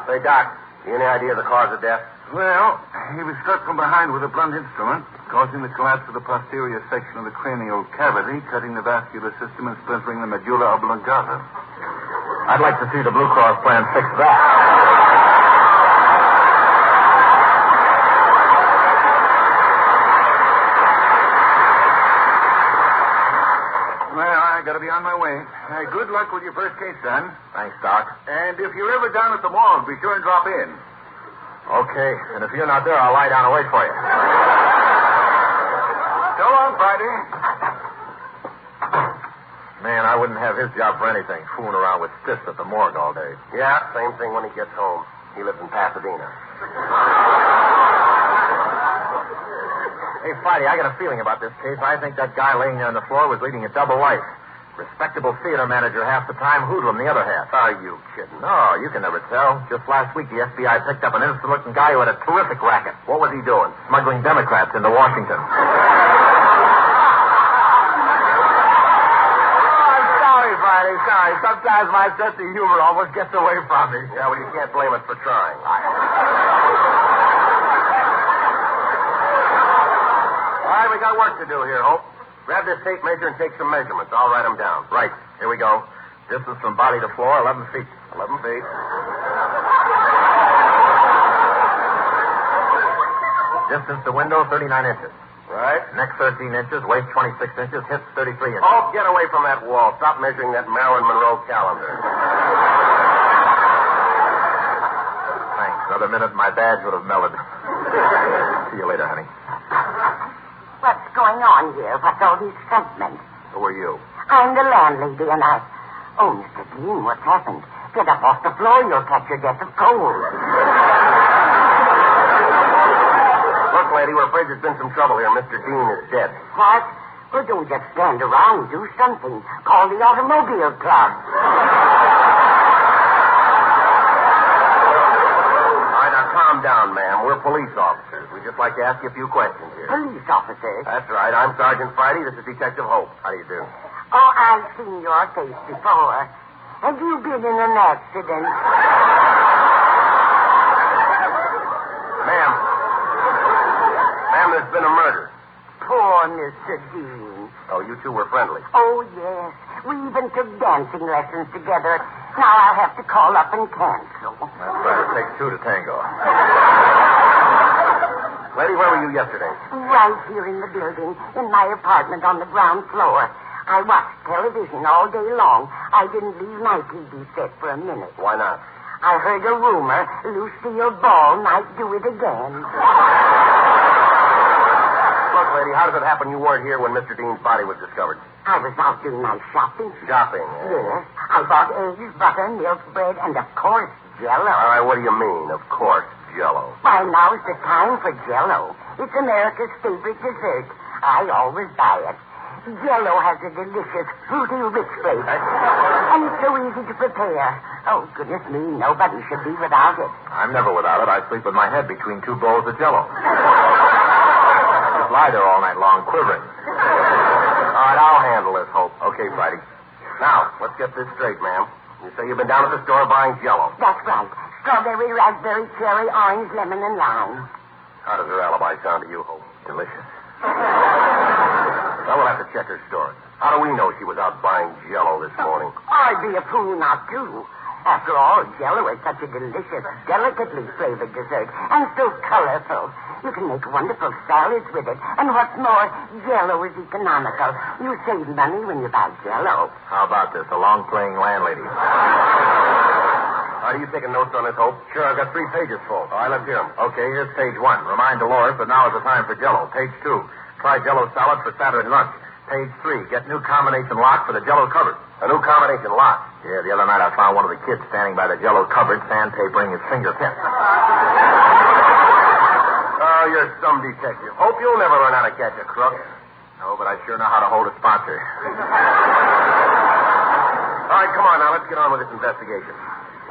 Say, Doc, you any idea of the cause of death? Well, he was struck from behind with a blunt instrument, causing the collapse of the posterior section of the cranial cavity, cutting the vascular system and splintering the medulla oblongata. I'd like to see the Blue Cross plan fix that. Well, I gotta be on my way. Good luck with your first case, son. Thanks, Doc. And if you're ever down at the morgue, be sure and drop in. Okay, and if you're not there, I'll lie down and wait for you. So long, Friday. Man, I wouldn't have his job for anything, fooling around with fists at the morgue all day. Yeah, same thing when he gets home. He lives in Pasadena. Hey, Friday, I got a feeling about this case. I think that guy laying there on the floor was leading a double life. Respectable theater manager half the time, hoodlum the other half. Are you kidding? No, you can never tell. Just last week, the FBI picked up an innocent-looking guy who had a terrific racket. What was he doing? Smuggling Democrats into Washington. Friday, sorry. Sometimes my sense of humor almost gets away from me. Yeah, well, you can't blame us for trying. All right, we got work to do here, Hope. Grab this tape measure and take some measurements. I'll write them down. Right. Here we go. Distance from body to floor, 11 feet. 11 feet. Distance to window, 39 inches. Right. Neck 13 inches, waist 26 inches, hips 33 inches. Oh, get away from that wall. Stop measuring that Marilyn Monroe calendar. Thanks. Another minute, my badge would have melted. See you later, honey. What's going on here? What's all the excitement? Who are you? I'm the landlady, and I... Oh, Mr. Dean, what's happened? Get up off the floor. You'll catch your death of cold. Look, lady, we're afraid there's been some trouble here. Mr. Dean is dead. What? Well, don't just stand around. Do something. Call the automobile club. All right, now calm down, ma'am. We're police officers. We'd just like to ask you a few questions here. Police officers? That's right. I'm Sergeant Friday. This is Detective Hope. How do you do? Oh, I've seen your face before. Have you been in an accident? Ma'am, there's been a murder. Poor Mr. Dean. Oh, you two were friendly. Oh, yes. We even took dancing lessons together. Now I'll have to call up and cancel. That's right. It takes two to tango. Lady, where were you yesterday? Right here in the building, in my apartment on the ground floor. I watched television all day long. I didn't leave my TV set for a minute. Why not? I heard a rumor Lucille Ball might do it again. Look, lady, how does it happen you weren't here when Mr. Dean's body was discovered? I was out doing my shopping. Shopping, eh? Yes. I bought eggs, butter, milk, bread, and, of course, Jell-O. All right, what do you mean, of course, Jell-O? Why, now's the time for Jell-O. It's America's favorite dessert. I always buy it. Jell-O has a delicious, fruity, rich flavor. And it's so easy to prepare. Oh, goodness me, nobody should be without it. I'm never without it. I sleep with my head between two bowls of Jell-O. I just lie there all night long, quivering. All right, I'll handle this, Hope. Okay, Friday. Now, let's get this straight, ma'am. You say you've been down at the store buying Jell-O. That's right. Strawberry, raspberry, cherry, orange, lemon, and lime. How does her alibi sound to you, Hope? Delicious. Well, we'll have to check her story. How do we know she was out buying Jell-O this morning? I'd be a fool not to. After all, Jell-O is such a delicious, delicately flavored dessert, and so colorful. You can make wonderful salads with it. And what's more, Jell-O is economical. You save money when you buy Jell-O. How about this, a long-playing landlady? Are you taking notes on this, Hope? Sure, I've got 3 pages full. All right, let's hear them. Okay, here's page 1. Remind Dolores that now is the time for Jell-O. Page 2. Try Jell-O salad for Saturday lunch. Page 3. Get new combination lock for the Jell-O cupboard. A new combination lock? Yeah, the other night I found one of the kids standing by the Jell-O cupboard sandpapering his fingertips. Oh, you're some detective. Hope you'll never learn how to catch a crook. No, but I sure know how to hold a sponsor. All right, come on now. Let's get on with this investigation.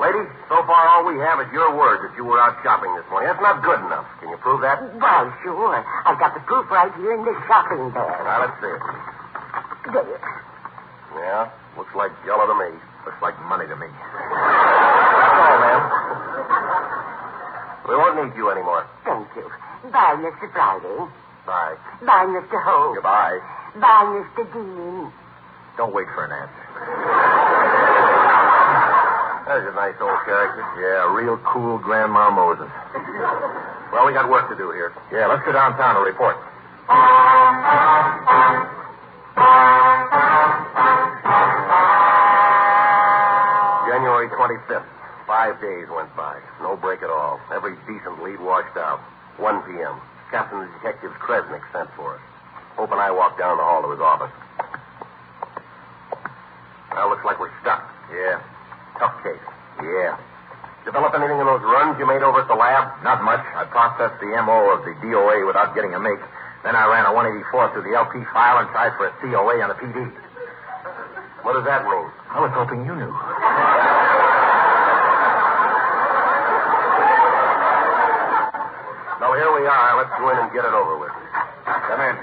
Lady, so far all we have is your word that you were out shopping this morning. That's not good enough. Can you prove that? Why, sure. I've got the proof right here in this shopping bag. Now, let's see it. There. Yeah, looks like Jell-O to me. Looks like money to me. That's all, ma'am. We won't need you anymore. Thank you. Bye, Mr. Friday. Bye. Bye, Mr. Hope. Goodbye. Bye, Mr. Dean. Don't wait for an answer. There's a nice old character. Yeah, real cool Grandma Moses. Well, we got work to do here. Yeah, let's go downtown and report. January 25th. 5 days went by. No break at all. Every decent lead washed out. 1 p.m. Captain Detective Kresnick sent for us. Hope and I walked down the hall to his office. Well, looks like we're stuck. Yeah. Tough case. Yeah. Develop anything in those runs you made over at the lab? Not much. I processed the M.O. of the DOA without getting a make. Then I ran a 184 through the LP file and tried for a COA on the PD. What does that mean? I was hoping you knew. So here we are. Let's go in and get it over with. Come in.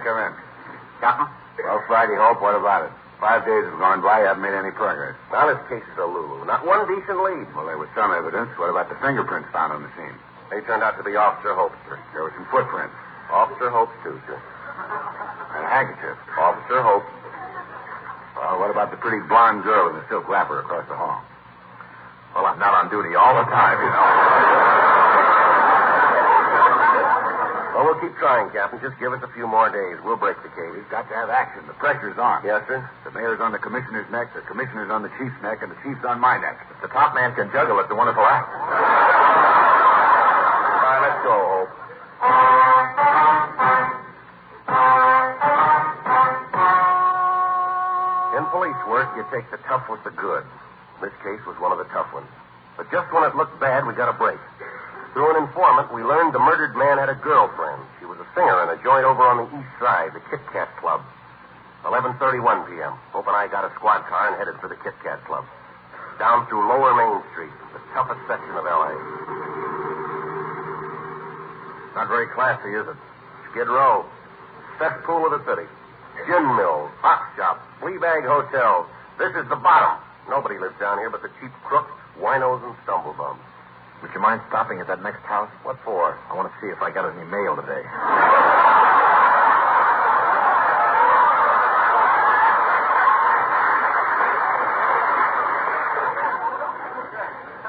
Captain? Well, Friday, Hope, what about it? 5 days have gone by. You haven't made any progress. Now, this case is a Lulu. Not one decent lead. Well, there was some evidence. What about the fingerprints found on the scene? They turned out to be Officer Hope's, sir. There were some footprints. Officer Hope's, too, sir. And a handkerchief. Officer Hope. Well, what about the pretty blonde girl in the silk wrapper across the hall? Well, I'm not on duty all the time, you know. Well, we'll keep trying, Captain. Just give us a few more days. We'll break the case. We've got to have action. The pressure's on. Yes, sir? The mayor's on the commissioner's neck, the commissioner's on the chief's neck, and the chief's on my neck. If the top man can juggle, it's a wonderful act. All right, let's go, Hope. In police work, you take the tough with the good. This case was one of the tough ones. But just when it looked bad, we got a break. Through an informant, we learned the murdered man had a girlfriend. She was a singer in a joint over on the east side, the Kit Kat Club. 11:31 p.m. Hope and I got a squad car and headed for the Kit Kat Club. Down through Lower Main Street, the toughest section of L.A. Not very classy, is it? Skid Row. Cesspool of the city. Gin mills, hot shops, flea bag hotels. This is the bottom. Nobody lives down here but the cheap crooks, winos, and stumblebums. Would you mind stopping at that next house? What for? I want to see if I got any mail today.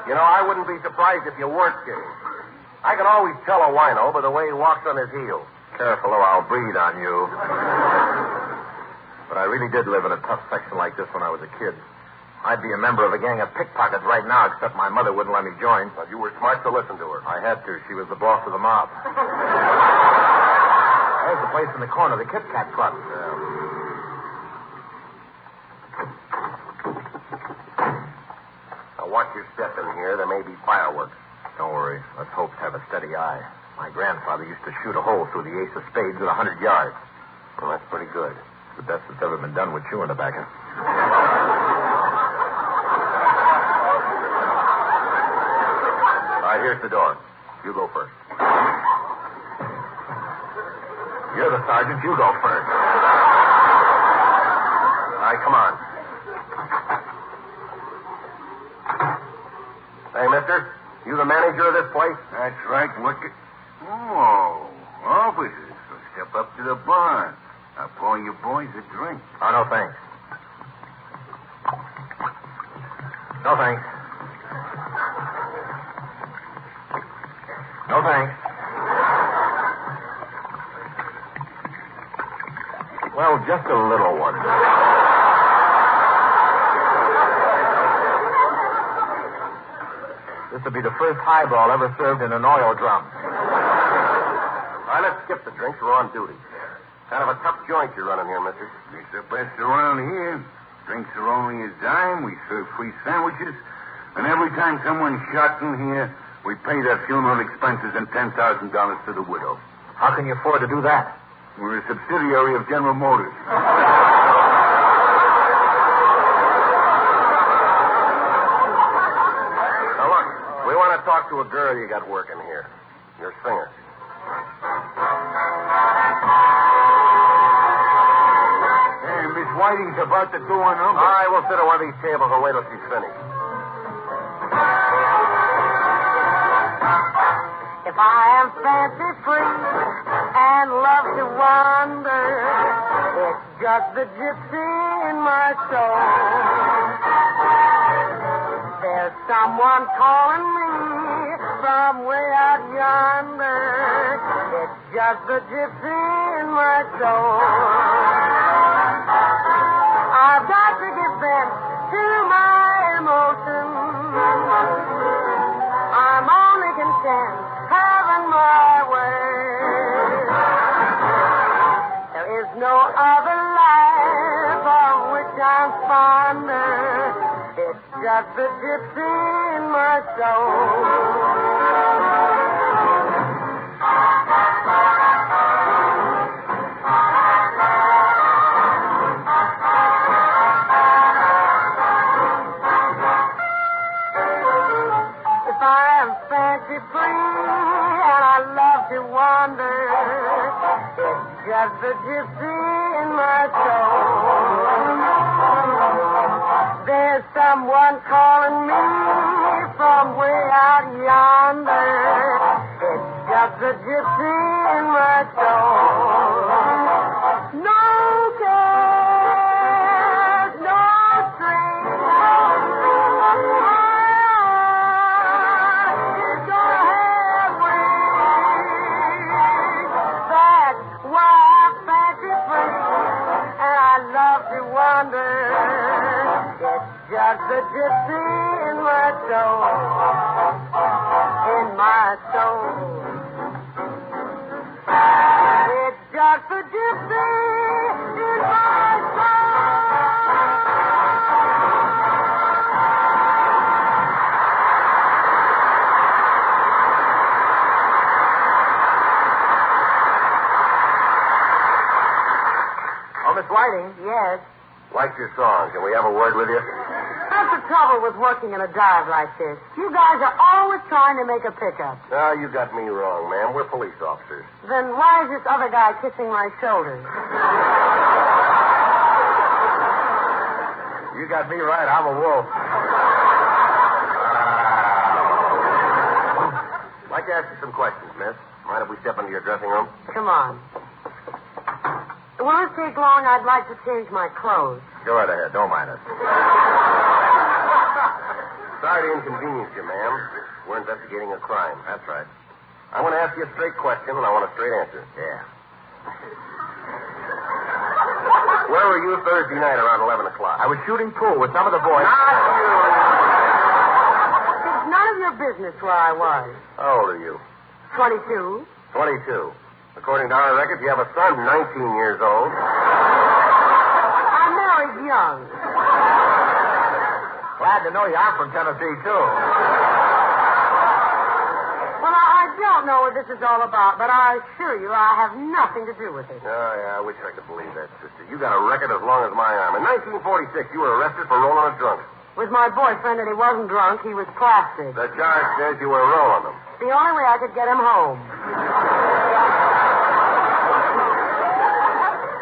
You know, I wouldn't be surprised if you weren't kidding. I can always tell a wino by the way he walks on his heels. Careful or I'll breathe on you. But I really did live in a tough section like this when I was a kid. I'd be a member of a gang of pickpockets right now, except my mother wouldn't let me join. But you were smart to listen to her. I had to. She was the boss of the mob. There's the place in the corner, the Kit Kat Club. Now, watch your step in here. There may be fireworks. Don't worry. Let's hope to have a steady eye. My grandfather used to shoot a hole through the ace of spades at 100 yards. Well, that's pretty good. It's the best that's ever been done with chewing tobacco. Here's the door. You go first. You're the sergeant. You go first. All right, come on. Hey, mister, you the manager of this place? That's right. What? Oh, officers, so step up to the bar. I'll pour you boys a drink. Oh, no, thanks. No, thanks. No, thanks. Well, just a little one. This will be the first highball ever served in an oil drum. All right, let's skip the drinks. We're on duty. Kind of a tough joint you're running here, mister. It's the best around here. Drinks are only a dime. We serve free sandwiches. And every time someone's shot in here, we pay their funeral expenses and $10,000 to the widow. How can you afford to do that? We're a subsidiary of General Motors. Now, look, we want to talk to a girl you got working here. Your singer. Hey, Miss Whiting's about to do a number. All right, we'll sit at one of these tables and wait till she's finished. If I am fancy free and love to wander, it's just the gypsy in my soul. There's someone calling me from way out yonder. It's just the gypsy in my soul. I've got to give vent to my emotions. I'm only content having my way. There is no other life of which I'm fonder. It's just the gypsy in my soul. Fancy free, and I love to wander. It's just the gypsy in my soul. There's someone calling me from way out yonder. It's just the gypsy in my soul. No cares, no strings. It's the gypsy in my soul, in my soul. It's just the gypsy in my Oh, Miss Whiting? Yes. Like your song. Can we have a word with you? That's the trouble with working in a dive like this. You guys are always trying to make a pickup. No, you got me wrong, ma'am. We're police officers. Then why is this other guy kissing my shoulders? You got me right. I'm a wolf. I'd like to ask you some questions, miss. Mind if we step into your dressing room? Come on. Will it take long? I'd like to change my clothes. Go right ahead. Don't mind us. Sorry to inconvenience you, ma'am. We're investigating a crime. That's right. I want to ask you a straight question, and I want a straight answer. Yeah. Where were you Thursday night around 11 o'clock? I was shooting pool with some of the boys. Not you! It's none of your business where I was. How old are you? 22. 22. According to our records, you have a son 19 years old. I married young. Glad to know you. I'm from Tennessee, too. Well, I don't know what this is all about, but I assure you I have nothing to do with it. Oh, yeah, I wish I could believe that, sister. You got a record as long as my arm. In 1946, you were arrested for rolling a drunk. With my boyfriend, and he wasn't drunk, he was plastic. The charge says you were rolling them. The only way I could get him home.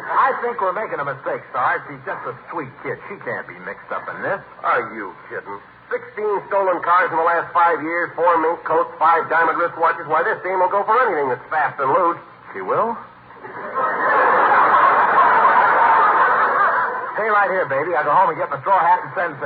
I think we're making a mistake, Sarge. She's just a sweet kid. She can't be mixed up in this. Are you kidding? 16 stolen cars in the last 5 years, 4 mink coats, 5 diamond wristwatches. Why, this dame will go for anything that's fast and loose. She will? Stay right here, baby. I'll go home and get my straw hat and send.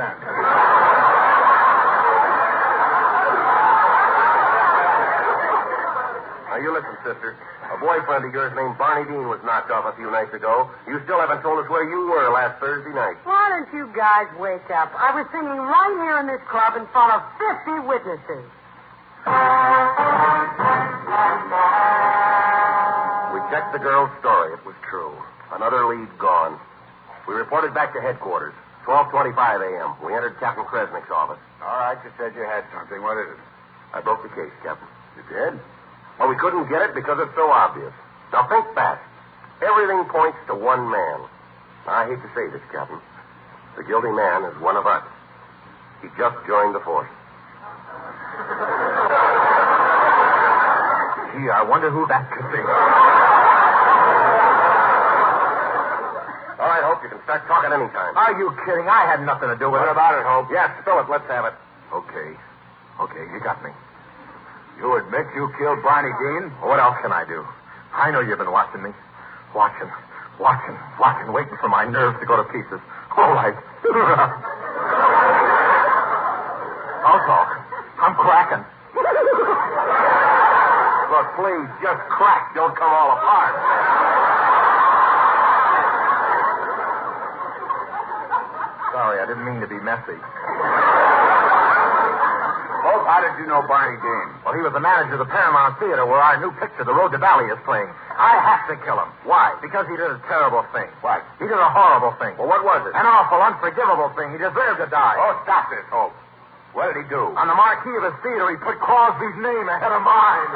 Now, you listen, sister. A boyfriend of yours named Barney Dean was knocked off a few nights ago. You still haven't told us where you were last Thursday night. Why don't you guys wake up? I was singing right here in this club in front of 50 witnesses. We checked the girl's story. It was true. Another lead gone. We reported back to headquarters. 12:25 a.m. We entered Captain Kresnick's office. All right, you said you had something. What is it? I broke the case, Captain. You did? Well, we couldn't get it because it's so obvious. Now, think fast. Everything points to one man. Now, I hate to say this, Captain. The guilty man is one of us. He just joined the force. Gee, I wonder who that could be. All right, Hope, you can start talking anytime. Are you kidding? I had nothing to do with it. What about it, Hope? Yes, spill it. Let's have it. Okay, you got me. You admit you killed Barney Dean? What else can I do? I know you've been watching me. Watching, waiting for my nerves to go to pieces. All right. I'll talk. I'm cracking. Look, please, just crack. Don't come all apart. Sorry, I didn't mean to be messy. Hope, how did you know Barney Dean? Well, he was the manager of the Paramount Theater where our new picture, The Road to Valley, is playing. I have to kill him. Why? Because he did a terrible thing. What? He did a horrible thing. Well, what was it? An awful, unforgivable thing. He deserved to die. Oh, stop this, Hope. What did he do? On the marquee of his theater, he put Crosby's name ahead of mine.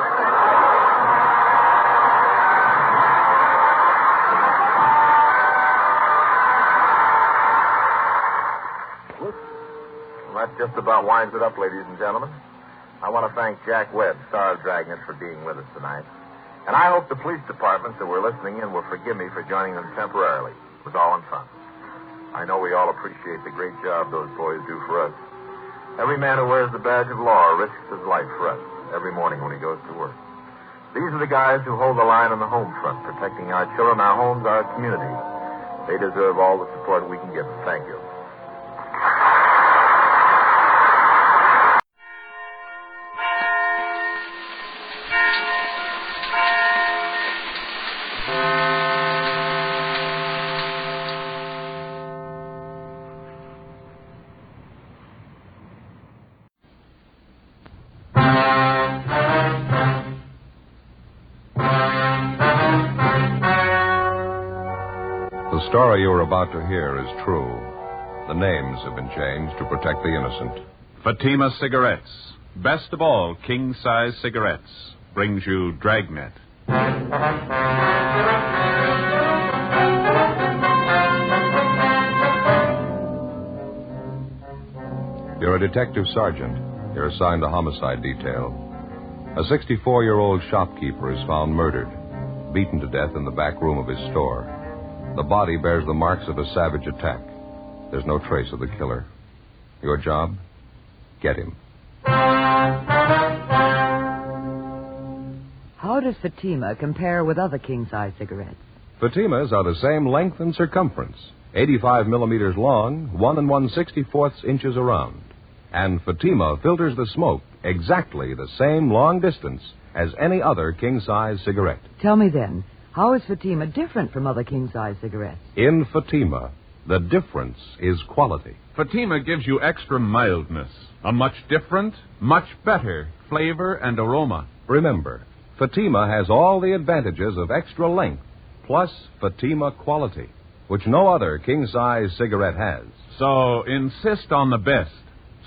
Well, that just about winds it up, ladies and gentlemen. I want to thank Jack Webb, star of Dragnet, for being with us tonight. And I hope the police departments that were listening in will forgive me for joining them temporarily. It was all in fun. I know we all appreciate the great job those boys do for us. Every man who wears the badge of law risks his life for us every morning when he goes to work. These are the guys who hold the line on the home front, protecting our children, our homes, our community. They deserve all the support we can give them. Thank you. The story you are about to hear is true. The names have been changed to protect the innocent. Fatima Cigarettes, best of all king-size cigarettes, brings you Dragnet. You're a detective sergeant. You're assigned to homicide detail. A 64-year-old shopkeeper is found murdered, beaten to death in the back room of his store. The body bears the marks of a savage attack. There's no trace of the killer. Your job? Get him. How does Fatima compare with other king-size cigarettes? Fatimas are the same length and circumference, 85 millimeters long, 1 1/64 inches around. And Fatima filters the smoke exactly the same long distance as any other king-size cigarette. Tell me then, how is Fatima different from other king-size cigarettes? In Fatima, the difference is quality. Fatima gives you extra mildness, a much different, much better flavor and aroma. Remember, Fatima has all the advantages of extra length, plus Fatima quality, which no other king-size cigarette has. So insist on the best.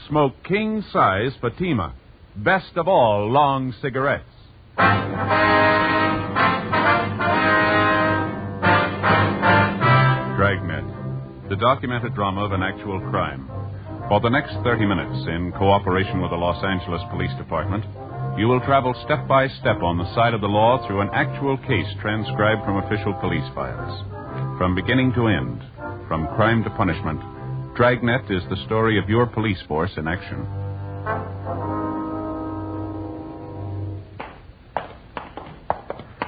Smoke king-size Fatima, best of all long cigarettes. Dragnet, the documented drama of an actual crime. For the next 30 minutes, in cooperation with the Los Angeles Police Department, you will travel step by step on the side of the law through an actual case transcribed from official police files. From beginning to end, from crime to punishment, Dragnet is the story of your police force in action.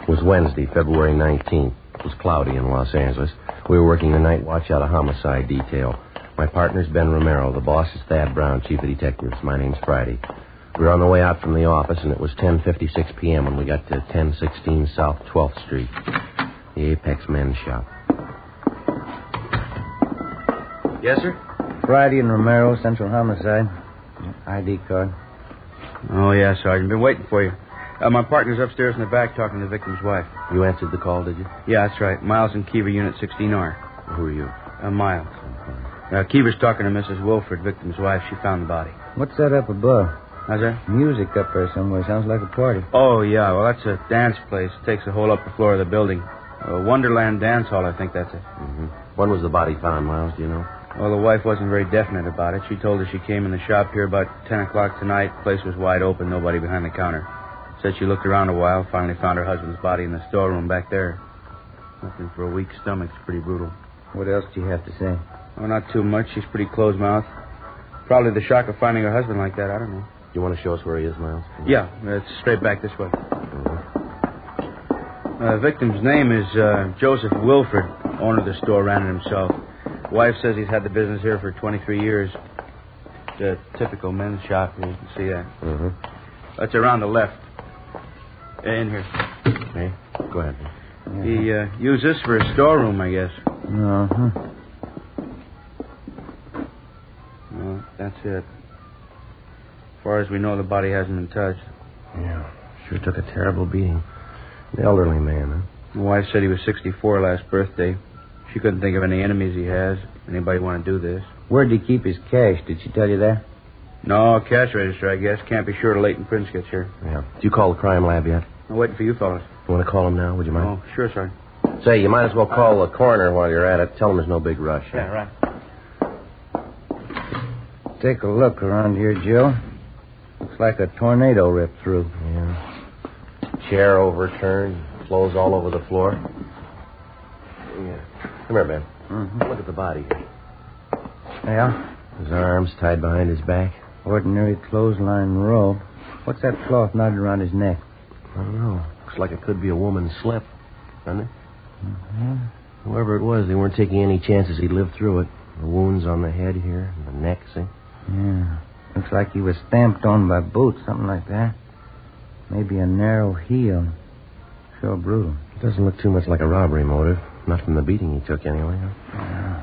Was Wednesday, February 19th. It was cloudy in Los Angeles. We were working the night watch out of homicide detail. My partner's Ben Romero. The boss is Thad Brown, chief of detectives. My name's Friday. We were on the way out from the office, and it was 10:56 p.m. when we got to 1016 South 12th Street, the Apex Men's Shop. Yes, sir? Friday and Romero, Central Homicide. ID card. Oh, yeah, Sergeant. Been waiting for you. My partner's upstairs in the back talking to the victim's wife. You answered the call, did you? Yeah, that's right. Miles and Keever, Unit 16R. Who are you? Miles. Keever's talking to Mrs. Wilford, victim's wife. She found the body. What's that up above? How's that? Music up there somewhere. Sounds like a party. Oh, yeah. Well, that's a dance place. Takes the whole upper floor of the building. Wonderland Dance Hall, I think that's it. Mm-hmm. When was the body found, Miles? Do you know? Well, the wife wasn't very definite about it. She told us she came in the shop here about 10 o'clock tonight. The place was wide open, nobody behind the counter. Said she looked around a while, finally found her husband's body in the storeroom back there. Nothing for a weak stomach. It's pretty brutal. What else do you have to say? Oh, not too much. She's pretty closed-mouthed. Probably the shock of finding her husband like that. I don't know. You want to show us where he is, Miles? Yeah, it's straight back this way. The victim's name is Joseph Wilford. Owner of the store, ran it himself. Wife says he's had the business here for 23 years. It's a typical men's shop. You can see that. Mm-hmm. That's around the left. In here. Hey, go ahead. He used this for a storeroom, I guess. Uh-huh. Well, that's it. As far as we know, the body hasn't been touched. Yeah, sure took a terrible beating. An elderly man, huh? My wife said he was 64 last birthday. She couldn't think of any enemies he has. Anybody want to do this? Where'd he keep his cash? Did she tell you that? No, cash register, I guess. Can't be sure till Leighton Prince gets here. Yeah. Did you call the crime lab yet? I'm waiting for you fellas. You want to call him now? Would you mind? Oh, sure, sir. Say, you might as well call the coroner while you're at it. Tell him there's no big rush. Yeah, right. Take a look around here, Joe. Looks like a tornado ripped through. Yeah. Chair overturned. Clothes all over the floor. Yeah. Come here, Ben. Mm-hmm. Look at the body. Yeah? His arms tied behind his back. Ordinary clothesline robe. What's that cloth knotted around his neck? I don't know. Looks like it could be a woman's slip, doesn't it? Mm-hmm. Whoever it was, they weren't taking any chances he'd live through it. The wounds on the head here, and the neck, see? Yeah. Looks like he was stamped on by boots, something like that. Maybe a narrow heel. Sure brutal. It doesn't look too much like a robbery motive. Not from the beating he took, anyway. Yeah.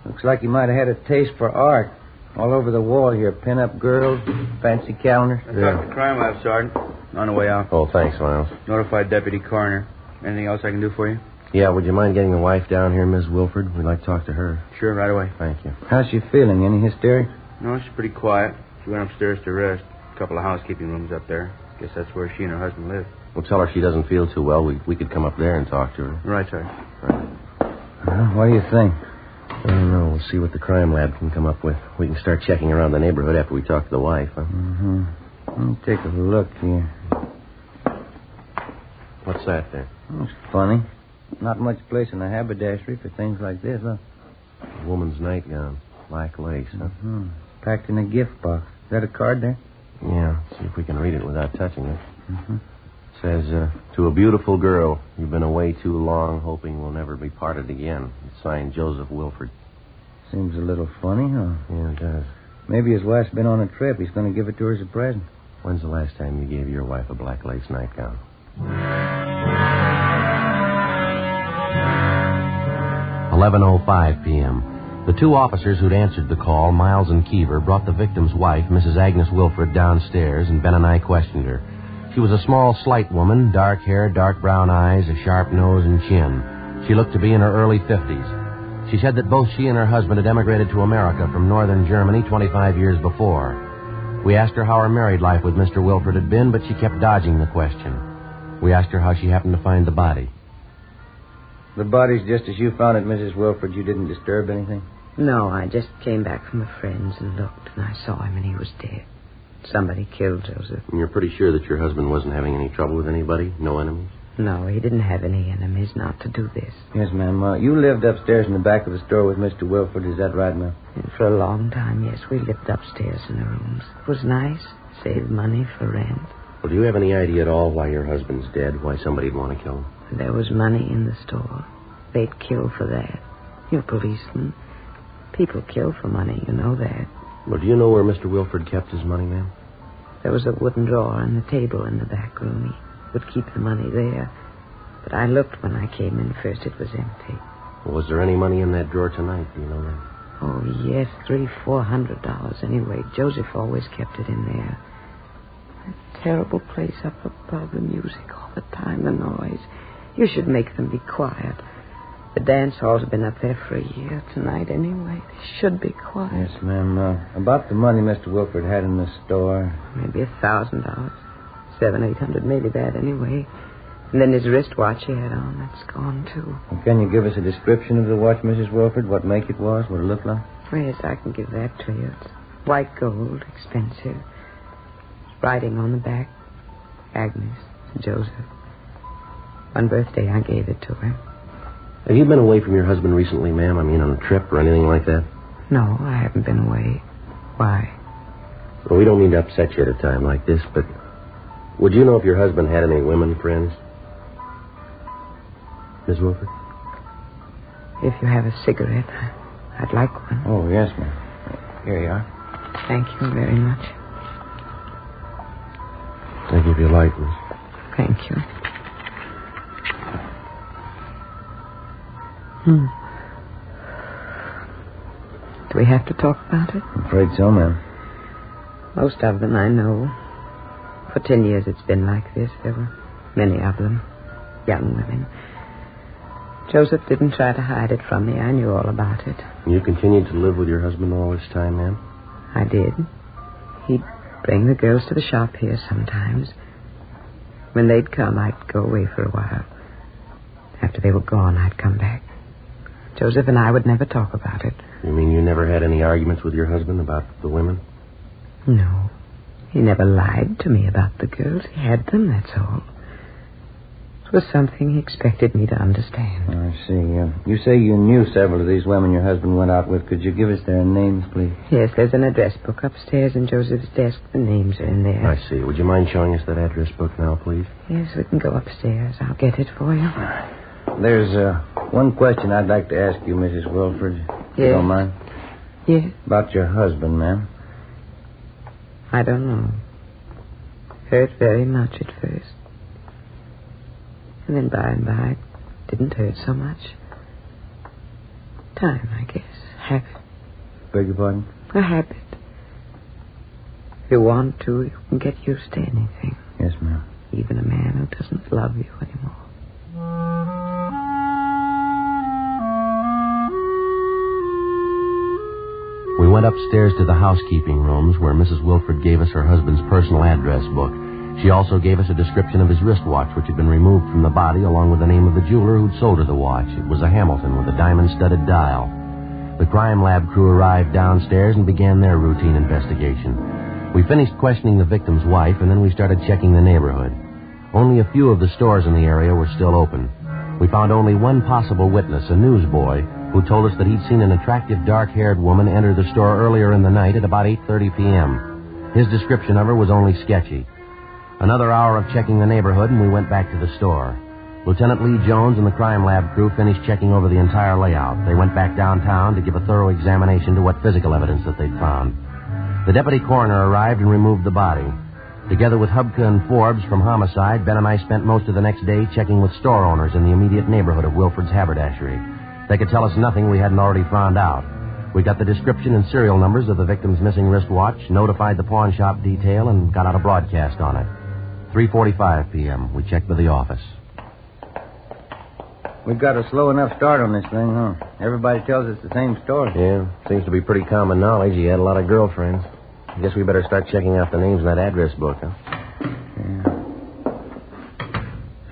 Looks like he might have had a taste for art. All over the wall here. Pin-up girls, fancy calendars. I talked to the crime lab, Sergeant. On the way out. Oh, thanks, Miles. Notified Deputy Coroner. Anything else I can do for you? Yeah, would you mind getting the wife down here, Miss Wilford? We'd like to talk to her. Sure, right away. Thank you. How's she feeling? Any hysteria? No, she's pretty quiet. She went upstairs to rest. A couple of housekeeping rooms up there. Guess that's where she and her husband live. We'll tell her she doesn't feel too well. We could come up there and talk to her. Right, sir. Right. What do you think? I don't know. We'll see what the crime lab can come up with. We can start checking around the neighborhood after we talk to the wife, huh? Mm-hmm. Let me take a look here. What's that there? It's funny. Not much place in a haberdashery for things like this, huh? A woman's nightgown. Black lace, huh? Mm-hmm. Packed in a gift box. Is that a card there? Yeah. See if we can read it without touching it. Mm-hmm. It says, to a beautiful girl, you've been away too long, hoping we'll never be parted again. It's signed Joseph Wilford. Seems a little funny, huh? Yeah, it does. Maybe his wife's been on a trip. He's going to give it to her as a present. When's the last time you gave your wife a black lace nightgown? 11:05 p.m. The two officers who'd answered the call, Miles and Keever, brought the victim's wife, Mrs. Agnes Wilford, downstairs, and Ben and I questioned her. She was a small, slight woman, dark hair, dark brown eyes, a sharp nose and chin. She looked to be in her early 50s. She said that both she and her husband had emigrated to America from northern Germany 25 years before. We asked her how her married life with Mr. Wilford had been, but she kept dodging the question. We asked her how she happened to find the body. The body's just as you found it, Mrs. Wilford. You didn't disturb anything? No, I just came back from a friend's and looked, and I saw him, and he was dead. Somebody killed Joseph. And you're pretty sure that your husband wasn't having any trouble with anybody? No enemies? No, he didn't have any enemies not to do this. Yes, ma'am. You lived upstairs in the back of the store with Mr. Wilford. Is that right, ma'am? And for a long time, yes, we lived upstairs in the rooms. It was nice. Saved money for rent. Well, do you have any idea at all why your husband's dead? Why somebody'd want to kill him? There was money in the store. They'd kill for that. You're policemen. People kill for money, you know that. Well, do you know where Mr. Wilford kept his money, ma'am? There was a wooden drawer in the table in the back room. He would keep the money there. But I looked when I came in first. It was empty. Well, was there any money in that drawer tonight? Do you know that? Oh, yes, $300-400 anyway. Joseph always kept it in there. That terrible place up above, the music all the time, the noise. You should make them be quiet. The dance halls have been up there for a year. Tonight, anyway, they should be quiet. Yes, ma'am. About the money Mr. Wilford had in the store. Maybe $1,000. $700-800, maybe that anyway. And then his wristwatch he had on, that's gone, too. Well, can you give us a description of the watch, Mrs. Wilford? What make it was? What it looked like? Oh, yes, I can give that to you. It's white gold, expensive. Writing on the back, Agnes, Joseph. One birthday, I gave it to her. Have you been away from your husband recently, ma'am? I mean, on a trip or anything like that? No, I haven't been away. Why? Well, we don't mean to upset you at a time like this, but would you know if your husband had any women friends? Miss Wilford? If you have a cigarette, I'd like one. Oh, yes, ma'am. Here you are. Thank you very much. I'll give you a light, miss. Thank you. Do we have to talk about it? I'm afraid so, ma'am. Most of them I know. For 10 years it's been like this. There were many of them. Young women. Joseph didn't try to hide it from me. I knew all about it. You continued to live with your husband all this time, ma'am? I did. He'd bring the girls to the shop here sometimes. When they'd come, I'd go away for a while. After they were gone, I'd come back. Joseph and I would never talk about it. You mean you never had any arguments with your husband about the women? No. He never lied to me about the girls. He had them, that's all. It was something he expected me to understand. I see. You say you knew several of these women your husband went out with. Could you give us their names, please? Yes, there's an address book upstairs in Joseph's desk. The names are in there. I see. Would you mind showing us that address book now, please? Yes, we can go upstairs. I'll get it for you. There's one question I'd like to ask you, Mrs. Wilford. If you don't mind. Yes? About your husband, ma'am. I don't know. Hurt very much at first. And then by and by, it didn't hurt so much. Time, I guess. Habit. Beg your pardon? A habit. If you want to, you can get used to anything. Yes, ma'am. Even a man who doesn't love you anymore. We went upstairs to the housekeeping rooms where Mrs. Wilford gave us her husband's personal address book. She also gave us a description of his wristwatch, which had been removed from the body, along with the name of the jeweler who'd sold her the watch. It was a Hamilton with a diamond-studded dial. The crime lab crew arrived downstairs and began their routine investigation. We finished questioning the victim's wife, and then we started checking the neighborhood. Only a few of the stores in the area were still open. We found only one possible witness, a newsboy, who told us that he'd seen an attractive dark-haired woman enter the store earlier in the night at about 8:30 p.m. His description of her was only sketchy. Another hour of checking the neighborhood, and we went back to the store. Lieutenant Lee Jones and the crime lab crew finished checking over the entire layout. They went back downtown to give a thorough examination to what physical evidence that they'd found. The deputy coroner arrived and removed the body. Together with Hubka and Forbes from Homicide, Ben and I spent most of the next day checking with store owners in the immediate neighborhood of Wilford's haberdashery. They could tell us nothing we hadn't already found out. We got the description and serial numbers of the victim's missing wristwatch, notified the pawn shop detail, and got out a broadcast on it. 3:45 p.m. We checked with the office. We've got a slow enough start on this thing, huh? Everybody tells us the same story. Yeah, seems to be pretty common knowledge. He had a lot of girlfriends. I guess we better start checking out the names in that address book, huh? Yeah.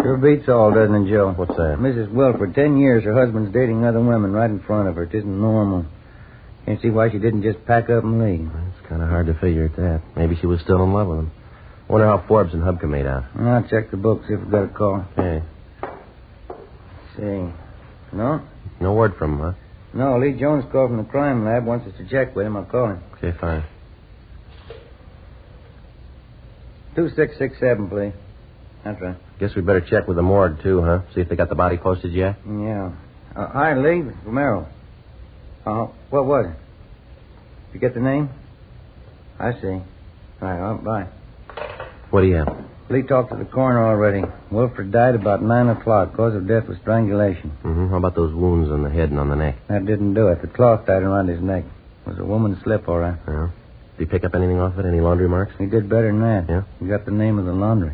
Sure beats all, doesn't it, Joe? What's that? Mrs. Wilford, 10 years her husband's dating other women right in front of her. It isn't normal. Can't see why she didn't just pack up and leave. It's kind of hard to figure at that. Maybe she was still in love with him. Wonder how Forbes and Hubka made out. I'll check the book, see if we've got a call. Hey. See. No? No word from him, huh? No, Lee Jones called from the crime lab. Wants us to check with him. I'll call him. Okay, fine. 2667, please. That's right. Guess we better check with the morgue, too, huh? See if they got the body posted yet? Yeah. Hi, Lee. It's Romero. What was it? You get the name? I see. All right, well, bye. What do you have? Lee talked to the coroner already. Wilfred died about 9 o'clock. Cause of death was strangulation. Mm-hmm. How about those wounds on the head and on the neck? That didn't do it. The cloth tied around his neck. It was a woman's slip, all right. Yeah. Did he pick up anything off it? Any laundry marks? He did better than that. Yeah? He got the name of the laundry.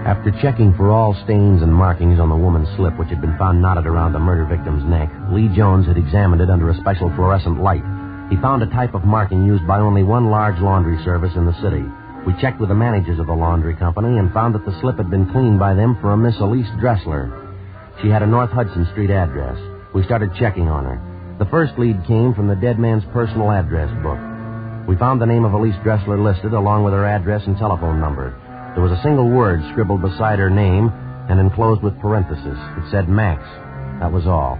After checking for all stains and markings on the woman's slip, which had been found knotted around the murder victim's neck, Lee Jones had examined it under a special fluorescent light. He found a type of marking used by only one large laundry service in the city. We checked with the managers of the laundry company and found that the slip had been cleaned by them for a Miss Elise Dressler. She had a North Hudson Street address. We started checking on her. The first lead came from the dead man's personal address book. We found the name of Elise Dressler listed along with her address and telephone number. There was a single word scribbled beside her name and enclosed with parentheses. It said Max. That was all.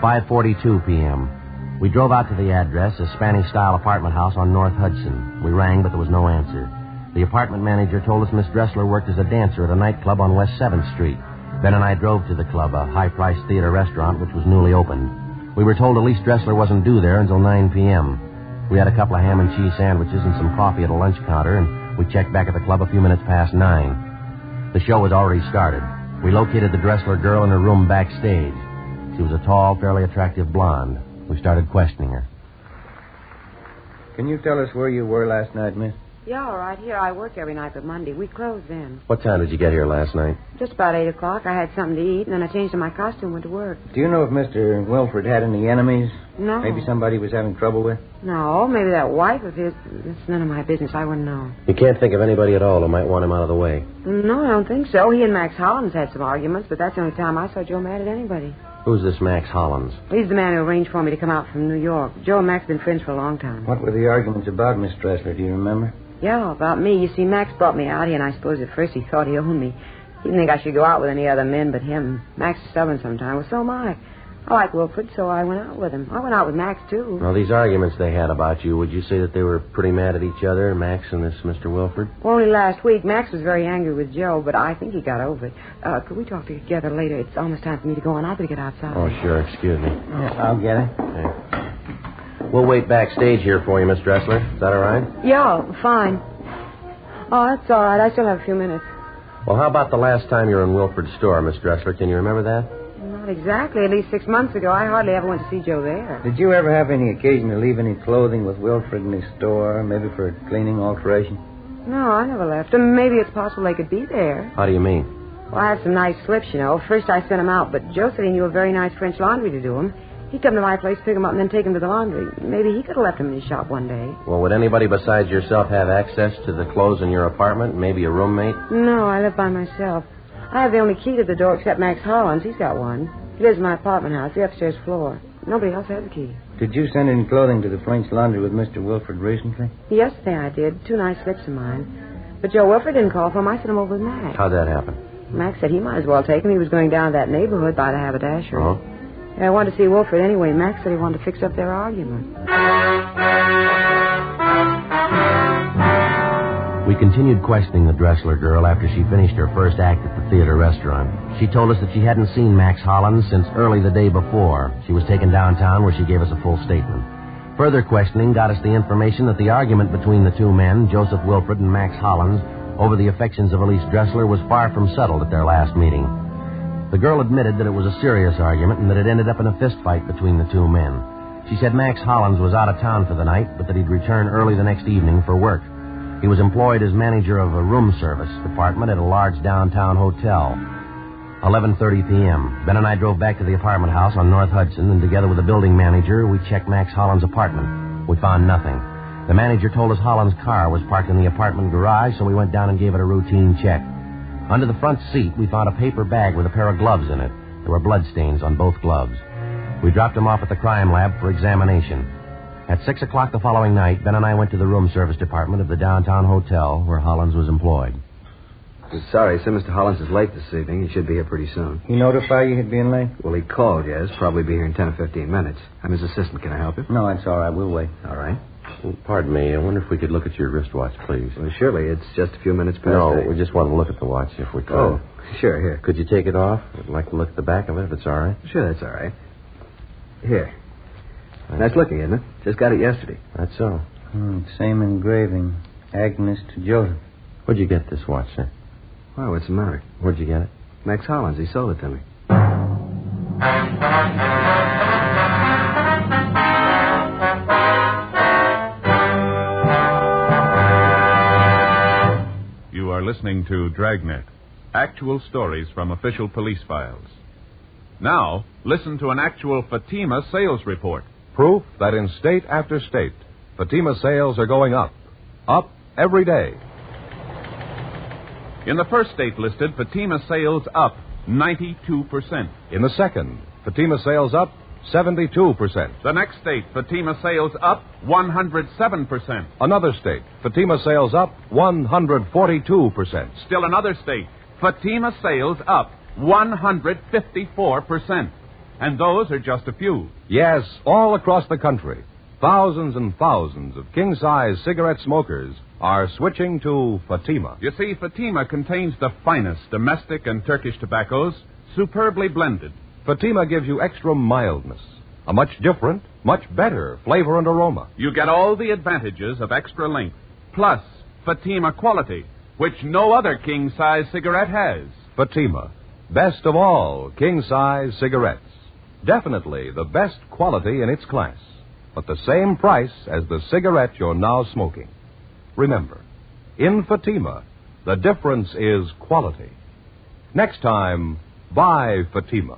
5:42 p.m. We drove out to the address, a Spanish-style apartment house on North Hudson. We rang, but there was no answer. The apartment manager told us Miss Dressler worked as a dancer at a nightclub on West 7th Street. Ben and I drove to the club, a high-priced theater restaurant which was newly opened. We were told Elise Dressler wasn't due there until 9 p.m. We had a couple of ham and cheese sandwiches and some coffee at a lunch counter, and we checked back at the club a few minutes past 9. The show had already started. We located the Dressler girl in her room backstage. She was a tall, fairly attractive blonde. We started questioning her. Can you tell us where you were last night, miss? Yeah, all right. Here I work every night but Monday. We close then. What time did you get here last night? Just about 8 o'clock. I had something to eat, and then I changed to my costume and went to work. Do you know if Mr. Wilfred had any enemies? No. Maybe somebody he was having trouble with? No, maybe that wife of his. That's none of my business. I wouldn't know. You can't think of anybody at all who might want him out of the way? No, I don't think so. He and Max Hollins had some arguments, but that's the only time I saw Joe mad at anybody. Who's this Max Hollins? He's the man who arranged for me to come out from New York. Joe and Max have been friends for a long time. What were the arguments about, Miss Dressler? Do you remember? Yeah, about me. You see, Max brought me out here, and I suppose at first he thought he owned me. He didn't think I should go out with any other men but him. Max is stubborn sometimes. Well, so am I. I like Wilfred, so I went out with him. I went out with Max, too. Well, these arguments they had about you, would you say that they were pretty mad at each other, Max and this Mr. Wilfred? Well, only last week. Max was very angry with Joe, but I think he got over it. Could we talk together later? It's almost time for me to go on. I better get outside. Oh, sure. Excuse me. Yeah, I'll get it. Okay. We'll wait backstage here for you, Miss Dressler. Is that all right? Yeah, fine. Oh, that's all right. I still have a few minutes. Well, how about the last time you were in Wilfred's store, Miss Dressler? Can you remember that? Not exactly. At least 6 months ago. I hardly ever went to see Joe there. Did you ever have any occasion to leave any clothing with Wilfred in his store, maybe for a cleaning alteration? No, I never left them. Maybe it's possible they could be there. How do you mean? Well, I have some nice slips, you know. First I sent them out, but Joe said he knew a very nice French laundry to do them. He'd come to my place, pick them up, and then take them to the laundry. Maybe he could have left them in his shop one day. Well, would anybody besides yourself have access to the clothes in your apartment? Maybe a roommate? No, I live by myself. I have the only key to the door except Max Hollins. He's got one. He lives in my apartment house, the upstairs floor. Nobody else has a key. Did you send in clothing to the French laundry with Mr. Wilfred recently? Yesterday I did. 2 nice slips of mine. But Joe Wilfred didn't call for them. I sent them over with Max. How'd that happen? Max said he might as well take them. He was going down to that neighborhood by the haberdashery. Oh? I wanted to see Wilfred anyway. Max said he wanted to fix up their argument. We continued questioning the Dressler girl after she finished her first act at the theater restaurant. She told us that she hadn't seen Max Hollins since early the day before. She was taken downtown where she gave us a full statement. Further questioning got us the information that the argument between the two men, Joseph Wilfred and Max Hollins, over the affections of Elise Dressler was far from settled at their last meeting. The girl admitted that it was a serious argument and that it ended up in a fist fight between the two men. She said Max Hollins was out of town for the night, but that he'd return early the next evening for work. He was employed as manager of a room service department at a large downtown hotel. 11:30 p.m. Ben and I drove back to the apartment house on North Hudson, and together with the building manager, we checked Max Hollins' apartment. We found nothing. The manager told us Hollins' car was parked in the apartment garage, so we went down and gave it a routine check. Under the front seat, we found a paper bag with a pair of gloves in it. There were bloodstains on both gloves. We dropped them off at the crime lab for examination. At 6 o'clock the following night, Ben and I went to the room service department of the downtown hotel where Hollins was employed. Sorry, sir, Mr. Hollins is late this evening. He should be here pretty soon. He notified you he'd be in late? Well, he called, yes. Probably be here in 10 or 15 minutes. I'm his assistant. Can I help you? No, it's all right. We'll wait. All right. Pardon me. I wonder if we could look at your wristwatch, please. Well, surely. It's just a few minutes past No, 8. we just want to look at the watch if we could. Oh, sure, here. Could you take it off? I'd like to look at the back of it if it's all right. Sure, that's all right. Here. Nice looking, isn't it? Just got it yesterday. That's so. Same engraving. Agnes to Joseph. Where'd you get this watch, sir? Why, what's the matter? Where'd you get it? Max Hollins. He sold it to me. You are listening to Dragnet, actual stories from official police files. Now, listen to an actual Fatima sales report. Proof that in state after state, Fatima sales are going up. Up every day. In the first state listed, Fatima sales up 92%. In the second, Fatima sales up 72%. The next state, Fatima sales up 107%. Another state, Fatima sales up 142%. Still another state, Fatima sales up 154%. And those are just a few. Yes, all across the country, thousands and thousands of king-size cigarette smokers are switching to Fatima. You see, Fatima contains the finest domestic and Turkish tobaccos, superbly blended. Fatima gives you extra mildness, a much different, much better flavor and aroma. You get all the advantages of extra length, plus Fatima quality, which no other king-size cigarette has. Fatima, best of all king-size cigarettes. Definitely the best quality in its class, but the same price as the cigarette you're now smoking. Remember, in Fatima, the difference is quality. Next time, buy Fatima.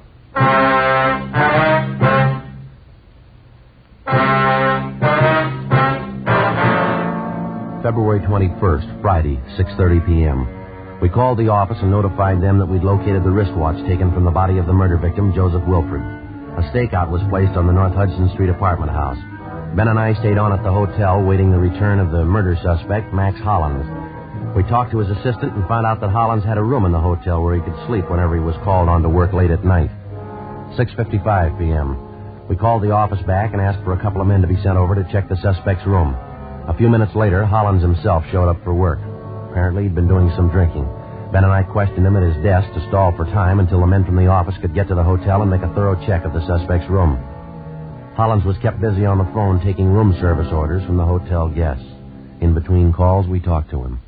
February 21st, Friday, 6:30 p.m. We called the office and notified them that we'd located the wristwatch taken from the body of the murder victim, Joseph Wilford. A stakeout was placed on the North Hudson Street apartment house. Ben and I stayed on at the hotel waiting the return of the murder suspect, Max Hollins. We talked to his assistant and found out that Hollins had a room in the hotel where he could sleep whenever he was called on to work late at night. 6:55 p.m. We called the office back and asked for a couple of men to be sent over to check the suspect's room. A few minutes later, Hollins himself showed up for work. Apparently, he'd been doing some drinking. Ben and I questioned him at his desk to stall for time until the men from the office could get to the hotel and make a thorough check of the suspect's room. Hollins was kept busy on the phone taking room service orders from the hotel guests. In between calls, we talked to him.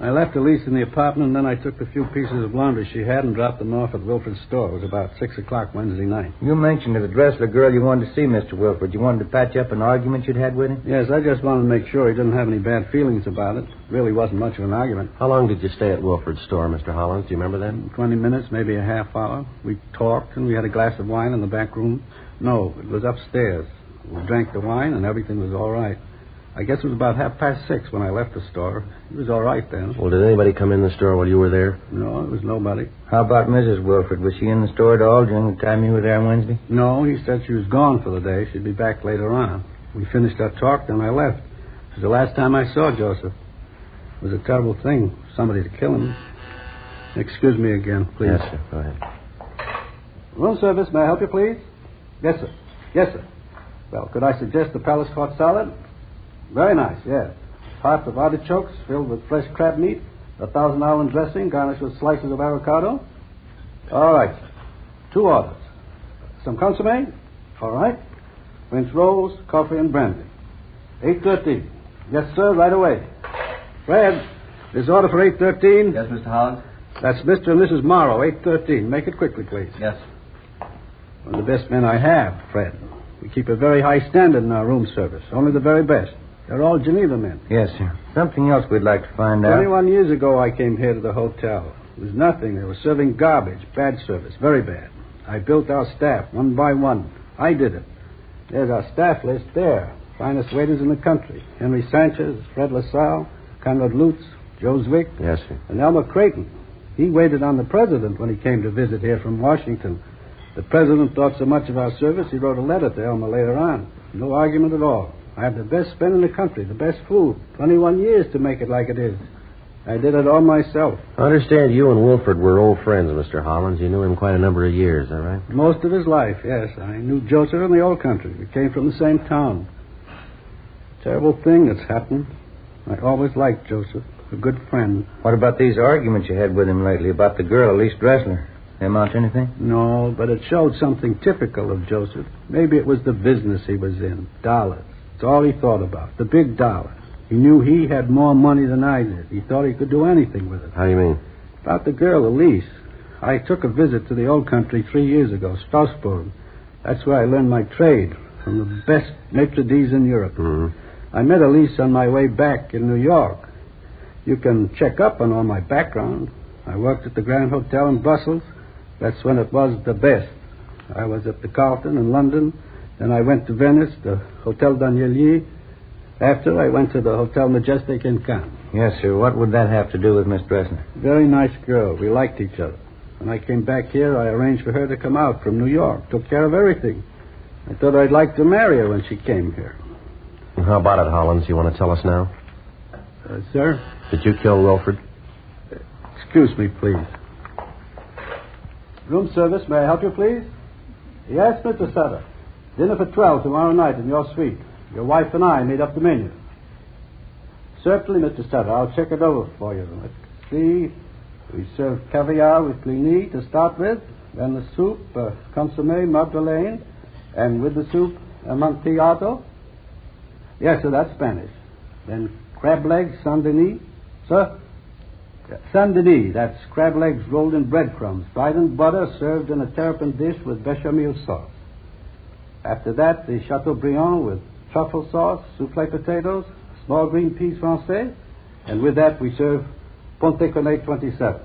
I left Elise in the apartment, and then I took the few pieces of laundry she had and dropped them off at Wilford's store. It was about 6 o'clock Wednesday night. You mentioned to the Dressler girl you wanted to see Mr. Wilford. You wanted to patch up an argument you'd had with him? Yes, I just wanted to make sure he didn't have any bad feelings about it. Really wasn't much of an argument. How long did you stay at Wilford's store, Mr. Hollins? Do you remember that? 20 minutes, maybe a half hour. We talked, and we had a glass of wine in the back room. No, it was upstairs. We drank the wine, and everything was all right. I guess it was about 6:30 when I left the store. It was all right then. Well, did anybody come in the store while you were there? No, it was nobody. How about Mrs. Wilford? Was she in the store at all during the time you were there on Wednesday? No, he said she was gone for the day. She'd be back later on. We finished our talk, then I left. It was the last time I saw Joseph. It was a terrible thing, somebody to kill him. Excuse me again, please. Yes, sir. Go ahead. Room service, may I help you, please? Yes, sir. Yes, sir. Well, could I suggest the Palace Court salad? Very nice, yes. Hearts of artichokes filled with fresh crab meat, a Thousand Island dressing garnished with slices of avocado. All right, sir. 2 orders. Some consomme? All right. French rolls, coffee, and brandy. 8:13. Yes, sir, right away. Fred, this order for 8:13. Yes, Mr. Hollins? That's Mr. and Mrs. Morrow, 8:13. Make it quickly, please. Yes. One of the best men I have, Fred. We keep a very high standard in our room service, only the very best. They're all Geneva men. Yes, sir. Something else we'd like to find out. 21 years ago, I came here to the hotel. It was nothing. They were serving garbage. Bad service. Very bad. I built our staff one by one. I did it. There's our staff list there. Finest waiters in the country. Henry Sanchez, Fred LaSalle, Conrad Lutz, Joe Zwick. Yes, sir. And Elmer Creighton. He waited on the president when he came to visit here from Washington. The president thought so much of our service, he wrote a letter to Elmer later on. No argument at all. I have the best men in the country, the best food. 21 years to make it like it is. I did it all myself. I understand you and Wilford were old friends, Mr. Hollins. You knew him quite a number of years, is that right? Most of his life, yes. I knew Joseph in the old country. We came from the same town. Terrible thing that's happened. I always liked Joseph, a good friend. What about these arguments you had with him lately about the girl, Elise Dressler? They amount to anything? No, but it showed something typical of Joseph. Maybe it was the business he was in. Dollars. It's all he thought about. The big dollar. He knew he had more money than I did. He thought he could do anything with it. How do you mean? About the girl, Elise. I took a visit to the old country 3 years ago, Strasbourg. That's where I learned my trade, from the best maitre d's in Europe. Mm-hmm. I met Elise on my way back in New York. You can check up on all my background. I worked at the Grand Hotel in Brussels. That's when it was the best. I was at the Carlton in London. Then I went to Venice, the Hotel Danielier. After, I went to the Hotel Majestic in Cannes. Yes, sir. What would that have to do with Miss Dressler? Very nice girl. We liked each other. When I came back here, I arranged for her to come out from New York. Took care of everything. I thought I'd like to marry her when she came here. And how about it, Hollins? You want to tell us now? Sir? Did you kill Wilfred? Excuse me, please. Room service, may I help you, please? Yes, Mr. Sutter. Dinner for 12 tomorrow night in your suite. Your wife and I made up the menu. Certainly, Mr. Sutter. I'll check it over for you. Let's see. We serve caviar with blini to start with. Then the soup, consommé madeleine. And with the soup, amontillado. Yes, sir, that's Spanish. Then crab legs, Saint-Denis. Sir? Saint-Denis, that's crab legs rolled in breadcrumbs, fried in butter, served in a terrapin dish with bechamel sauce. After that, the Chateaubriand with truffle sauce, soufflé potatoes, small green peas français, and with that we serve Pontet 27.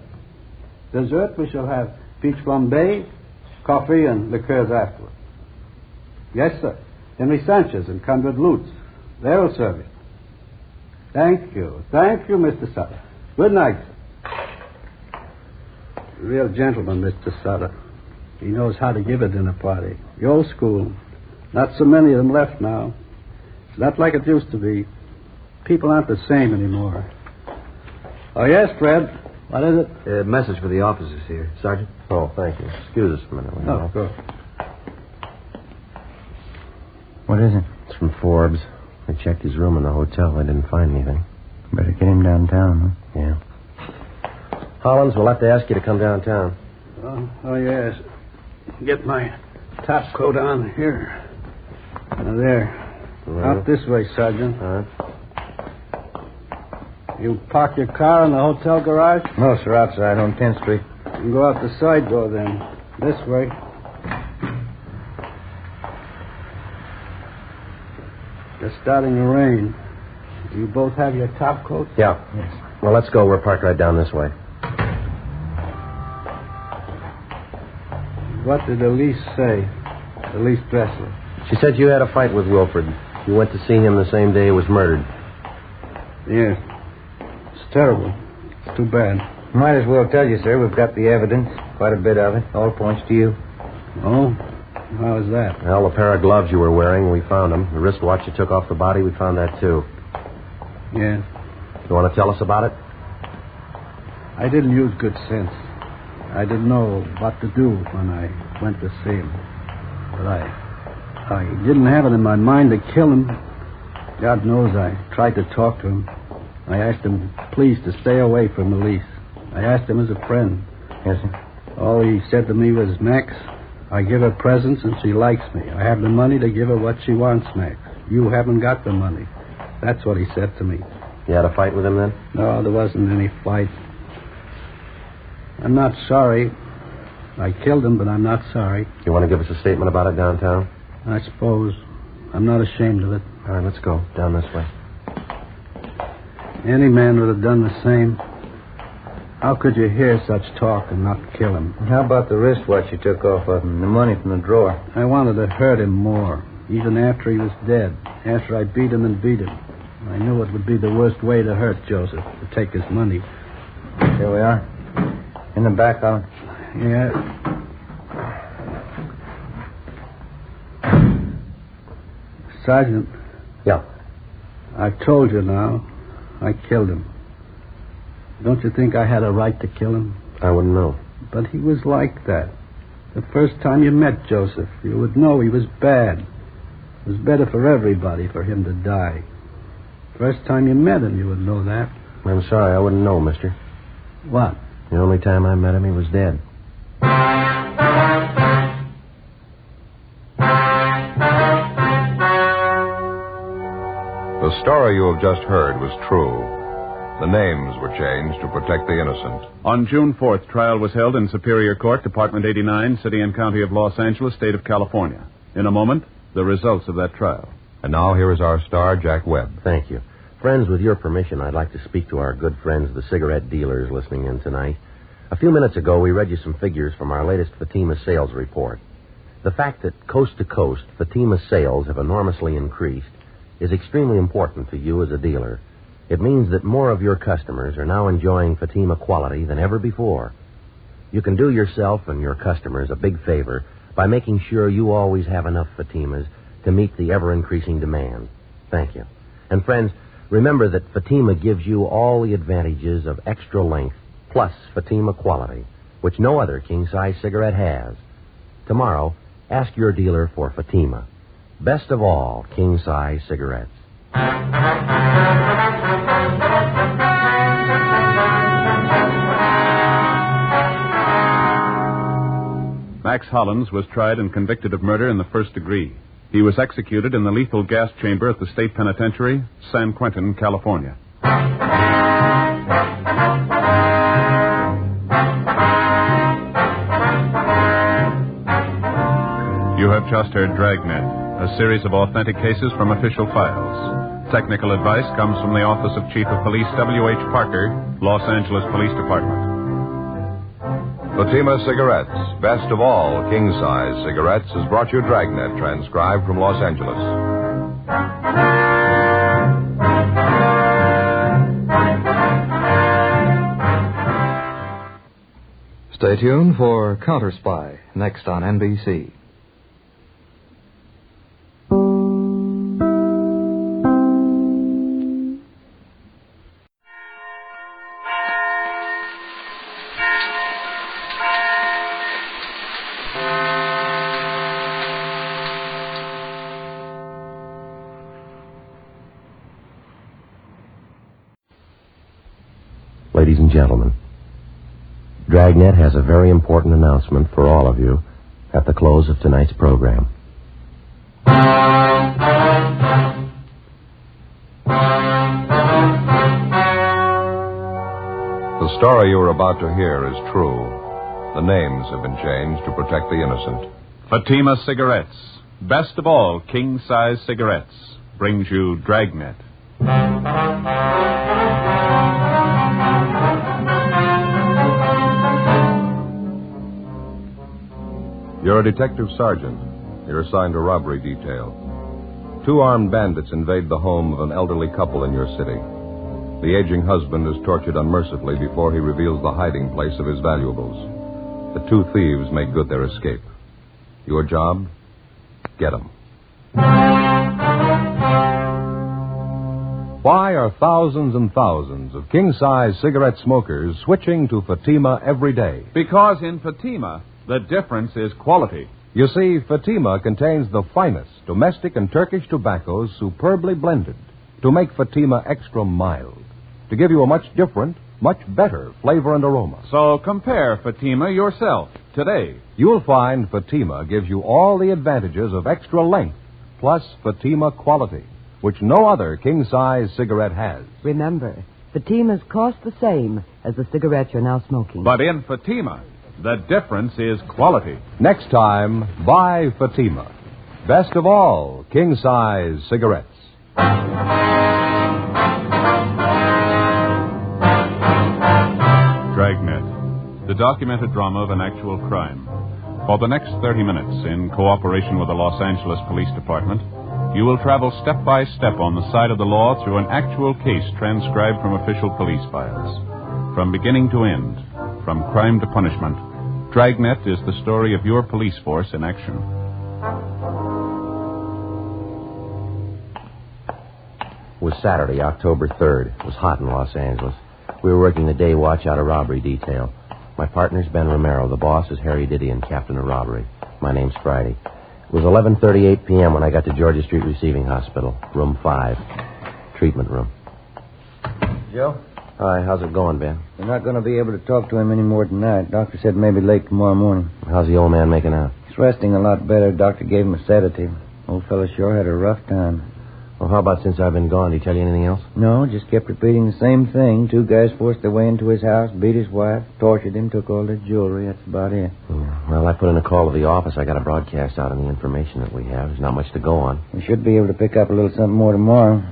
Dessert, we shall have peach flambé, coffee, and liqueurs afterwards. Yes, sir. Henry Sanchez and Conrad Lutz. They'll serve it. Thank you. Thank you, Mr. Sutter. Good night, sir. Real gentleman, Mr. Sutter. He knows how to give a dinner party. The old school. Not so many of them left now. It's not like it used to be. People aren't the same anymore. Oh, yes, Fred. What is it? A message for the officers here. Sergeant? Oh, thank you. Excuse us a minute. Oh, good. What is it? It's from Forbes. They checked his room in the hotel. They didn't find anything. Better get him downtown, huh? Yeah. Hollins, we'll have to ask you to come downtown. Oh, yes. Get my top coat on here. There. Right. Out this way, Sergeant. All right. You park your car in the hotel garage? No, sir, outside on 10th Street. You can go out the side door then. This way. It's starting to rain. Do you both have your top coats? Yeah. Yes. Well, let's go. We're parked right down this way. What did Elise say? Elise Dressler. She said you had a fight with Wilfred. You went to see him the same day he was murdered. Yeah. It's terrible. It's too bad. Might as well tell you, sir. We've got the evidence. Quite a bit of it. All points to you. Oh? How is that? Well, the pair of gloves you were wearing, we found them. The wristwatch you took off the body, we found that, too. Yeah. You want to tell us about it? I didn't use good sense. I didn't know what to do when I went to see him. But I didn't have it in my mind to kill him. God knows I tried to talk to him. I asked him, please, to stay away from Elise. I asked him as a friend. Yes, sir. All he said to me was, Max, I give her presents and she likes me. I have the money to give her what she wants, Max. You haven't got the money. That's what he said to me. You had a fight with him then? No, there wasn't any fight. I'm not sorry. I killed him, but I'm not sorry. You want to give us a statement about it downtown? I suppose. I'm not ashamed of it. All right, let's go. Down this way. Any man would have done the same. How could you hear such talk and not kill him? How about the wristwatch you took off of him, the money from the drawer? I wanted to hurt him more, even after he was dead, after I beat him and beat him. I knew it would be the worst way to hurt Joseph, to take his money. Here we are. In the back of it. Yeah. Sergeant. Yeah. I've told you now. I killed him. Don't you think I had a right to kill him? I wouldn't know. But he was like that. The first time you met Joseph, you would know he was bad. It was better for everybody for him to die. First time you met him, you would know that. I'm sorry, I wouldn't know, mister. What? The only time I met him, he was dead. The story you have just heard was true. The names were changed to protect the innocent. On June 4th, trial was held in Superior Court, Department 89, City and County of Los Angeles, State of California. In a moment, the results of that trial. And now here is our star, Jack Webb. Thank you. Friends, with your permission, I'd like to speak to our good friends, the cigarette dealers, listening in tonight. A few minutes ago, we read you some figures from our latest Fatima sales report. The fact that coast to coast, Fatima sales have enormously increased is extremely important to you as a dealer. It means that more of your customers are now enjoying Fatima quality than ever before. You can do yourself and your customers a big favor by making sure you always have enough Fatimas to meet the ever-increasing demand. Thank you. And friends, remember that Fatima gives you all the advantages of extra length plus Fatima quality, which no other king-size cigarette has. Tomorrow, ask your dealer for Fatima. Best of all, king-size cigarettes. Max Hollins was tried and convicted of murder in the first degree. He was executed in the lethal gas chamber at the State Penitentiary, San Quentin, California. You have just heard Dragnet, a series of authentic cases from official files. Technical advice comes from the Office of Chief of Police W.H. Parker, Los Angeles Police Department. Fatima Cigarettes, best of all king-size cigarettes, has brought you Dragnet, transcribed from Los Angeles. Stay tuned for Counter Spy, next on NBC. Ladies and gentlemen, Dragnet has a very important announcement for all of you at the close of tonight's program. The story you are about to hear is true. The names have been changed to protect the innocent. Fatima Cigarettes, best of all king-size cigarettes, brings you Dragnet. You're a detective sergeant. You're assigned to robbery detail. 2 armed bandits invade the home of an elderly couple in your city. The aging husband is tortured unmercifully before he reveals the hiding place of his valuables. The 2 thieves make good their escape. Your job? Get them. Why are thousands and thousands of king-size cigarette smokers switching to Fatima every day? Because in Fatima, the difference is quality. You see, Fatima contains the finest domestic and Turkish tobaccos superbly blended to make Fatima extra mild, to give you a much different, much better flavor and aroma. So compare Fatima yourself today. You'll find Fatima gives you all the advantages of extra length plus Fatima quality, which no other king-size cigarette has. Remember, Fatimas cost the same as the cigarette you're now smoking. But in Fatima, the difference is quality. Next time, buy Fatima. Best of all, king-size cigarettes. Dragnet, the documented drama of an actual crime. For the next 30 minutes, in cooperation with the Los Angeles Police Department, you will travel step by step on the side of the law through an actual case transcribed from official police files. From beginning to end, from crime to punishment, Dragnet is the story of your police force in action. It was Saturday, October 3rd. It was hot in Los Angeles. We were working the day watch out of robbery detail. My partner's Ben Romero. The boss is Harry Didion, captain of robbery. My name's Friday. It was 11:38 p.m. when I got to Georgia Street Receiving Hospital, room 5. treatment room. Joe? Hi, how's it going, Ben? We're not going to be able to talk to him anymore tonight. Doctor said maybe late tomorrow morning. How's the old man making out? He's resting a lot better. Doctor gave him a sedative. Old fella sure had a rough time. Well, how about since I've been gone? Did he tell you anything else? No, just kept repeating the same thing. 2 guys forced their way into his house, beat his wife, tortured him, took all their jewelry. That's about it. Yeah. Well, I put in a call to the office. I got a broadcast out on the information that we have. There's not much to go on. We should be able to pick up a little something more tomorrow.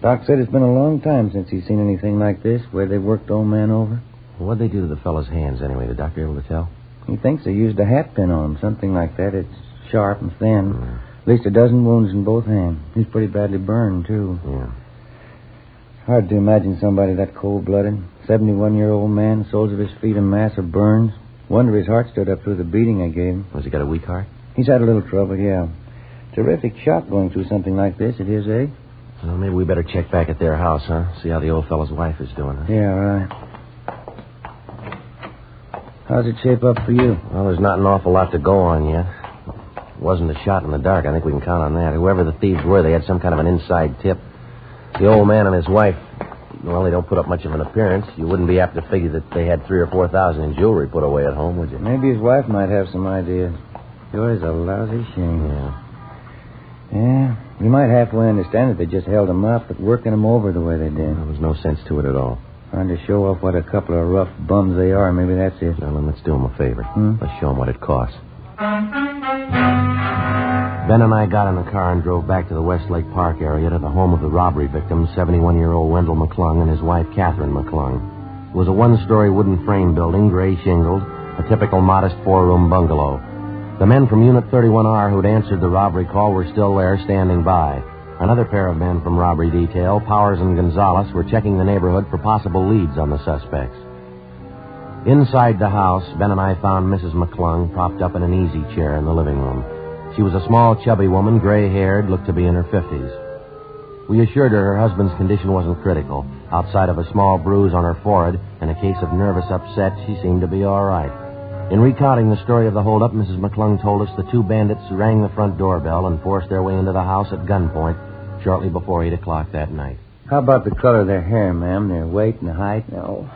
Doc said it's been a long time since he's seen anything like this, where they worked old man over. Well, what'd they do to the fellow's hands anyway? The doctor able to tell? He thinks they used a hat pin on him, something like that. It's sharp and thin. At least a dozen wounds in both hands. He's pretty badly burned, too. Yeah. Hard to imagine somebody that cold-blooded. 71-year-old man, soles of his feet a mass of burns. Wonder his heart stood up through the beating I gave him. Has he got a weak heart? He's had a little trouble, yeah. Terrific shock going through something like this at his age. Well, maybe we better check back at their house, huh? See how the old fellow's wife is doing, huh? Yeah, right. How's it shape up for you? Well, there's not an awful lot to go on yet. It wasn't a shot in the dark. I think we can count on that. Whoever the thieves were, they had some kind of an inside tip. The old man and his wife, well, they don't put up much of an appearance. You wouldn't be apt to figure that they had $3,000 or $4,000 in jewelry put away at home, would you? Maybe his wife might have some ideas. Sure is a lousy shame. Yeah, we might halfway understand that they just held him up, but working him over the way they did. There was no sense to it at all. Trying to show off what a couple of rough bums they are. Maybe that's it. Well, then let's do them a favor. Let's show them what it costs. Ben and I got in the car and drove back to the Westlake Park area to the home of the robbery victim, 71-year-old Wendell McClung, and his wife, Catherine McClung. It was a one-story wooden frame building, gray shingled, a typical modest 4-room bungalow. The men from Unit 31R who'd answered the robbery call were still there, standing by. Another pair of men from robbery detail, Powers and Gonzalez, were checking the neighborhood for possible leads on the suspects. Inside the house, Ben and I found Mrs. McClung propped up in an easy chair in the living room. She was a small, chubby woman, gray-haired, looked to be in her 50s. We assured her husband's condition wasn't critical. Outside of a small bruise on her forehead and a case of nervous upset, she seemed to be all right. In recounting the story of the holdup, Mrs. McClung told us the 2 bandits rang the front doorbell and forced their way into the house at gunpoint shortly before 8 o'clock that night. How about the color of their hair, ma'am? Their weight and height? No,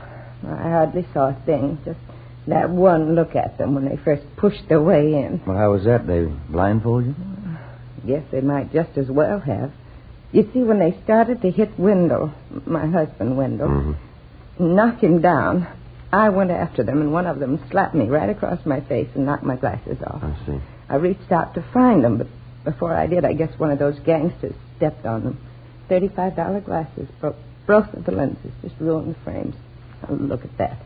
I hardly saw a thing. Just that one look at them when they first pushed their way in. Well, how was that? They blindfolded you? Guess they might just as well have. You see, when they started to hit Wendell, my husband Wendell, knock him down, I went after them, and one of them slapped me right across my face and knocked my glasses off. I see. I reached out to find them, but before I did, I guess one of those gangsters stepped on them. $35 glasses, broke both of the lenses, just ruined the frames. Now, look at that.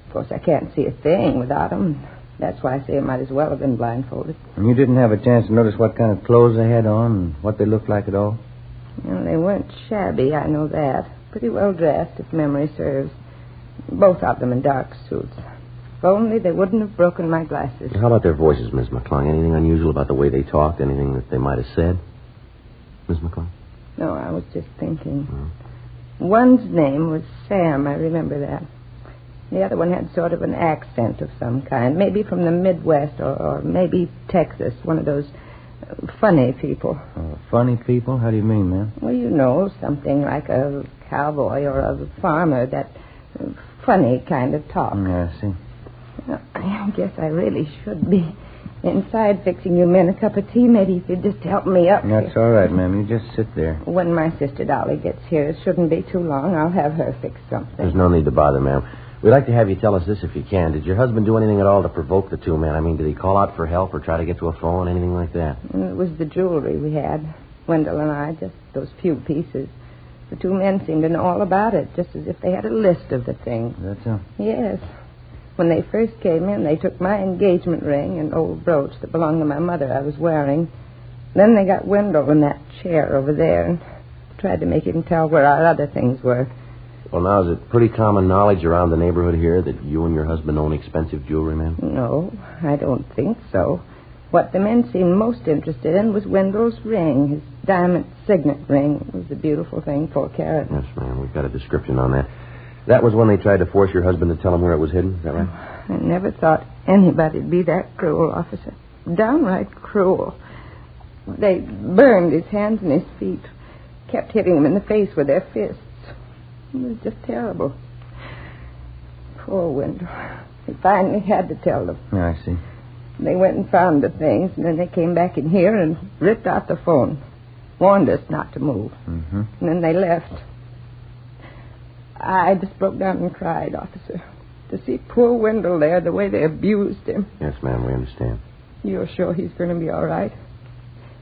Of course, I can't see a thing without them. That's why I say I might as well have been blindfolded. And you didn't have a chance to notice what kind of clothes they had on and what they looked like at all? Well, they weren't shabby, I know that. Pretty well dressed, if memory serves. Both of them in dark suits. If only they wouldn't have broken my glasses. How about their voices, Miss McClung? Anything unusual about the way they talked? Anything that they might have said? Miss McClung? No, I was just thinking. One's name was Sam, I remember that. The other one had sort of an accent of some kind, maybe from the Midwest or maybe Texas, one of those funny people. Funny people? How do you mean, ma'am? Well, you know, something like a cowboy or a farmer, that funny kind of talk. Yeah, I see. Well, I guess I really should be inside fixing you men a cup of tea. Maybe if you'd just help me up. That's all right, ma'am. You just sit there. When my sister Dolly gets here, it shouldn't be too long. I'll have her fix something. There's no need to bother, ma'am. We'd like to have you tell us this if you can. Did your husband do anything at all to provoke the 2 men? I mean, did he call out for help or try to get to a phone, anything like that? It was the jewelry we had, Wendell and I, just those few pieces. The 2 men seemed to know all about it, just as if they had a list of the things. That's so? Yes. When they first came in, they took my engagement ring and old brooch that belonged to my mother I was wearing. Then they got Wendell in that chair over there and tried to make him tell where our other things were. Well, now, is it pretty common knowledge around the neighborhood here that you and your husband own expensive jewelry, ma'am? No, I don't think so. What the men seemed most interested in was Wendell's ring, his diamond signet ring. It was a beautiful thing, 4 carat. Yes, ma'am. We've got a description on that. That was when they tried to force your husband to tell them where it was hidden, is that right? I never thought anybody'd be that cruel, officer. Downright cruel. They burned his hands and his feet. kept hitting him in the face with their fists. It was just terrible. Poor Wendell. He finally had to tell them. Yeah, I see. They went and found the things, and then they came back in here and ripped out the phone. Warned us not to move. Mm-hmm. And then they left. I just broke down and cried, officer. To see poor Wendell there, the way they abused him. Yes, ma'am, we understand. You're sure he's going to be all right?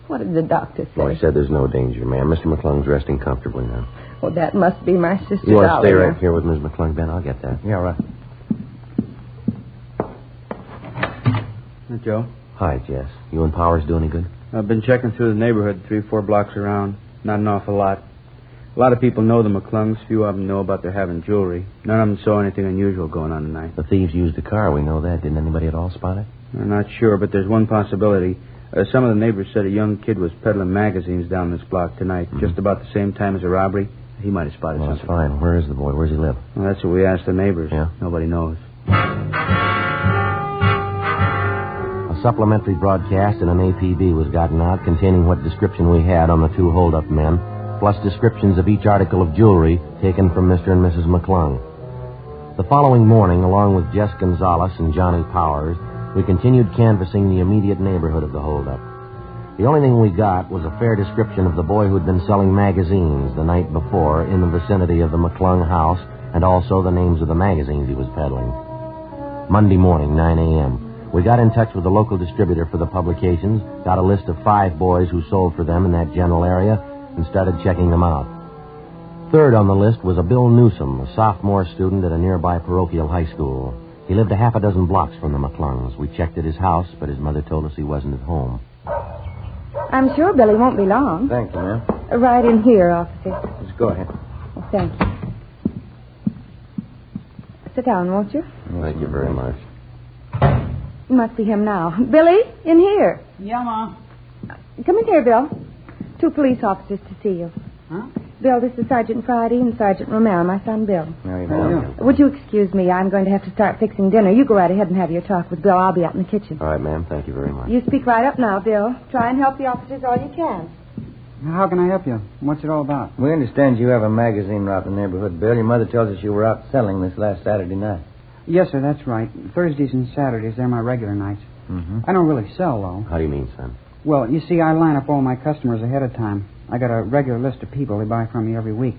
What did the doctor say? Well, he said there's no danger, ma'am. Mr. McClung's resting comfortably now. Well, that must be my sister. You want to stay right here with Ms. McClung, Ben? I'll get that. Yeah, right. Joe? Hi, Jess. You and Powers do any good? I've been checking through the neighborhood 3-4 blocks around. Not an awful lot. A lot of people know the McClungs. Few of them know about their having jewelry. None of them saw anything unusual going on tonight. The thieves used the car. We know that. Didn't anybody at all spot it? I'm not sure, but there's one possibility. Some of the neighbors said a young kid was peddling magazines down this block tonight, just about the same time as a robbery. He might have spotted Well, something. that's fine. Where is the boy? Where does he live? Well, that's what we asked the neighbors. Yeah? Nobody knows. A supplementary broadcast in an APB was gotten out containing what description we had on the two hold-up men, plus descriptions of each article of jewelry taken from Mr. and Mrs. McClung. The following morning, along with Jess Gonzalez and Johnny Powers, we continued canvassing the immediate neighborhood of the hold-up. The only thing we got was a fair description of the boy who'd been selling magazines the night before in the vicinity of the McClung house, and also the names of the magazines he was peddling. Monday morning, 9 a.m., we got in touch with the local distributor for the publications, got a list of 5 boys who sold for them in that general area, and started checking them out. Third on the list was a Bill Newsom, a sophomore student at a nearby parochial high school. He lived a half a dozen blocks from the McClungs. We checked at his house, but his mother told us he wasn't at home. I'm sure Billy won't be long. Thank you, ma'am. Right in here, officer. Just go ahead. Well, thank you. Sit down, won't you? Thank you very much. It must be him now. Billy, in here. Yeah, Ma. Come in here, Bill. 2 police officers to see you. Huh? Bill, this is Sergeant Friday and Sergeant Romero, my son Bill. How you Would you excuse me? I'm going to have to start fixing dinner. You go right ahead and have your talk with Bill. I'll be out in the kitchen. All right, ma'am. Thank you very much. You speak right up now, Bill. Try and help the officers all you can. How can I help you? What's it all about? We understand you have a magazine route in the neighborhood, Bill. Your mother tells us you were out selling this last Saturday night. Yes, sir, that's right. Thursdays and Saturdays, they're my regular nights. Mm-hmm. I don't really sell, though. How do you mean, son? Well, you see, I line up all my customers ahead of time. I got a regular list of people who buy from me every week.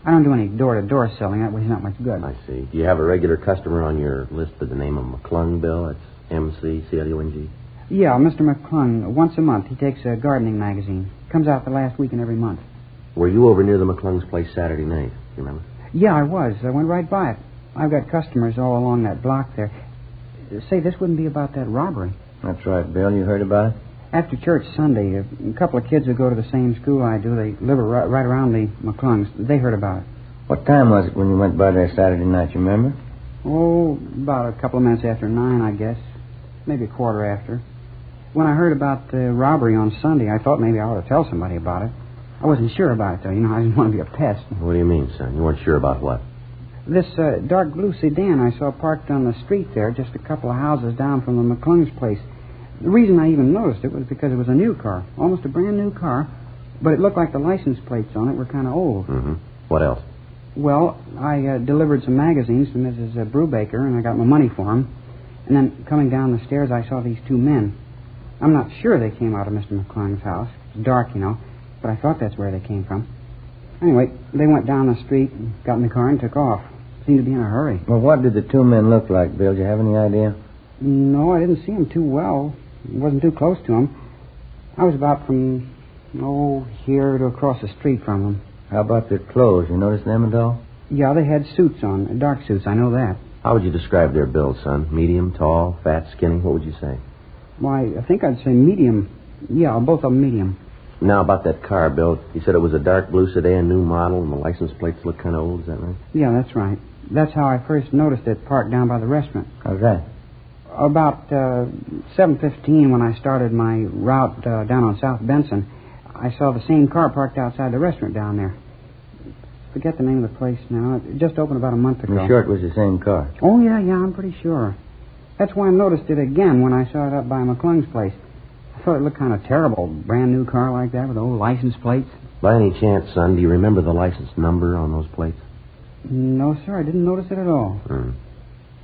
I don't do any door-to-door selling. That way it's not much good. I see. Do you have a regular customer on your list with the name of McClung, Bill? It's M-C-C-L-U-N-G. Yeah, Mr. McClung. Once a month, he takes a gardening magazine. Comes out the last week in every month. Were you over near the McClung's place Saturday night? You remember? Yeah, I was. I went right by it. I've got customers all along that block there. Say, this wouldn't be about that robbery. That's right, Bill. You heard about it? After church Sunday, a couple of kids who go to the same school I do, they live right around the McClungs. They heard about it. What time was it when you went by there Saturday night, you remember? Oh, about a couple of minutes after 9, I guess. Maybe a quarter after. When I heard about the robbery on Sunday, I thought maybe I ought to tell somebody about it. I wasn't sure about it, though. You know, I didn't want to be a pest. What do you mean, son? You weren't sure about what? This dark blue sedan I saw parked on the street there, just a couple of houses down from the McClung's place. The reason I even noticed it was because it was a new car, almost a brand new car, but it looked like the license plates on it were kind of old. Mm-hmm. What else? Well, I delivered some magazines to Mrs. Brubaker, and I got my money for them. And then coming down the stairs, I saw these 2 men. I'm not sure they came out of Mr. McClung's house. It's dark, you know, but I thought that's where they came from. Anyway, they went down the street, and got in the car, and took off. Seemed to be in a hurry. Well, what did the 2 men look like, Bill? Do you have any idea? No, I didn't see them too well. I wasn't too close to them. I was about from, here to across the street from them. How about their clothes? You notice them at all? Yeah, they had suits on, dark suits. I know that. How would you describe their build, son? Medium, tall, fat, skinny? What would you say? Why, I think I'd say medium. Yeah, both of them medium. Now, about that car, Bill, you said it was a dark blue sedan, new model, and the license plates look kind of old. Is that right? Yeah, that's right. That's how I first noticed it parked down by the restaurant. How's that? About 7:15 when I started my route down on South Benson, I saw the same car parked outside the restaurant down there. Forget the name of the place now. It just opened about a month ago. You're sure it was the same car? Oh, yeah, I'm pretty sure. That's why I noticed it again when I saw it up by McClung's place. I thought it looked kind of terrible. Brand new car like that with old license plates. By any chance, son, do you remember the license number on those plates? No, sir, I didn't notice it at all.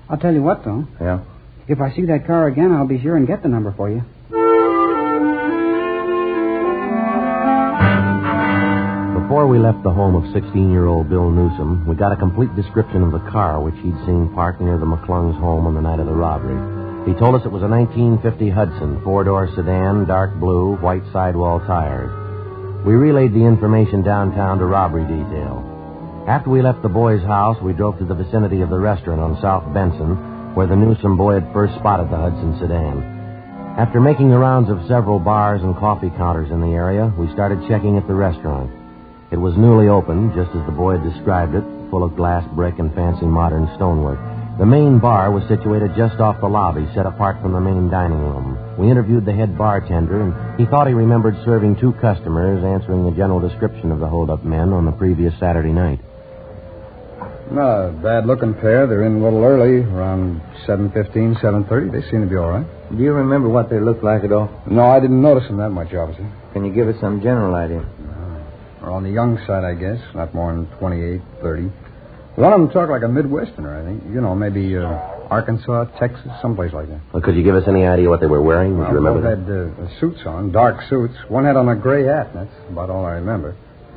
I'll tell you what, though. Yeah? If I see that car again, I'll be sure and get the number for you. Before we left the home of 16-year-old Bill Newsom, we got a complete description of the car which he'd seen parked near the McClung's home on the night of the robbery. He told us it was a 1950 Hudson, four-door sedan, dark blue, white sidewall tires. We relayed the information downtown to robbery detail. After we left the boy's house, we drove to the vicinity of the restaurant on South Benson, where the Newsom boy had first spotted the Hudson sedan. After making the rounds of several bars and coffee counters in the area, we started checking at the restaurant. It was newly opened, just as the boy had described it, full of glass, brick, and fancy modern stonework. The main bar was situated just off the lobby, set apart from the main dining room. We interviewed the head bartender, and he thought he remembered serving 2 customers, answering the general description of the hold-up men on the previous Saturday night. Not a bad-looking pair. They're in a little early, around 7:15, 7:30. They seem to be all right. Do you remember what they looked like at all? No, I didn't notice them that much, officer. Can you give us some general idea? Or on the young side, I guess. Not more than 28, 30. One of them talked like a Midwesterner, I think. You know, maybe Arkansas, Texas, someplace like that. Well, could you give us any idea what they were wearing? Would you remember both that? had suits on, dark suits. One had on a gray hat, and that's about all I remember.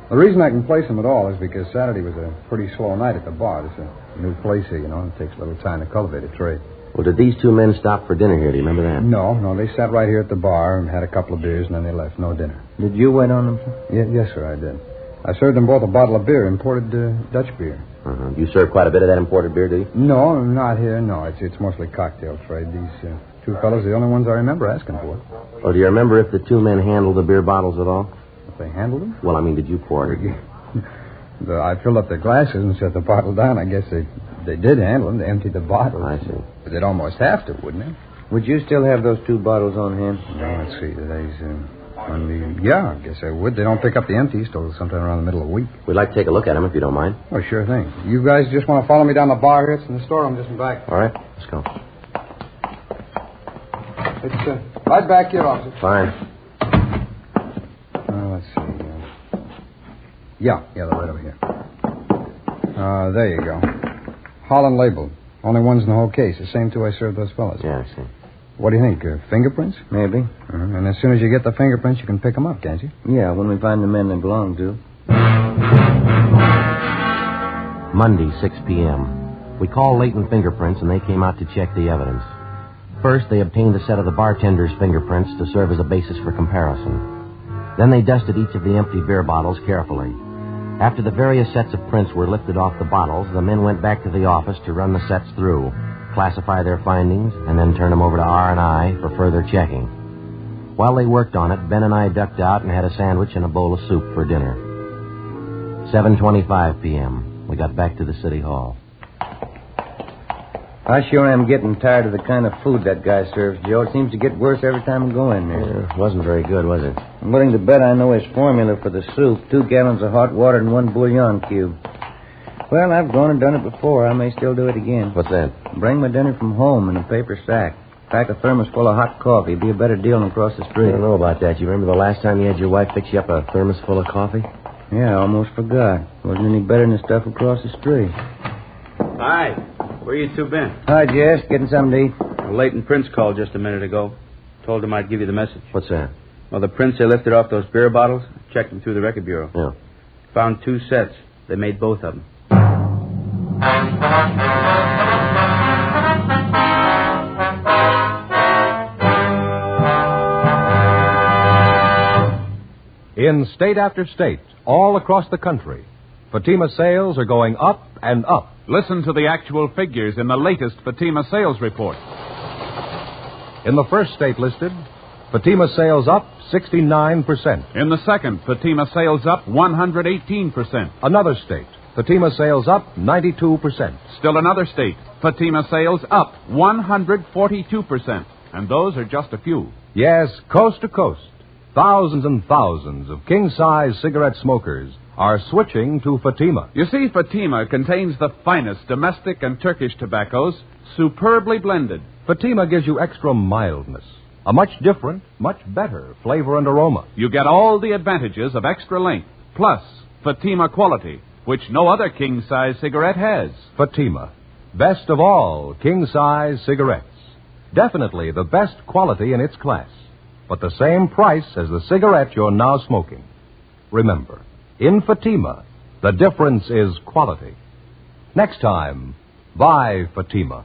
The reason I can place them at all is because Saturday was a pretty slow night at the bar. It's a new place here, you know, and it takes a little time to cultivate a trade. Well, did these 2 men stop for dinner here? Do you remember that? No, they sat right here at the bar and had a couple of beers, and then they left. No dinner. Did you wait on them, sir? Yes, sir, I did. I served them both a bottle of beer, imported Dutch beer. Do you serve quite a bit of that imported beer, do you? No, not here, no. It's mostly cocktail trade. These 2 fellows are the only ones I remember asking for. Oh, do you remember if the 2 men handled the beer bottles at all? If they handled them? Well, I mean, did you pour it? I filled up their glasses and set the bottle down. I guess they did handle them. They emptied the bottles. I see. But they'd almost have to, wouldn't they? Would you still have those 2 bottles on hand? No, let's see. Yeah, I guess I would. They don't pick up the empties till sometime around the middle of the week. We'd like to take a look at them, if you don't mind. Oh, sure thing. You guys just want to follow me down the bar here? It's in the storeroom just in back. All right, let's go. It's right back here, officer. Fine. Let's see. Yeah, they're right over here. There you go. Holland labeled. Only ones in the whole case. The same 2 I served those fellas. Yeah, I see. What do you think? Fingerprints? Maybe. And as soon as you get the fingerprints, you can pick them up, can't you? Yeah, when we find the men they belong to. Monday, 6 p.m. We called Leighton Fingerprints, and they came out to check the evidence. First, they obtained a set of the bartender's fingerprints to serve as a basis for comparison. Then they dusted each of the empty beer bottles carefully. After the various sets of prints were lifted off the bottles, the men went back to the office to run the sets through, classify their findings, and then turn them over to R&I for further checking. While they worked on it, Ben and I ducked out and had a sandwich and a bowl of soup for dinner. 7:25 p.m. We got back to the city hall. I sure am getting tired of the kind of food that guy serves, Joe. It seems to get worse every time we go in there. Yeah, it wasn't very good, was it? I'm willing to bet I know his formula for the soup. 2 gallons of hot water and 1 bouillon cube. Well, I've gone and done it before. I may still do it again. What's that? Bring my dinner from home in a paper sack. Pack a thermos full of hot coffee. Be a better deal than across the street. I don't know about that. You remember the last time you had your wife fix you up a thermos full of coffee? Yeah, I almost forgot. Wasn't any better than the stuff across the street. Hi. Where you 2 been? Hi, Jess. Getting something to eat? Well, Leighton Prince called just a minute ago. Told him I'd give you the message. What's that? Well, the prints they lifted off those beer bottles, checked them through the record bureau. Yeah. Found 2 sets. They made both of them. In state after state, all across the country, Fatima sales are going up and up. Listen to the actual figures in the latest Fatima sales report. In the first state listed, Fatima sales up 69%. In the second, Fatima sales up 118%. Another state, Fatima sales up 92%. Still another state, Fatima sales up 142%. And those are just a few. Yes, coast to coast, thousands and thousands of king-size cigarette smokers are switching to Fatima. You see, Fatima contains the finest domestic and Turkish tobaccos, superbly blended. Fatima gives you extra mildness, a much different, much better flavor and aroma. You get all the advantages of extra length, Plus, Fatima quality, which no other king-size cigarette has. Fatima. Best of all king-size cigarettes. Definitely the best quality in its class, but the same price as the cigarette you're now smoking. Remember, in Fatima, the difference is quality. Next time, buy Fatima.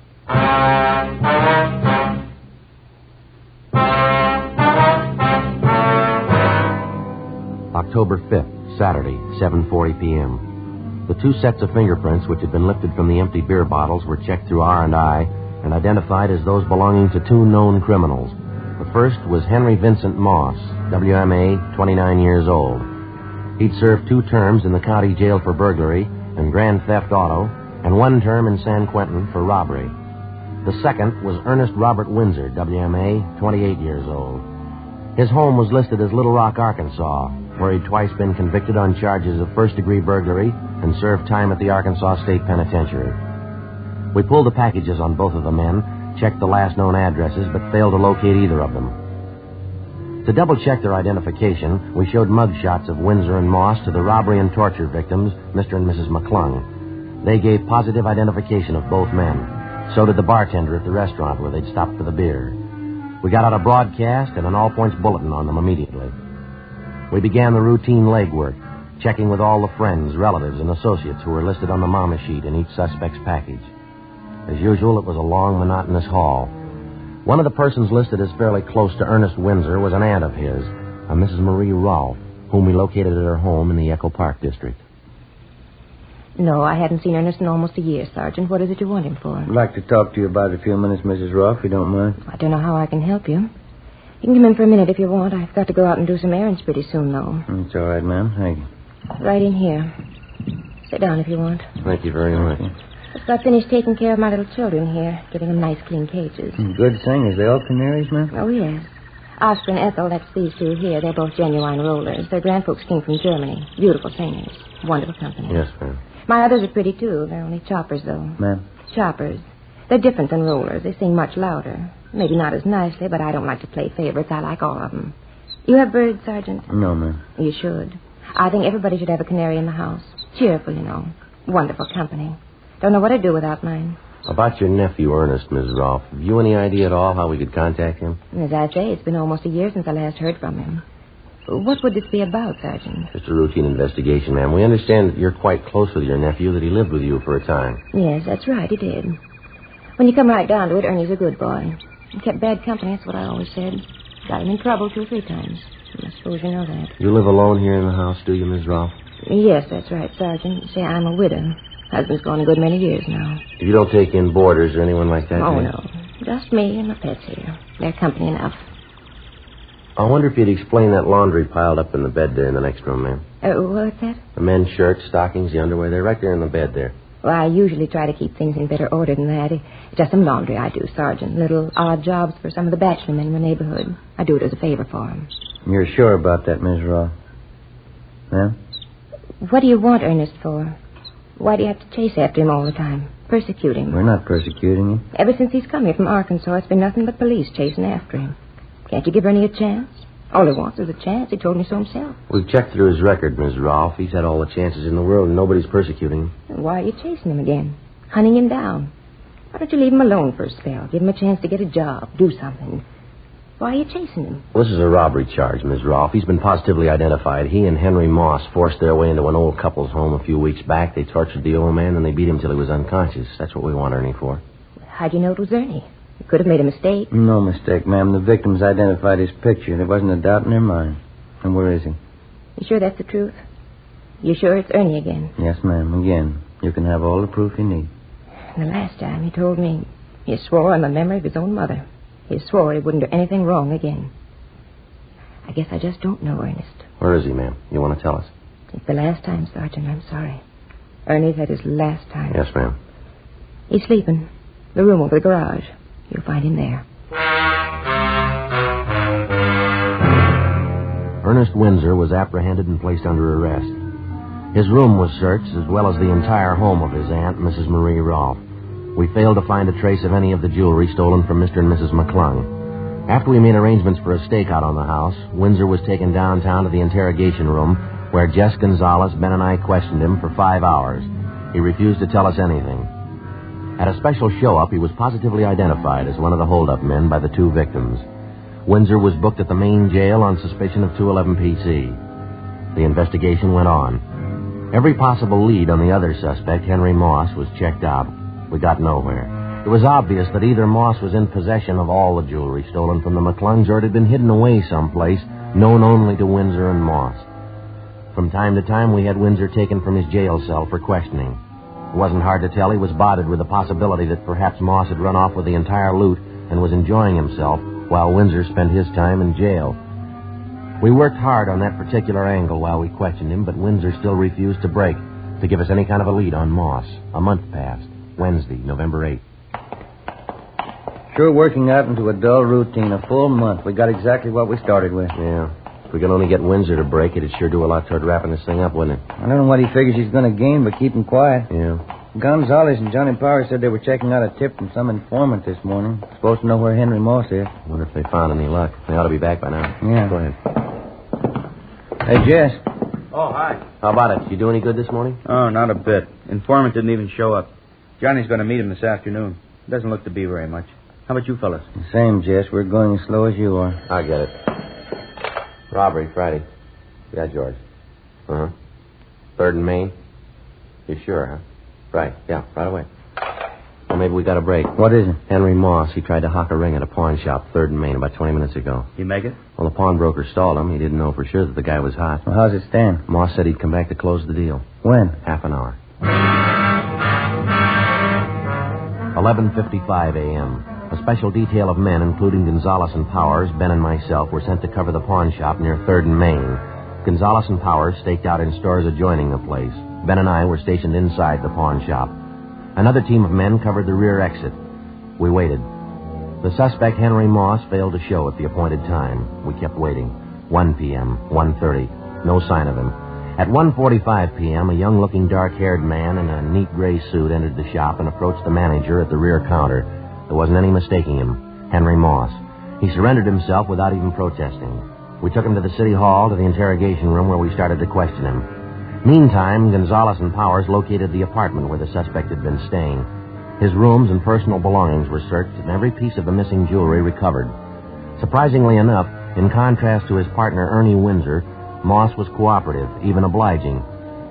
October 5th, Saturday, 7:40 p.m. The two sets of fingerprints which had been lifted from the empty beer bottles were checked through R&I and identified as those belonging to two known criminals. The first was Henry Vincent Moss, WMA, 29 years old. He'd served 2 terms in the county jail for burglary and grand theft auto, and 1 term in San Quentin for robbery. The second was Ernest Robert Windsor, WMA, 28 years old. His home was listed as Little Rock, Arkansas, where he'd twice been convicted on charges of first-degree burglary and served time at the Arkansas State Penitentiary. We pulled the packages on both of the men, checked the last known addresses, but failed to locate either of them. To double-check their identification, we showed mug shots of Windsor and Moss to the robbery and torture victims, Mr. and Mrs. McClung. They gave positive identification of both men. So did the bartender at the restaurant where they'd stopped for the beer. We got out a broadcast and an all-points bulletin on them immediately. We began the routine legwork, checking with all the friends, relatives, and associates who were listed on the mama sheet in each suspect's package. As usual, it was a long, monotonous haul. One of the persons listed as fairly close to Ernest Windsor was an aunt of his, a Mrs. Marie Rolfe, whom we located at her home in the Echo Park district. No, I haven't seen Ernest in almost a year, Sergeant. What is it you want him for? I'd like to talk to you about it a few minutes, Mrs. Rolfe, if you don't mind. I don't know how I can help you. You can come in for a minute if you want. I've got to go out and do some errands pretty soon, though. It's all right, ma'am. Thank you. Right in here. Sit down if you want. Thank you very much. Just got finished taking care of my little children here, giving them nice, clean cages. Good thing. Is they all canaries, ma'am? Oh, yes. Oscar and Ethel, that's these two here. They're both genuine rollers. Their grandfolks came from Germany. Beautiful singers. Wonderful company. Yes, ma'am. My others are pretty, too. They're only choppers, though. Ma'am? Choppers. They're different than rollers. They sing much louder. Maybe not as nicely, but I don't like to play favorites. I like all of them. You have birds, Sergeant? No, ma'am. You should. I think everybody should have a canary in the house. Cheerful, you know. Wonderful company. Don't know what I'd do without mine. About your nephew, Ernest, Ms. Rolfe. Have you any idea at all how we could contact him? As I say, it's been almost a year since I last heard from him. What would this be about, Sergeant? Just a routine investigation, ma'am. We understand that you're quite close with your nephew, that he lived with you for a time. Yes, that's right, he did. When you come right down to it, Ernie's a good boy. He kept bad company, that's what I always said. Got him in trouble 2 or 3 times. I suppose you know that. You live alone here in the house, do you, Ms. Rolfe? Yes, that's right, Sergeant. See, I'm a widow. Husband's gone a good many years now. You don't take in boarders or anyone like that, Oh, do you? no. Just me and my pets here. They're company enough. I wonder if you'd explain that laundry piled up in the bed there in the next room, ma'am. What's that? The men's shirts, stockings, the underwear, they're right there in the bed there. Well, I usually try to keep things in better order than that. It's just some laundry I do, Sergeant. Little odd jobs for some of the bachelor men in the neighborhood. I do it as a favor for them. You're sure about that, Ms. Rolfe? Ma'am? What do you want Ernest for? Why do you have to chase after him all the time? Persecute him? We're not persecuting him. Ever since he's come here from Arkansas, it's been nothing but police chasing after him. Can't you give Ernie a chance? All he wants is a chance. He told me so himself. We've checked through his record, Ms. Rolfe. He's had all the chances in the world, and nobody's persecuting him. Then why are you chasing him again? Hunting him down? Why don't you leave him alone for a spell? Give him a chance to get a job, do something. Why are you chasing him? This is a robbery charge, Ms. Rolfe. He's been positively identified. He and Henry Moss forced their way into an old couple's home a few weeks back. They tortured the old man, and they beat him till he was unconscious. That's what we want Ernie for. How'd you know it was Ernie? You could have made a mistake. No mistake, ma'am. The victims identified his picture. There wasn't a doubt in their mind. And where is he? You sure that's the truth? You sure it's Ernie again? Yes, ma'am. Again. You can have all the proof you need. The last time he told me he swore on the memory of his own mother. He swore he wouldn't do anything wrong again. I guess I just don't know Ernest. Where is he, ma'am? You want to tell us? It's the last time, Sergeant. I'm sorry. Ernie's had his last time. Yes, ma'am. He's sleeping. The room over the garage. You'll find him there. Ernest Windsor was apprehended and placed under arrest. His room was searched, as well as the entire home of his aunt, Mrs. Marie Rolfe. We failed to find a trace of any of the jewelry stolen from Mr. and Mrs. McClung. After we made arrangements for a stakeout on the house, Windsor was taken downtown to the interrogation room, where Jess Gonzalez, Ben, and I questioned him for 5 hours. He refused to tell us anything. At a special show-up, he was positively identified as one of the hold-up men by the two victims. Windsor was booked at the main jail on suspicion of 211 PC. The investigation went on. Every possible lead on the other suspect, Henry Moss, was checked out. We got nowhere. It was obvious that either Moss was in possession of all the jewelry stolen from the McClungs or it had been hidden away someplace, known only to Windsor and Moss. From time to time, we had Windsor taken from his jail cell for questioning. It wasn't hard to tell he was bothered with the possibility that perhaps Moss had run off with the entire loot and was enjoying himself while Windsor spent his time in jail. We worked hard on that particular angle while we questioned him, but Windsor still refused to break, to give us any kind of a lead on Moss. A month passed. Wednesday, November 8th. Sure working out into a dull routine. A full month. We got exactly what we started with. Yeah. If we could only get Windsor to break, it'd sure do a lot toward wrapping this thing up, wouldn't it? I don't know what he figures he's going to gain, but keep him quiet. Yeah. Gonzalez and Johnny Powers said they were checking out a tip from some informant this morning. Supposed to know where Henry Moss is. Wonder if they found any luck. They ought to be back by now. Yeah. Go ahead. Hey, Jess. Oh, hi. How about it? You do any good this morning? Oh, not a bit. Informant didn't even show up. Johnny's going to meet him this afternoon. Doesn't look to be very much. How about you fellas? The same, Jess. We're going as slow as you are. I get it. Robbery, Friday. Yeah, George. Uh-huh. 3rd and Main? You sure, huh? Right. Yeah, right away. Well, maybe we got a break. What is it? Henry Moss. He tried to hock a ring at a pawn shop, 3rd and Main, about 20 minutes ago. You make it? Well, the pawnbroker stalled him. He didn't know for sure that the guy was hot. Well, how's it stand? Moss said he'd come back to close the deal. When? Half an hour. 11:55 a.m. A special detail of men, including Gonzalez and Powers, Ben and myself, were sent to cover the pawn shop near 3rd and Main. Gonzalez and Powers staked out in stores adjoining the place. Ben and I were stationed inside the pawn shop. Another team of men covered the rear exit. We waited. The suspect, Henry Moss, failed to show at the appointed time. We kept waiting. 1 p.m., 1:30. No sign of him. At 1:45 p.m., a young-looking, dark-haired man in a neat gray suit entered the shop and approached the manager at the rear counter. There wasn't any mistaking him. Henry Moss. He surrendered himself without even protesting. We took him to the city hall, to the interrogation room, where we started to question him. Meantime, Gonzalez and Powers located the apartment where the suspect had been staying. His rooms and personal belongings were searched and every piece of the missing jewelry recovered. Surprisingly enough, in contrast to his partner Ernie Windsor, Moss was cooperative, even obliging.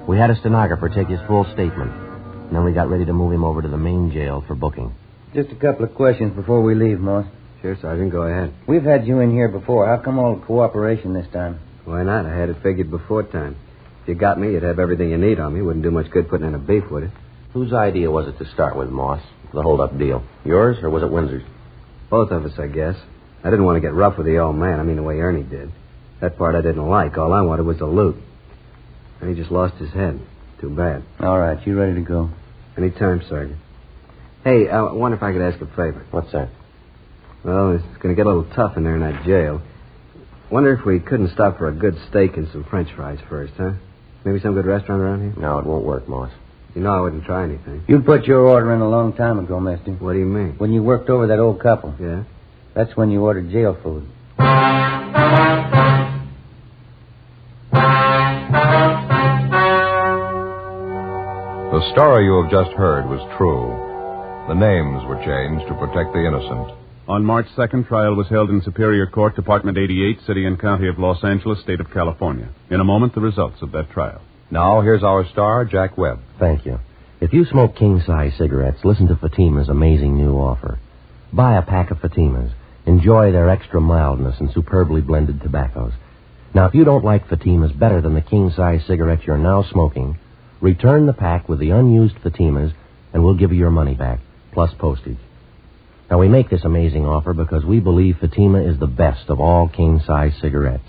We had a stenographer take his full statement. And then we got ready to move him over to the main jail for booking. Just a couple of questions before we leave, Moss. Sure, Sergeant. Go ahead. We've had you in here before. How come all the cooperation this time? Why not? I had it figured before time. If you got me, you'd have everything you need on me. Wouldn't do much good putting in a beef, would it? Whose idea was it to start with, Moss? The hold-up deal. Yours, or was it Windsor's? Both of us, I guess. I didn't want to get rough with the old man. I mean, the way Ernie did. That part I didn't like. All I wanted was the loot. And he just lost his head. Too bad. All right, you ready to go? Any time, Sergeant. Hey, I wonder if I could ask a favor. What's that? Well, it's going to get a little tough in there in that jail. Wonder if we couldn't stop for a good steak and some French fries first, huh? Maybe some good restaurant around here? No, it won't work, Moss. You know I wouldn't try anything. You put your order in a long time ago, mister. What do you mean? When you worked over that old couple. Yeah? That's when you ordered jail food. The story you have just heard was true. The names were changed to protect the innocent. On March 2nd, trial was held in Superior Court, Department 88, City and County of Los Angeles, State of California. In a moment, the results of that trial. Now, here's our star, Jack Webb. Thank you. If you smoke king-size cigarettes, listen to Fatima's amazing new offer. Buy a pack of Fatimas. Enjoy their extra mildness and superbly blended tobaccos. Now, if you don't like Fatimas better than the king-size cigarettes you're now smoking, return the pack with the unused Fatimas, and we'll give you your money back, plus postage. Now, we make this amazing offer because we believe Fatima is the best of all king-size cigarettes.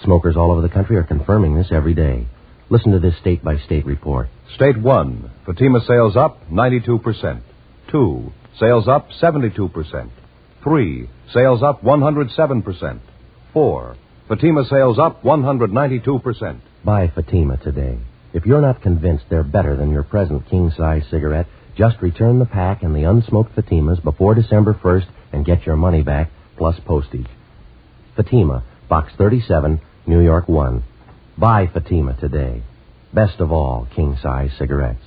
Smokers all over the country are confirming this every day. Listen to this state-by-state report. State 1, Fatima sales up 92%. 2, sales up 72%. 3, sales up 107%. 4, Fatima sales up 192%. Buy Fatima today. If you're not convinced they're better than your present king-size cigarette, just return the pack and the unsmoked Fatimas before December 1st and get your money back, plus postage. Fatima, Box 37, New York 1. Buy Fatima today. Best of all, king-size cigarettes.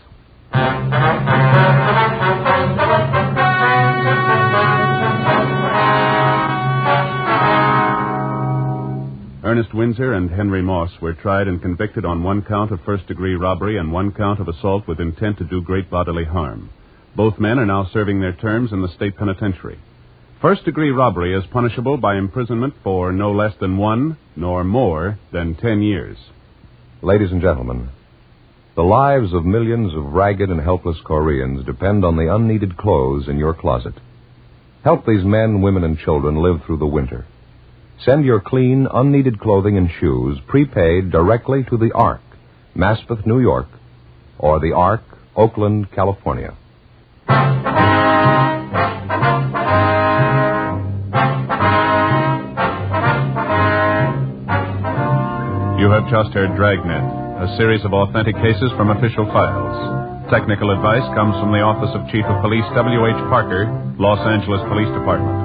Ernest Windsor and Henry Moss were tried and convicted on one count of first-degree robbery and one count of assault with intent to do great bodily harm. Both men are now serving their terms in the state penitentiary. First-degree robbery is punishable by imprisonment for no less than 1 nor more than 10 years. Ladies and gentlemen, the lives of millions of ragged and helpless Koreans depend on the unneeded clothes in your closet. Help these men, women, and children live through the winter. Send your clean, unneeded clothing and shoes prepaid directly to the Ark, Maspeth, New York, or the Ark, Oakland, California. You have just heard Dragnet, a series of authentic cases from official files. Technical advice comes from the Office of Chief of Police W.H. Parker, Los Angeles Police Department.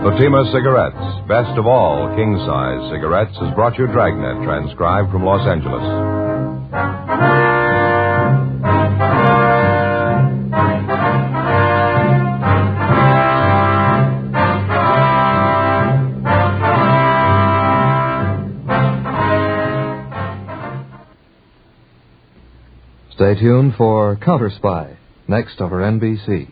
Fatima Cigarettes, best of all king-size cigarettes, has brought you Dragnet, transcribed from Los Angeles. Stay tuned for Counter Spy, next over NBC.